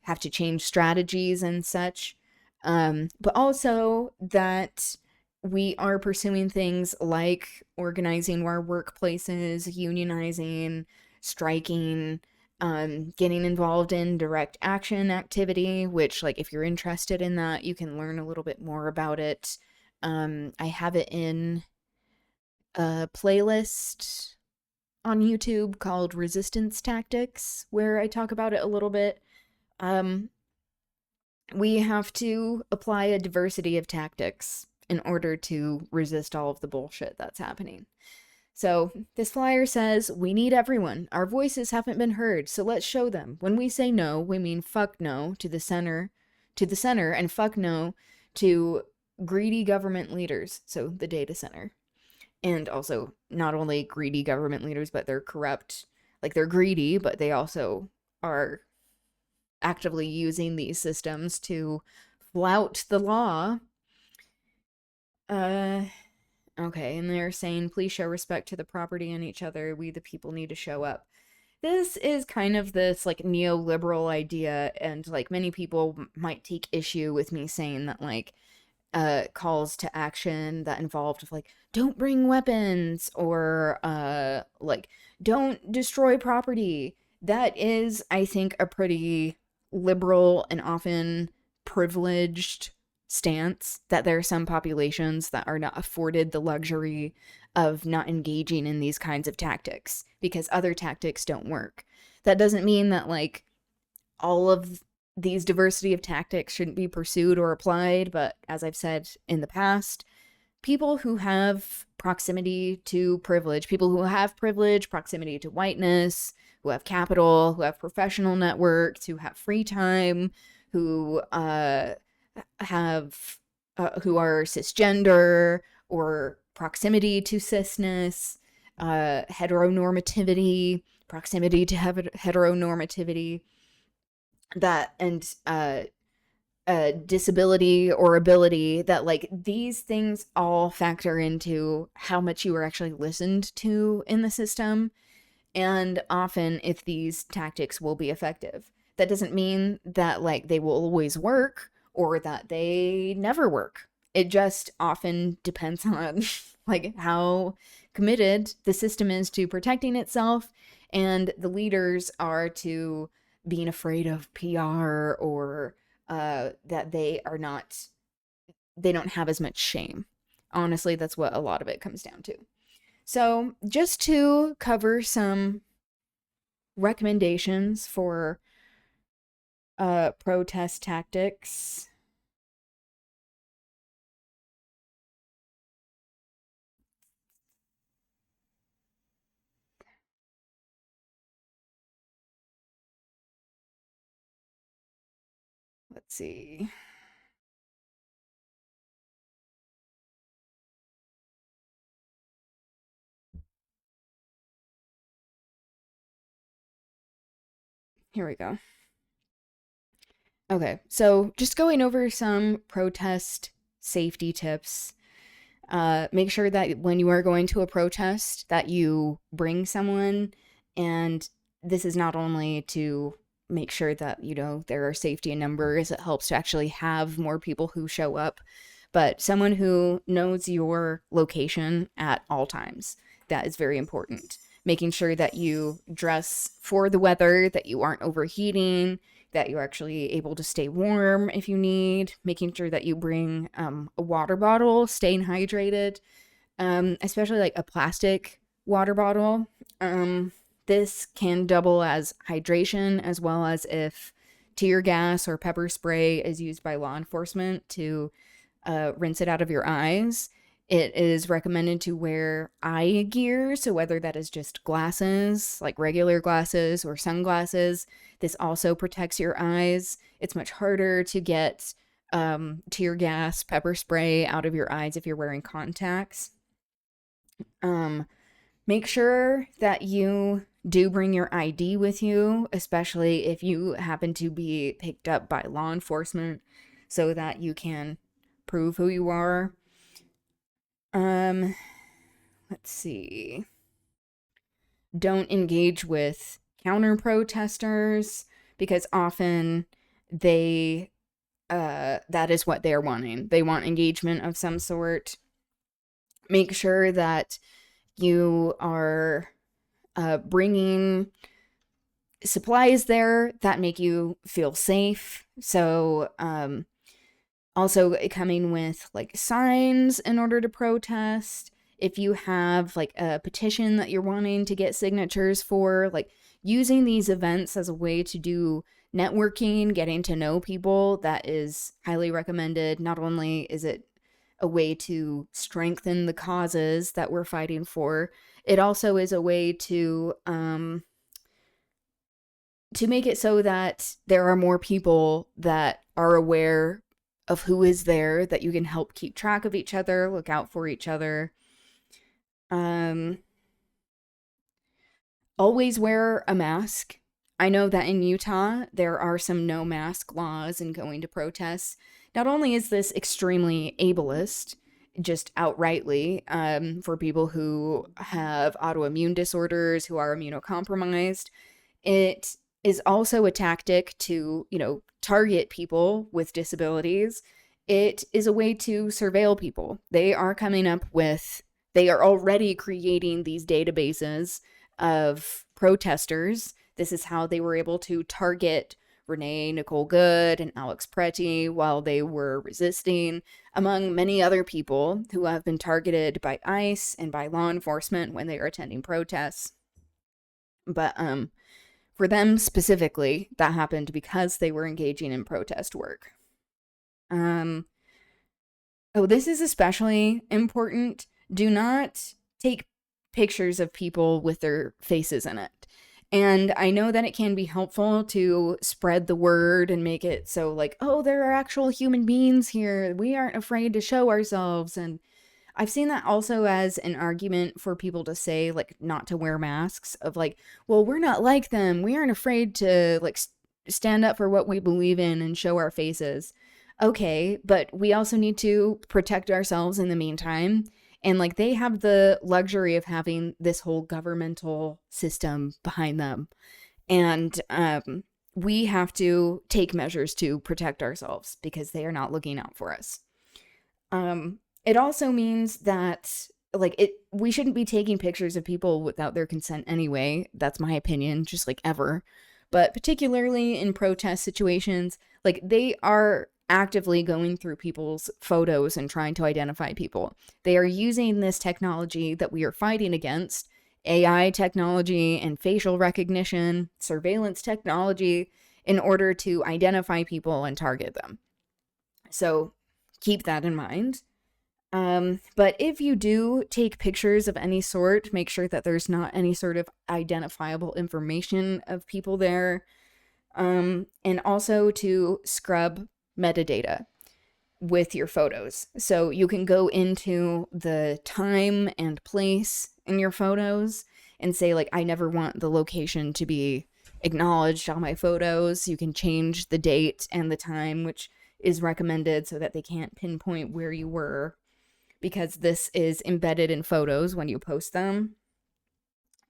have to change strategies and such. But also that we are pursuing things like organizing our workplaces, unionizing, striking, getting involved in direct action activity, which, like, if you're interested in that, you can learn a little bit more about it. I have it in a playlist on YouTube called Resistance Tactics, where I talk about it a little bit. We have to apply a diversity of tactics in order to resist all of the bullshit that's happening. So this flyer says, we need everyone. Our voices haven't been heard, so let's show them. When we say no, we mean fuck no to the center, and fuck no to greedy government leaders, so the data center. And also, not only greedy government leaders, but they're corrupt. Like, they're greedy, but they also are actively using these systems to flout the law. Okay, and they're saying, please show respect to the property and each other. We, the people, need to show up. This is kind of this, like, neoliberal idea, and, like, many people might take issue with me saying that, like, calls to action that involved, like, don't bring weapons, or, like, don't destroy property. That is, I think, a pretty liberal and often privileged stance, that there are some populations that are not afforded the luxury of not engaging in these kinds of tactics because other tactics don't work. That doesn't mean that, like, all of these diversity of tactics shouldn't be pursued or applied, but as I've said in the past, people who have proximity to privilege, people who have privilege, proximity to whiteness, who have capital, who have professional networks, who have free time, who who are cisgender or proximity to cisness, heteronormativity, proximity to heteronormativity, that, and disability or ability, that, like, these things all factor into how much you are actually listened to in the system, and often if these tactics will be effective. That doesn't mean that, like, they will always work or that they never work. It just often depends on, like, how committed the system is to protecting itself, and the leaders are to being afraid of PR, or that they don't have as much shame. Honestly, that's what a lot of it comes down to. So just to cover some recommendations for protest tactics. Let's see. Here we go. Okay, so just going over some protest safety tips. Make sure that when you are going to a protest that you bring someone, and this is not only to make sure that, you know, there are safety in numbers, it helps to actually have more people who show up, but someone who knows your location at all times. That is very important. Making sure that you dress for the weather, that you aren't overheating, that you're actually able to stay warm if you need, making sure that you bring a water bottle, staying hydrated, especially like a plastic water bottle. This can double as hydration, as well as if tear gas or pepper spray is used by law enforcement to rinse it out of your eyes. It is recommended to wear eye gear, so whether that is just glasses, like regular glasses or sunglasses, this also protects your eyes. It's much harder to get tear gas, pepper spray out of your eyes if you're wearing contacts. Make sure that you do bring your ID with you, especially if you happen to be picked up by law enforcement, so that you can prove who you are. Let's see. Don't engage with counter protesters, because often they that is what they're wanting. They want engagement of some sort. Make sure that you are bringing supplies there that make you feel safe. So, also coming with like signs in order to protest. If you have like a petition that you're wanting to get signatures for, like using these events as a way to do networking, getting to know people, that is highly recommended. Not only is it a way to strengthen the causes that we're fighting for, it also is a way to make it so that there are more people that are aware of who is there, that you can help keep track of each other, look out for each other. Always wear a mask. I know that in Utah, there are some no mask laws in going to protests. Not only is this extremely ableist, just outrightly, for people who have autoimmune disorders, who are immunocompromised, it is also a tactic to, target people with disabilities. It is a way to surveil people. They are already creating these databases of protesters. This is how they were able to target Renee Nicole Good and Alex Pretty while they were resisting, among many other people who have been targeted by ICE and by law enforcement when they are attending protests. But for them specifically, that happened because they were engaging in protest work. This is especially important. Do not take pictures of people with their faces in it. And I know that it can be helpful to spread the word and make it so like, oh, there are actual human beings here. We aren't afraid to show ourselves. And I've seen that also as an argument for people to say, like, not to wear masks, of like, well, we're not like them. We aren't afraid to like stand up for what we believe in and show our faces. Okay, but we also need to protect ourselves in the meantime. And like they have the luxury of having this whole governmental system behind them. And we have to take measures to protect ourselves because they are not looking out for us. It also means that we shouldn't be taking pictures of people without their consent anyway. That's my opinion, just like ever. But particularly in protest situations, like they are actively going through people's photos and trying to identify people. They are using this technology that we are fighting against, AI technology and facial recognition, surveillance technology, in order to identify people and target them. So keep that in mind. But if you do take pictures of any sort, make sure that there's not any sort of identifiable information of people there. And also to scrub metadata with your photos. So you can go into the time and place in your photos and say, like, I never want the location to be acknowledged on my photos. You can change the date and the time, which is recommended so that they can't pinpoint where you were, because this is embedded in photos when you post them.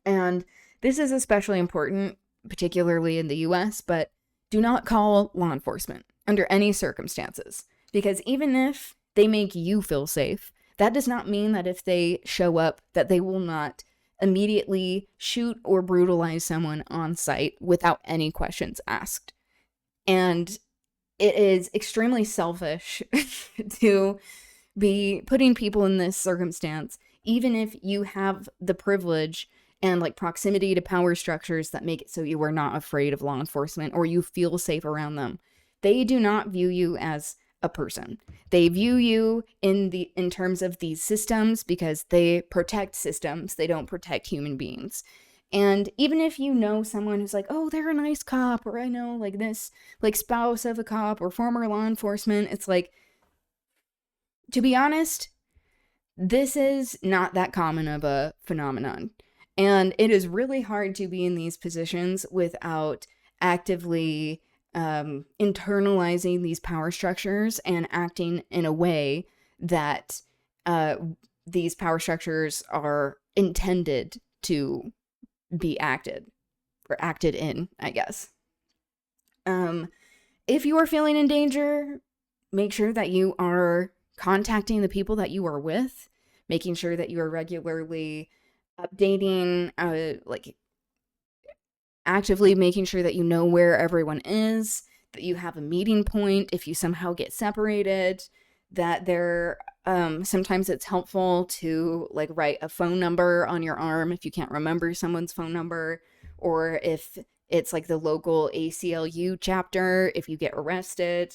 And this is especially important, particularly in the US, but do not call law enforcement under any circumstances, because even if they make you feel safe, that does not mean that if they show up that they will not immediately shoot or brutalize someone on site without any questions asked. And it is extremely selfish to be putting people in this circumstance, even if you have the privilege and like proximity to power structures that make it so you are not afraid of law enforcement or you feel safe around them. They do not view you as a person. They view you in terms of these systems because they protect systems. They don't protect human beings. And even if you know someone who's like, oh, they're a nice cop, or I know like this, like spouse of a cop or former law enforcement, it's like, to be honest, this is not that common of a phenomenon. And it is really hard to be in these positions without actively internalizing these power structures and acting in a way that these power structures are intended to be acted in, I guess. If you are feeling in danger, make sure that you are contacting the people that you are with, making sure that you are regularly updating, like actively making sure that you know where everyone is, that you have a meeting point if you somehow get separated, that there sometimes it's helpful to like write a phone number on your arm if you can't remember someone's phone number, or if it's like the local ACLU chapter if you get arrested.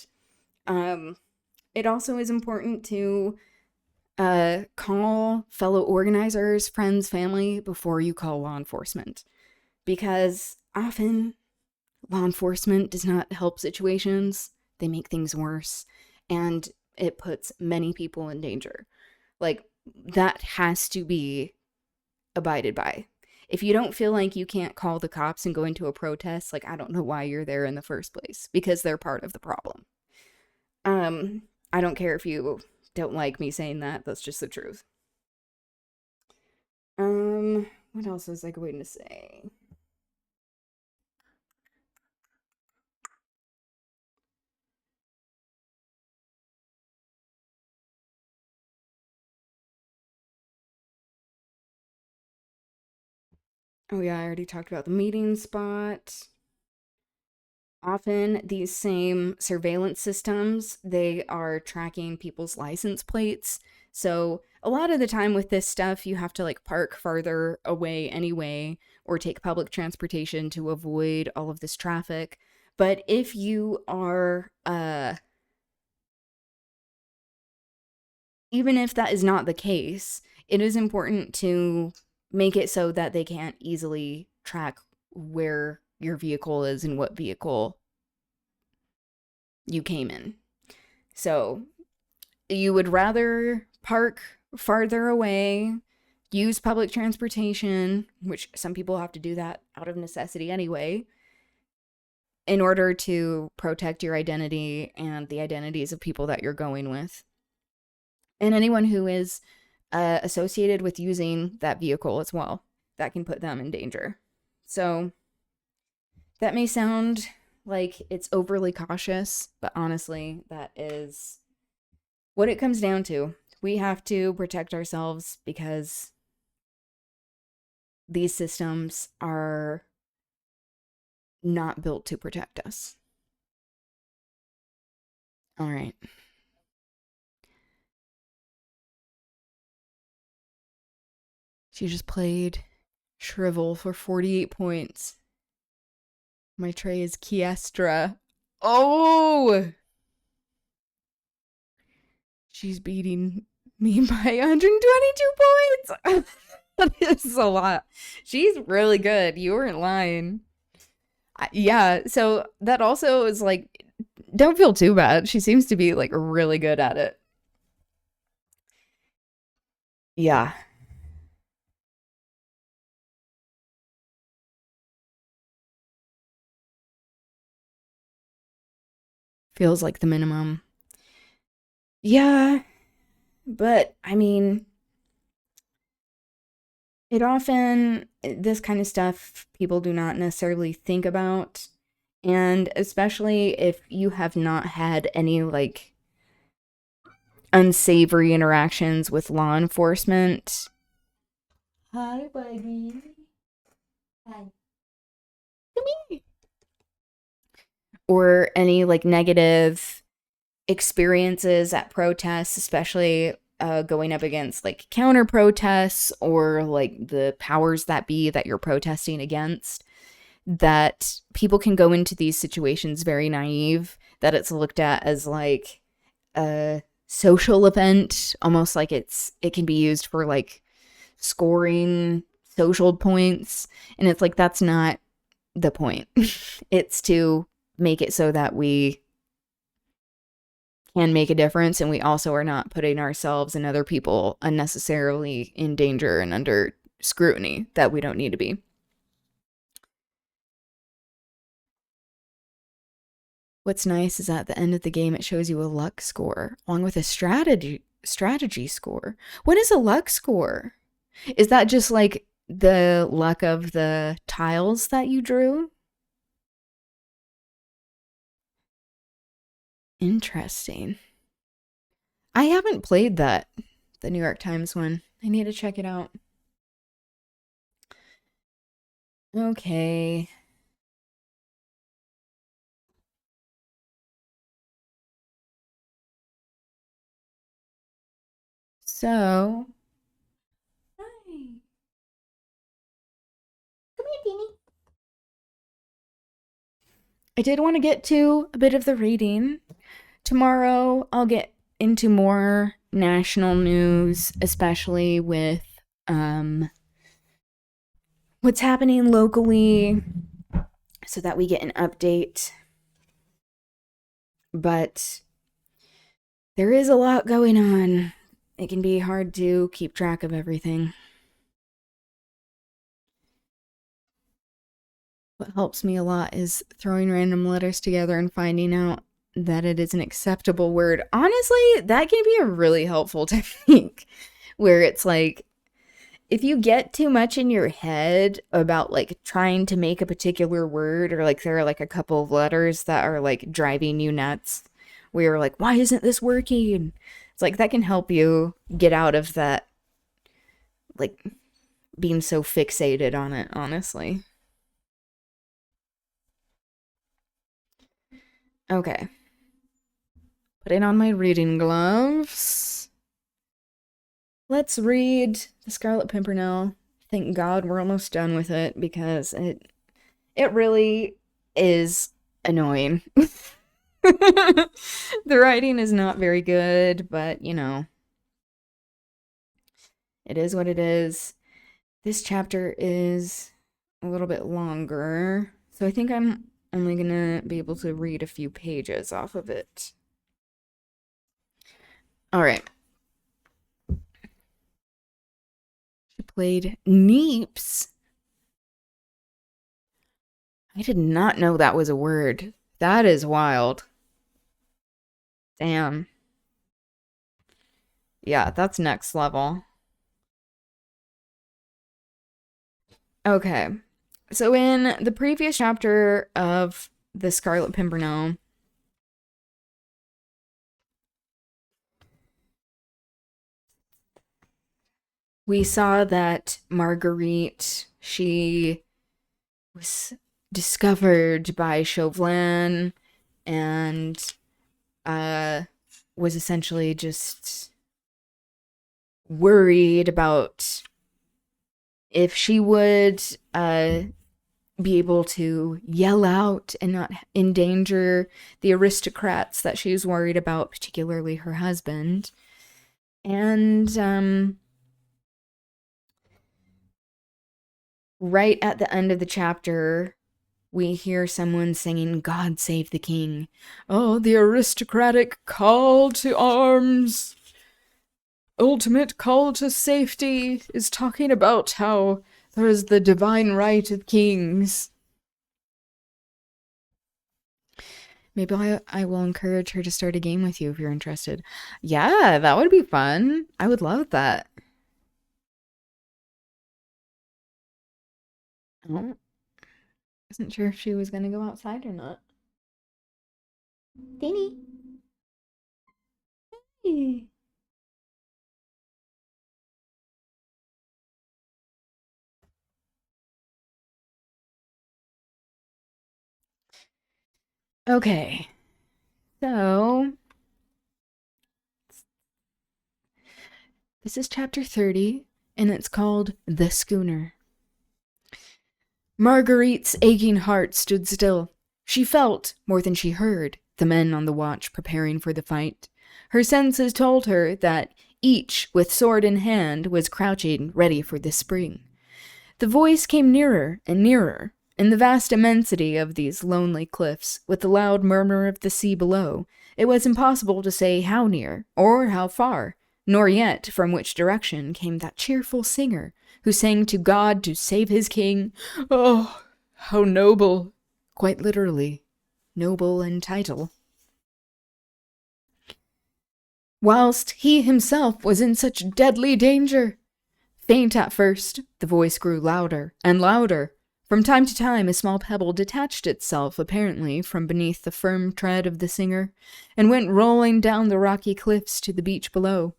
It also is important to call fellow organizers, friends, family before you call law enforcement, because often law enforcement does not help situations. They make things worse, and it puts many people in danger. Like, that has to be abided by. If you don't feel like you can't call the cops and go into a protest, like, I don't know why you're there in the first place, because they're part of the problem. I don't care if you don't like me saying that. That's just the truth. What else was I going to say? Oh yeah, I already talked about the meeting spot. Often these same surveillance systems, they are tracking people's license plates. So a lot of the time with this stuff, you have to like park farther away anyway, or take public transportation to avoid all of this traffic. But if you are, even if that is not the case, it is important to make it so that they can't easily track where your vehicle is and what vehicle you came in. So you would rather park farther away, use public transportation, which some people have to do that out of necessity anyway, in order to protect your identity and the identities of people that you're going with. And anyone who is associated with using that vehicle as well, that can put them in danger. So that may sound like it's overly cautious, but honestly, that is what it comes down to. We have to protect ourselves because these systems are not built to protect us. All right. She just played Shrivel for 48 points. My tray is Kiestra. Oh! She's beating me by 122 points. This is a lot. She's really good. You weren't lying. Yeah, so that also is like, don't feel too bad. She seems to be like really good at it. Yeah. Feels like the minimum. Yeah, but I mean, this kind of stuff people do not necessarily think about. And especially if you have not had any like unsavory interactions with law enforcement. Hi, buddy. Hi. Come here. Or any like negative experiences at protests, especially going up against like counter protests or like the powers that be that you're protesting against, that people can go into these situations very naive, that it's looked at as like a social event, almost like it can be used for like scoring social points, and it's like that's not the point. It's to make it so that we can make a difference, and we also are not putting ourselves and other people unnecessarily in danger and under scrutiny that we don't need to be. What's nice is at the end of the game, it shows you a luck score along with a strategy score. What is a luck score? Is that just like the luck of the tiles that you drew? Interesting. I haven't played the New York Times one. I need to check it out. Okay. So, hi. Come here, Teeny. I did want to get to a bit of the reading. Tomorrow, I'll get into more national news, especially with what's happening locally, so that we get an update. But there is a lot going on. It can be hard to keep track of everything. What helps me a lot is throwing random letters together and finding out that it is an acceptable word. Honestly, that can be a really helpful technique, where it's like, if you get too much in your head about like trying to make a particular word, or like there are like a couple of letters that are like driving you nuts, where you're like, why isn't this working? It's like that can help you get out of that, like being so fixated on it, honestly. Okay. Putting on my reading gloves. Let's read The Scarlet Pimpernel. Thank God we're almost done with it, because it really is annoying. The writing is not very good, but you know, it is what it is. This chapter is a little bit longer, so I think I'm only gonna be able to read a few pages off of it. All right. She played Neeps. I did not know that was a word. That is wild. Damn. Yeah, that's next level. Okay. So in the previous chapter of The Scarlet Pimpernel, we saw that Marguerite, she was discovered by Chauvelin and was essentially just worried about if she would be able to yell out and not endanger the aristocrats that she was worried about, particularly her husband. And right at the end of the chapter, we hear someone singing God Save the King. Oh, the aristocratic call to arms, ultimate call to safety, is talking about how there is the divine right of kings. Maybe I will encourage her to start a game with you if you're interested. Yeah, that would be fun. I would love that. Oh, wasn't sure if she was gonna go outside or not. Teeny. Hey. Okay, so this is chapter 30, and it's called The Schooner. Marguerite's aching heart stood still. She felt, more than she heard, the men on the watch preparing for the fight. Her senses told her that each, with sword in hand, was crouching ready for the spring. The voice came nearer and nearer. In the vast immensity of these lonely cliffs, with the loud murmur of the sea below, it was impossible to say how near or how far, nor yet from which direction came that cheerful singer who sang to God to save his king. Oh, how noble! Quite literally, noble in title. Whilst he himself was in such deadly danger. Faint at first, the voice grew louder and louder. From time to time, a small pebble detached itself, apparently, from beneath the firm tread of the singer, and went rolling down the rocky cliffs to the beach below.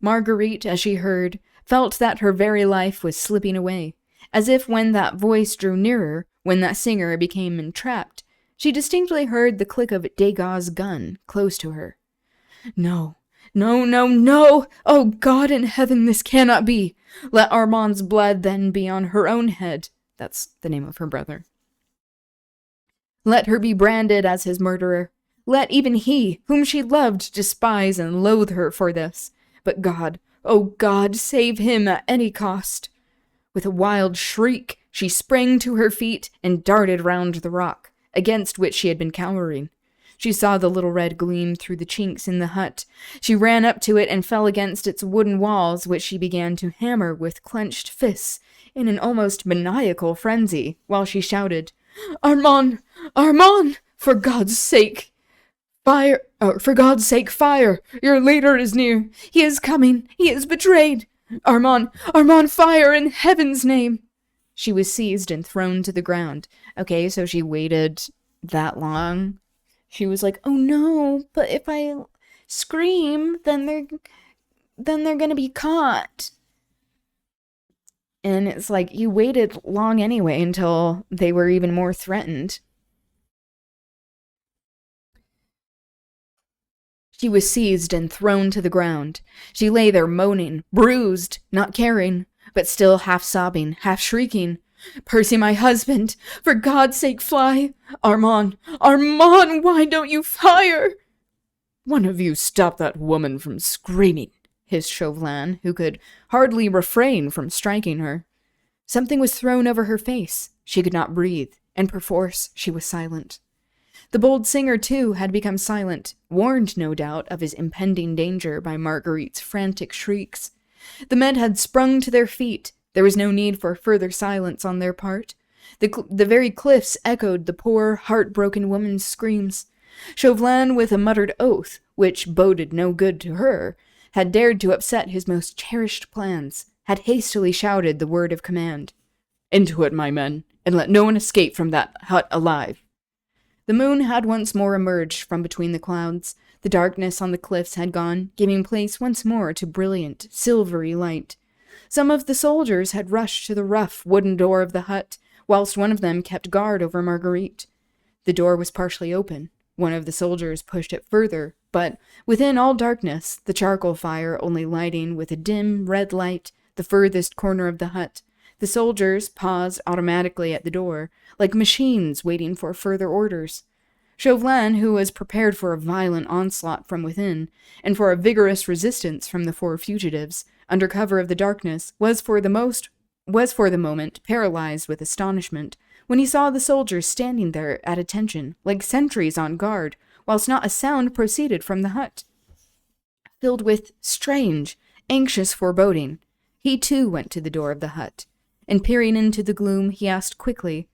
Marguerite, as she heard, felt that her very life was slipping away, as if when that voice drew nearer, when that singer became entrapped, she distinctly heard the click of Degas' gun close to her. No, no, no, no! Oh, God in heaven, this cannot be! Let Armand's blood then be on her own head. That's the name of her brother. Let her be branded as his murderer. Let even he, whom she loved, despise and loathe her for this. But God, oh God, save him at any cost. With a wild shriek, she sprang to her feet and darted round the rock, against which she had been cowering. She saw the little red gleam through the chinks in the hut. She ran up to it and fell against its wooden walls, which she began to hammer with clenched fists in an almost maniacal frenzy, while she shouted, "Armand! Armand! For God's sake! Fire! For God's sake, fire! Your leader is near! He is coming! He is betrayed! Armand! Armand, fire in heaven's name!" She was seized and thrown to the ground. Okay, so she waited that long. She was like, "Oh no, but if I scream, then they're gonna be caught." And it's like, you waited long anyway until they were even more threatened. She was seized and thrown to the ground. She lay there moaning, bruised, not caring, but still half sobbing, half shrieking. "Percy, my husband! For God's sake, fly! Armand! Armand! Why don't you fire?" "One of you stop that woman from screaming," hissed Chauvelin, who could hardly refrain from striking her. Something was thrown over her face. She could not breathe, and perforce she was silent. The bold singer, too, had become silent, warned, no doubt, of his impending danger by Marguerite's frantic shrieks. The men had sprung to their feet. There was no need for further silence on their part. The very cliffs echoed the poor, heartbroken woman's screams. Chauvelin, with a muttered oath, which boded no good to her, had dared to upset his most cherished plans, had hastily shouted the word of command. "Into it, my men, and let no one escape from that hut alive." The moon had once more emerged from between the clouds. The darkness on the cliffs had gone, giving place once more to brilliant, silvery light. Some of the soldiers had rushed to the rough wooden door of the hut, whilst one of them kept guard over Marguerite. The door was partially open. One of the soldiers pushed it further, but within all darkness, the charcoal fire only lighting with a dim red light the furthest corner of the hut, the soldiers paused automatically at the door, like machines waiting for further orders. Chauvelin, who was prepared for a violent onslaught from within, and for a vigorous resistance from the four fugitives, under cover of the darkness, was for the moment paralyzed with astonishment when he saw the soldiers standing there at attention, like sentries on guard, whilst not a sound proceeded from the hut. Filled with strange, anxious foreboding, he too went to the door of the hut, and peering into the gloom, he asked quickly,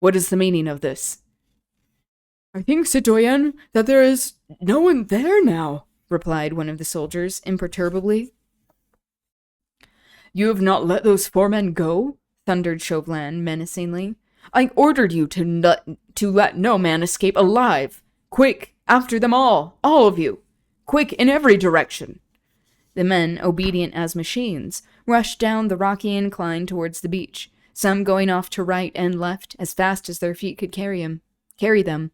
"What is the meaning of this?" "I think, citoyen, that there is no one there now," replied one of the soldiers imperturbably. "You have not let those four men go?" thundered Chauvelin menacingly. "I ordered you to let no man escape alive. Quick, after them all of you. Quick, in every direction." The men, obedient as machines, rushed down the rocky incline towards the beach, some going off to right and left as fast as their feet could carry them.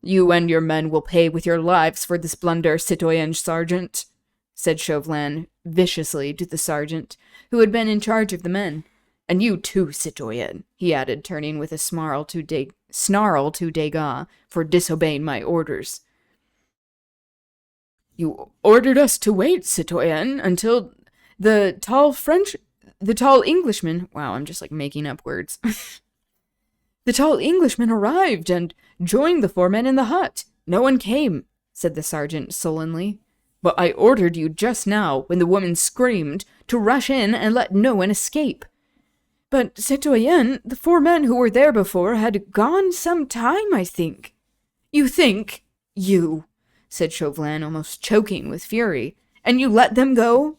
"You and your men will pay with your lives for this blunder, citoyen sergeant," said Chauvelin viciously to the sergeant, who had been in charge of the men. "And you too, citoyen," he added, turning with a snarl to Degas, "for disobeying my orders." You ordered us to wait, citoyen, until the tall Englishman, wow, I'm just like making up words. The tall Englishman arrived and joined the 4 men in the hut. No one came, said the sergeant sullenly. But I ordered you just now, when the woman screamed, to rush in and let no one escape. But, citoyen, the 4 men who were there before had gone some time, I think. You think? You, said Chauvelin, almost choking with fury. And you let them go?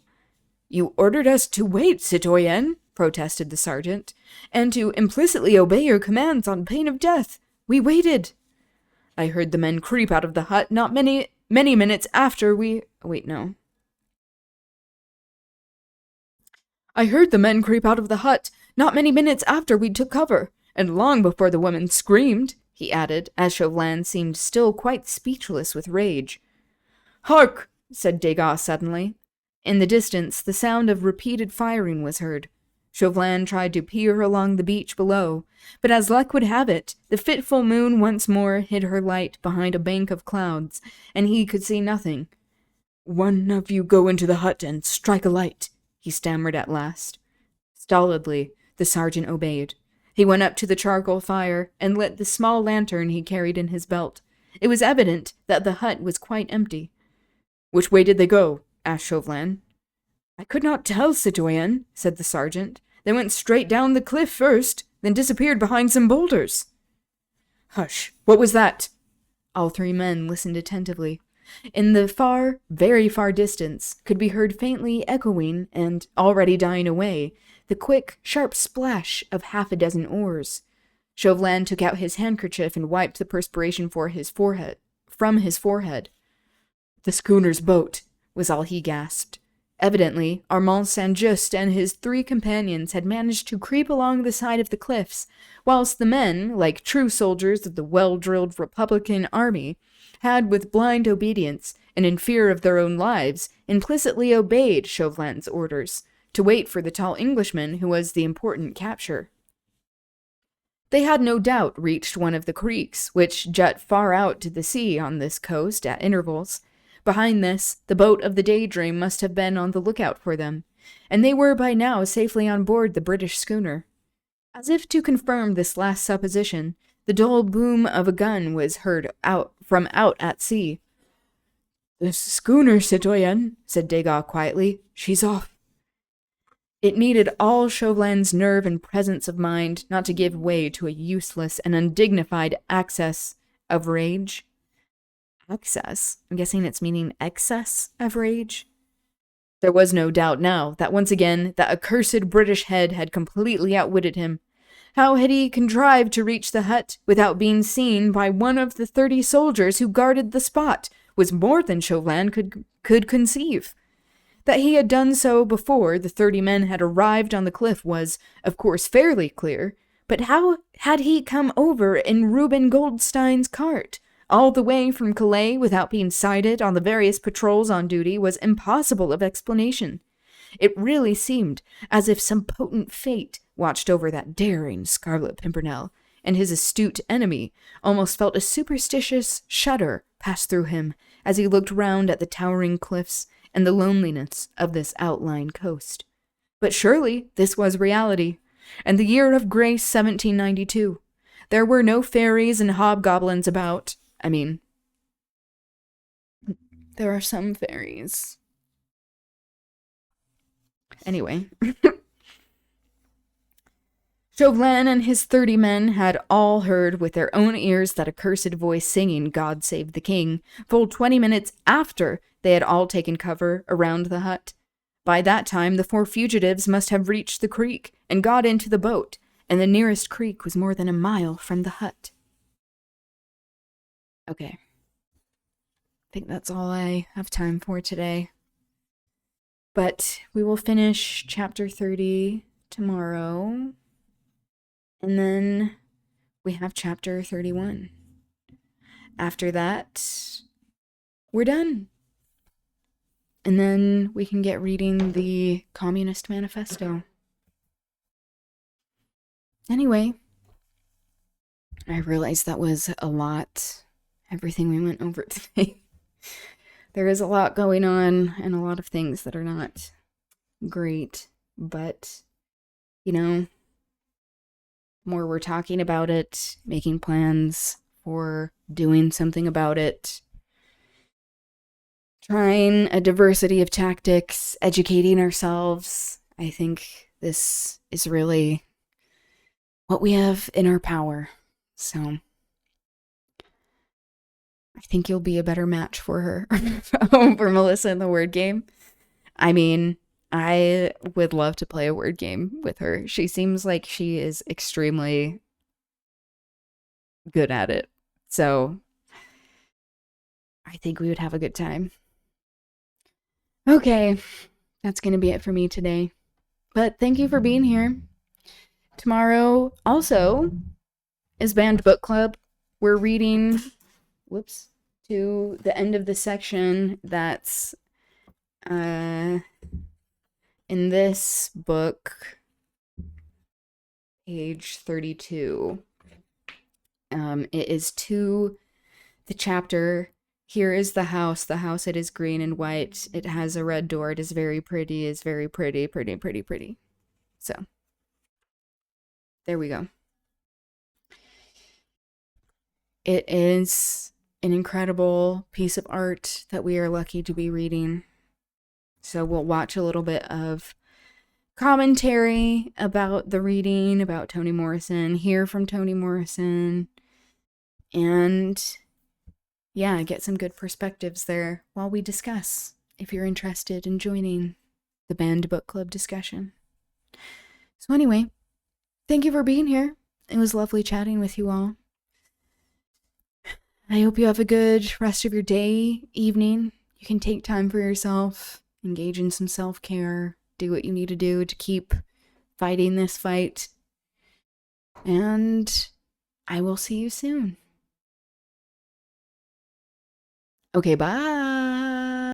You ordered us to wait, citoyen, protested the sergeant, and to implicitly obey your commands on pain of death. We waited. I heard the men creep out of the hut not many minutes after we... Wait, no. I heard the men creep out of the hut not many minutes after we took cover, and long before the woman screamed, he added, as Chauvelin seemed still quite speechless with rage. Hark! Said Degas suddenly. In the distance, the sound of repeated firing was heard. Chauvelin tried to peer along the beach below, but as luck would have it, the fitful moon once more hid her light behind a bank of clouds, and he could see nothing. One of you go into the hut and strike a light, he stammered at last. Stolidly, the sergeant obeyed. He went up to the charcoal fire and lit the small lantern he carried in his belt. It was evident that the hut was quite empty. Which way did they go? Asked Chauvelin. I could not tell, citoyen, said the sergeant. They went straight down the cliff first, then disappeared behind some boulders. Hush! What was that? All 3 men listened attentively. In the far, very far distance, could be heard faintly echoing and already dying away the quick, sharp splash of 6 oars. Chauvelin took out his handkerchief and wiped the perspiration from his forehead. The schooner's boat, was all he gasped. Evidently, Armand St-Just and his 3 companions had managed to creep along the side of the cliffs, whilst the men, like true soldiers of the well-drilled Republican army, had, with blind obedience, and in fear of their own lives, implicitly obeyed Chauvelin's orders, to wait for the tall Englishman who was the important capture. They had no doubt reached one of the creeks, which jut far out to the sea on this coast at intervals. Behind this, the boat of the Daydream must have been on the lookout for them, and they were by now safely on board the British schooner. As if to confirm this last supposition, the dull boom of a gun was heard out at sea. The schooner, citoyen, said Degas quietly. She's off. It needed all Chauvelin's nerve and presence of mind not to give way to a useless and undignified access of rage. Access? I'm guessing it's meaning excess of rage. There was no doubt now that once again that accursed British head had completely outwitted him. How had he contrived to reach the hut without being seen by one of the 30 soldiers who guarded the spot was more than Chauvelin could conceive. That he had done so before the 30 men had arrived on the cliff was, of course, fairly clear, but how had he come over in Reuben Goldstein's cart, all the way from Calais without being sighted on the various patrols on duty was impossible of explanation. It really seemed as if some potent fate watched over that daring Scarlet Pimpernel, and his astute enemy almost felt a superstitious shudder pass through him as he looked round at the towering cliffs and the loneliness of this outlying coast. But surely this was reality, and the year of grace 1792. There were no fairies and hobgoblins about. I mean, there are some fairies. Anyway. Chauvelin and his 30 men had all heard with their own ears that accursed voice singing God Save the King, full 20 minutes after they had all taken cover around the hut. By that time, the 4 fugitives must have reached the creek and got into the boat, and the nearest creek was more than a mile from the hut. Okay. I think that's all I have time for today. But we will finish chapter 30 tomorrow. And then we have chapter 31. After that, we're done. And then we can get reading the Communist Manifesto. Anyway, I realized that was a lot. Everything we went over today. there is a lot going on and a lot of things that are not great, but, you know, more we're talking about it, making plans for doing something about it, trying a diversity of tactics, educating ourselves. I think this is really what we have in our power. So I think you'll be a better match for her, for Melissa in the word game. I mean, I would love to play a word game with her. She seems like she is extremely good at it. So I think we would have a good time. Okay, that's going to be it for me today. But thank you for being here. Tomorrow also is Banned Book Club. We're reading, to the end of the section that's in this book, page 32. It is to the chapter, "Here is the house it is green and white, it has a red door, it is very pretty, pretty. So, there we go. It is an incredible piece of art that we are lucky to be reading. So we'll watch a little bit of commentary about the reading, about Toni Morrison, hear from Toni Morrison, and yeah, get some good perspectives there while we discuss, if you're interested in joining the Banned Book Club discussion. So anyway, thank you for being here. It was lovely chatting with you all. I hope you have a good rest of your day, evening. You can take time for yourself, engage in some self-care, do what you need to do to keep fighting this fight. And I will see you soon. Okay, bye.